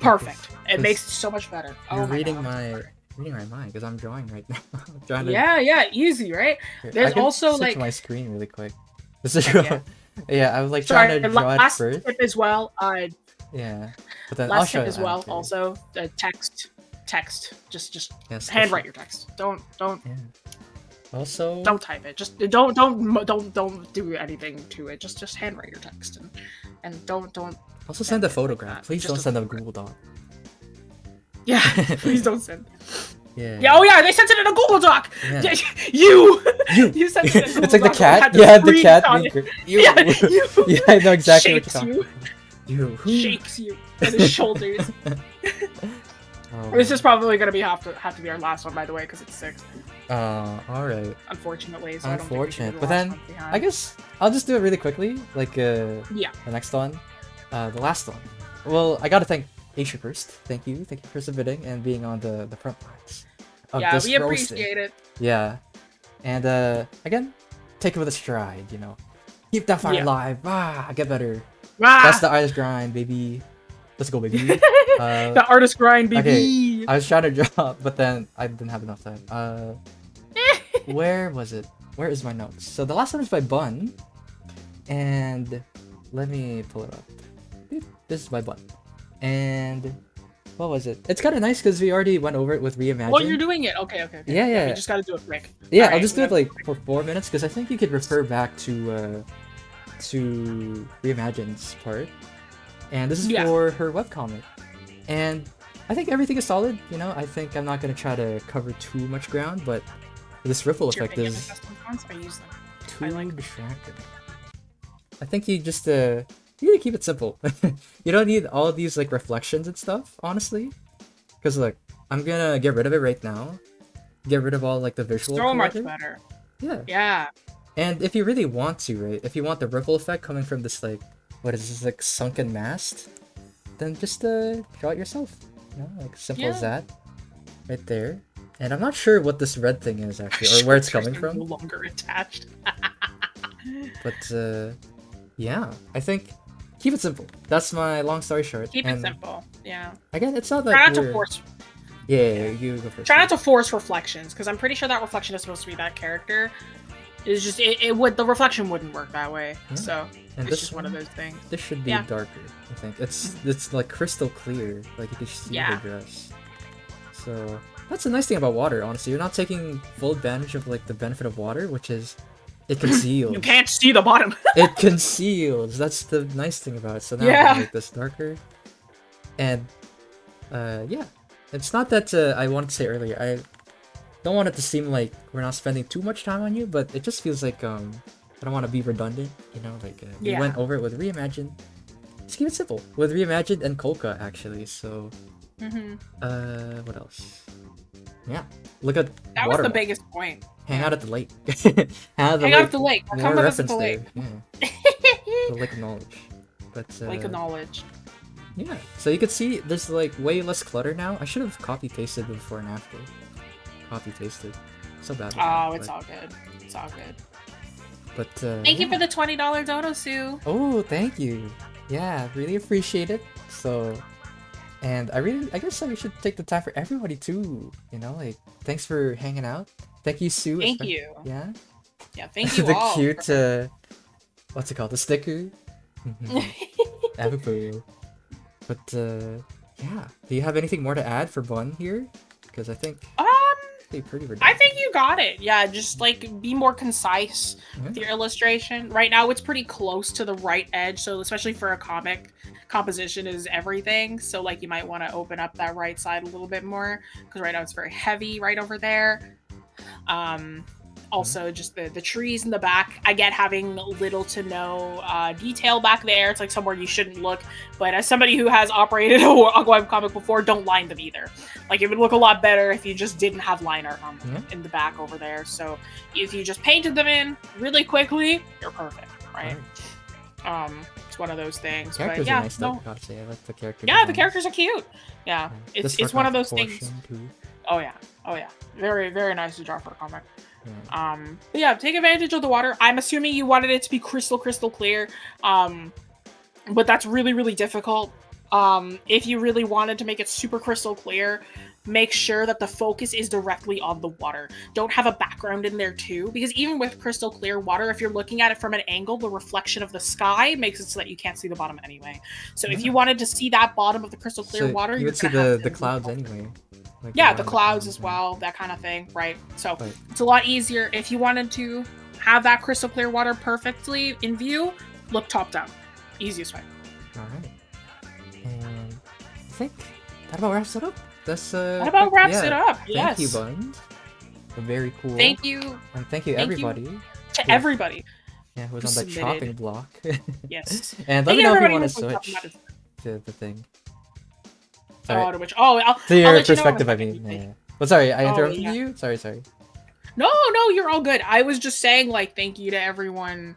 Perfect. It makes it so much better. You're reading my mind because I'm drawing right now. Yeah, easy, right? There's also like my screen really quick. This is yeah, I was like trying to draw it first. Tip as well. Yeah, but then last tip as well. Also, the text. Just handwrite your text. Don't. Yeah. Also, don't type it. Just don't do anything to it. Just handwrite your text and don't. Also send a photograph. Please don't send a Google Doc. Yeah, please don't send. Yeah. Oh yeah, they sent it in a Google Doc. Yeah. You sent it in a Google Doc. It's like the cat. Yeah, the cat. Yeah, I know exactly what you're talking about. Shakes you on his shoulders. This is probably gonna have to be our last one, by the way, because it's 6. All right. Unfortunately, so unfortunate. But then I guess I'll just do it really quickly. Like the next one, the last one. Well, I gotta thank Aisha first. Thank you for submitting and being on the front lines of this we appreciate it. Yeah, and again, take it with a stride. You know, keep that fire alive. Get better. That's the artist grind, baby. Let's go, baby. The artist grind, baby. Okay, I was trying to draw, but then I didn't have enough time. Where was it? Where is my notes? So the last one is by Bun, and let me pull it up. This is by Bun. And what was it? It's kind of nice because we already went over it with Reimagine. Oh, you're doing it. Okay. Yeah. We just gotta do it quick. Yeah, I'll just do it like for 4 minutes because I think you could refer back to Reimagine's part. And this is for her webcomic. And I think everything is solid. You know, I think I'm not gonna try to cover too much ground, but this ripple effect is too distracting. I think you just you need to keep it simple. You don't need all of these like reflections and stuff, honestly. Because look, I'm gonna get rid of it right now. Get rid of all like the visual. So much better. Yeah. Yeah. And if you really want to, right? If you want the ripple effect coming from this like, what is this, like sunken mast? Then just draw it yourself. You know, like simple as that. Right there. And I'm not sure what this red thing is actually, or where it's coming from. No longer attached. But yeah, I think. Keep it simple. That's my long story short. Keep it simple. Yeah. Again, it's not that. Try not to force. Yeah, you go first. Try not to force reflections, because I'm pretty sure that reflection is supposed to be that character. It's just the reflection wouldn't work that way. Yeah. So it's just one of those things. This should be darker. I think it's like crystal clear. Like you can see the dress. So that's the nice thing about water. Honestly, you're not taking full advantage of like the benefit of water, which is. It conceals. You can't see the bottom. It conceals. That's the nice thing about it. So now I'm gonna make this darker. And yeah. It's not that I wanted to say earlier. I don't want it to seem like we're not spending too much time on you, but it just feels like I don't want to be redundant, you know, like we went over it with Reimagine. Just keep it simple. With Reimagine and Kolka actually, so what else? Yeah. Look at that was the biggest point. Hang out at the lake. Hang out at the lake. Come with us at the lake. Yeah. The lake of knowledge. But lake of knowledge. Yeah. So you can see there's like way less clutter now. I should have copy pasted before and after. Copy pasted. So bad. It's all good. It's all good. But thank you for the $20 Dodo Sue. Oh, thank you. Yeah, really appreciate it. So and I guess we should take the time for everybody too. You know, like thanks for hanging out. Thank you, Sue. Thank you. Yeah. Yeah, thank you the all. The cute, what's it called? The sticker. Avapu. But yeah. Do you have anything more to add for Bun here? Because I think pretty redundant. I think you got it. Yeah, just like be more concise with your illustration. Right now, it's pretty close to the right edge. So especially for a comic, composition is everything. So like you might want to open up that right side a little bit more because right now it's very heavy right over there. Also, just the trees in the back. I get having little to no detail back there. It's like somewhere you shouldn't look. But as somebody who has operated a webcomic before, don't line them either. Like, it would look a lot better if you just didn't have line art on them in the back over there. So if you just painted them in really quickly, you're perfect, right? It's one of those things. Characters but yeah, are nice, though, I gotta say. I like the characters. Yeah, the characters are cute. Yeah, it's one of those things. Too. Oh yeah, very very nice to draw for a comic. But yeah, take advantage of the water. I'm assuming you wanted it to be crystal clear, but that's really really difficult. If you really wanted to make it super crystal clear, make sure that the focus is directly on the water. Don't have a background in there too, because even with crystal clear water, if you're looking at it from an angle, the reflection of the sky makes it so that you can't see the bottom anyway. So if you wanted to see that bottom of the crystal clear water, you would see the clouds anyway. Like yeah, the clouds as well, that kind of thing, right? So it's a lot easier. If you wanted to have that crystal clear water perfectly in view, look top down. Easiest way. Alright. And I think that about wraps it up. That about wraps it up. Yes. Thank you, Bund. Very cool. Thank you. And thank you everybody. To everybody. Yeah, who was on the chopping block. Yes. And let me know if you want to switch to the thing. Sorry. I'll your let perspective, you know I mean. Yeah. But sorry, I interrupted you? Sorry. No, you're all good. I was just saying, like, thank you to everyone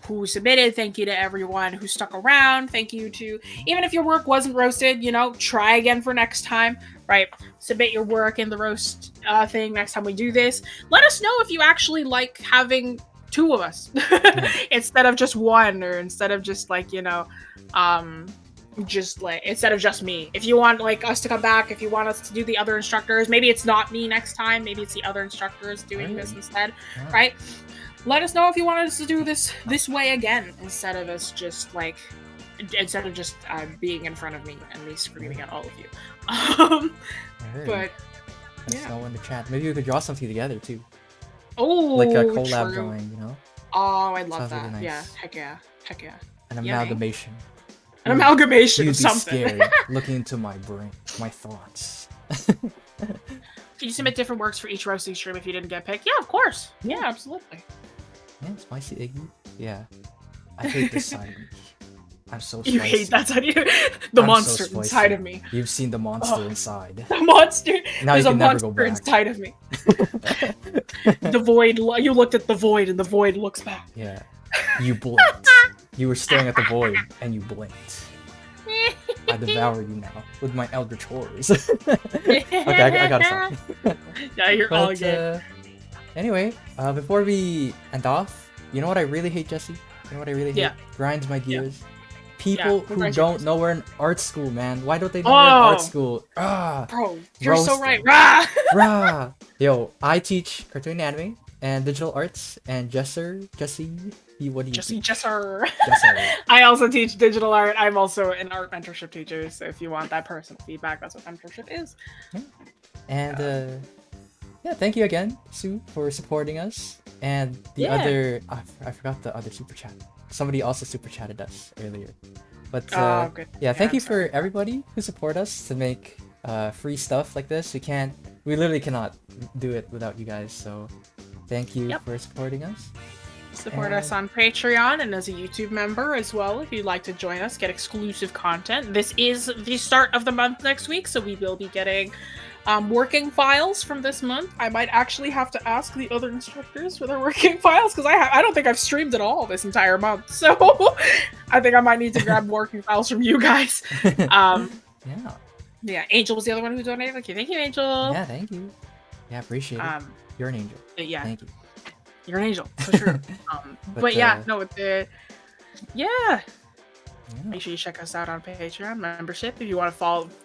who submitted. Thank you to everyone who stuck around. Thank you to, even if your work wasn't roasted, try again for next time, right? Submit your work in the roast thing next time we do this. Let us know if you actually like having two of us instead of just one, or instead of just like, instead of just me. If you want like us to come back, if you want us to do the other instructors, maybe it's not me next time, maybe it's the other instructors doing this instead, right? Let us know if you want us to do this way again, instead of being in front of me and me screaming at all of you. But let us know in the chat. Maybe we could draw something together too. Oh, like a collab drawing, Oh, I'd love that. Really nice. Yeah, heck yeah. An amalgamation. An amalgamation You'd of something. Be scared looking into my brain, my thoughts. Can you submit different works for each roasting stream if you didn't get picked? Yeah, of course. Yeah, absolutely. Yeah, spicy Iggy. Yeah. I hate this side of me. I'm so spicy. You hate that side of you? The monster inside of me. You've seen the monster inside. The monster? Now There's you can a never go monster back. inside of me. The void, you looked at the void and the void looks back. Yeah. You blinked. You were staring at the void and you blinked. I devour you now with my eldritch horrors. Okay, I gotta stop. Yeah, you're all good. Anyway, before we end off, you know what I really hate, Jesse? You know what I really hate? Grinds my gears. People who don't know we're in art school, man. Why don't they know we're in art school? Bro, you're so right. Rah! Yo, I teach cartoon anime and digital arts, and Jesse, what do you teach? Jesser. I also teach digital art. I'm also an art mentorship teacher, so if you want that personal feedback, that's what mentorship is. Yeah. And thank you again, Sue, for supporting us. And the other, I forgot the other super chat. Somebody also super chatted us earlier. But good. Thank you for everybody who support us to make free stuff like this. We literally cannot do it without you guys. So thank you for supporting us. Support us on Patreon and as a YouTube member as well if you'd like to join us, get exclusive content. This is the start of the month next week, so we will be getting working files from this month. I might actually have to ask the other instructors for their working files because I don't think I've streamed at all this entire month. So I think I might need to grab working files from you guys. Yeah, Angel was the other one who donated. Okay, thank you, Angel. Yeah, thank you. Yeah, appreciate it. You're an angel. Yeah. Thank you. You're an angel, for sure. Make sure you check us out on Patreon membership if you want to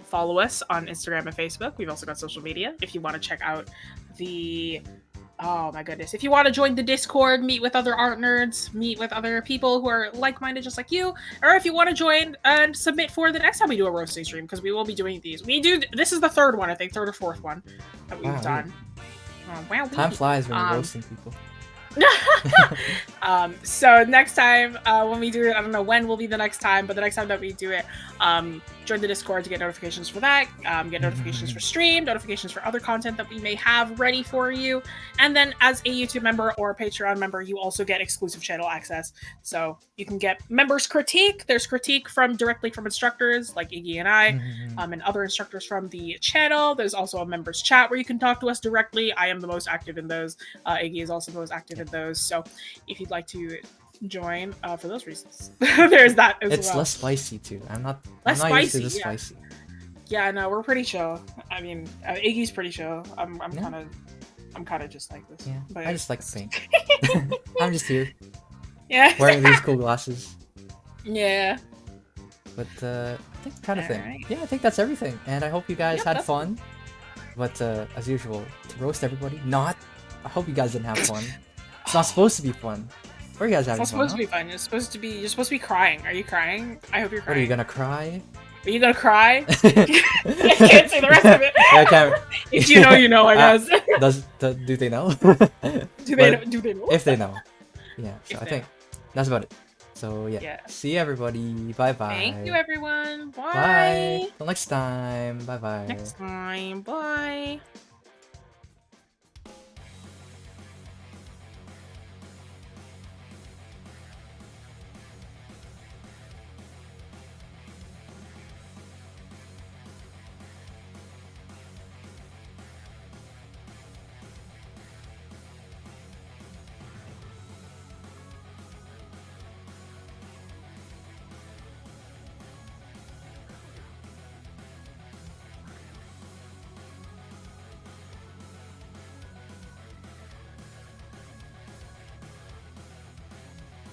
follow us on Instagram and Facebook. We've also got social media. If you want to check out if you want to join the Discord, meet with other art nerds, meet with other people who are like-minded just like you, or if you want to join and submit for the next time we do a roasting stream, because we will be doing these. This is the third one, I think, third or fourth one that we've done. Time flies when you're roasting people. So next time when we do it, I don't know when will be the next time, but the next time that we do it, join the Discord to get notifications for that, get notifications for stream, notifications for other content that we may have ready for you. And then as a YouTube member or a Patreon member, you also get exclusive channel access. So you can get members critique. There's critique directly from instructors like Iggy and I, and other instructors from the channel. There's also a members chat where you can talk to us directly. I am the most active in those. Iggy is also the most active in those. So if you'd like to join for those reasons, there's that as well. It's less spicy too. I'm not used to this spicy. Yeah, no, we're pretty chill. I mean, Iggy's pretty chill. I'm kind of just like this. Yeah, but I just like the paint. I'm just here. Yeah. Wearing these cool glasses. Yeah. But I think kind of thing. Right. Yeah, I think that's everything. And I hope you guys had fun. But as usual, to roast everybody, not. I hope you guys didn't have fun. It's not supposed to be fun. Or you guys having fun? It's supposed to be fun. You're supposed to be crying. Are you crying? I hope you're crying. What, are you gonna cry? Are you gonna cry? I can't say the rest of it. I can't. If you know, you know. I guess. Do they know? Do they know? If they know. Yeah. So I think that's about it. So yeah. See everybody. Bye bye. Thank you everyone. Bye. Bye. Till next time. Bye bye. Next time. Bye.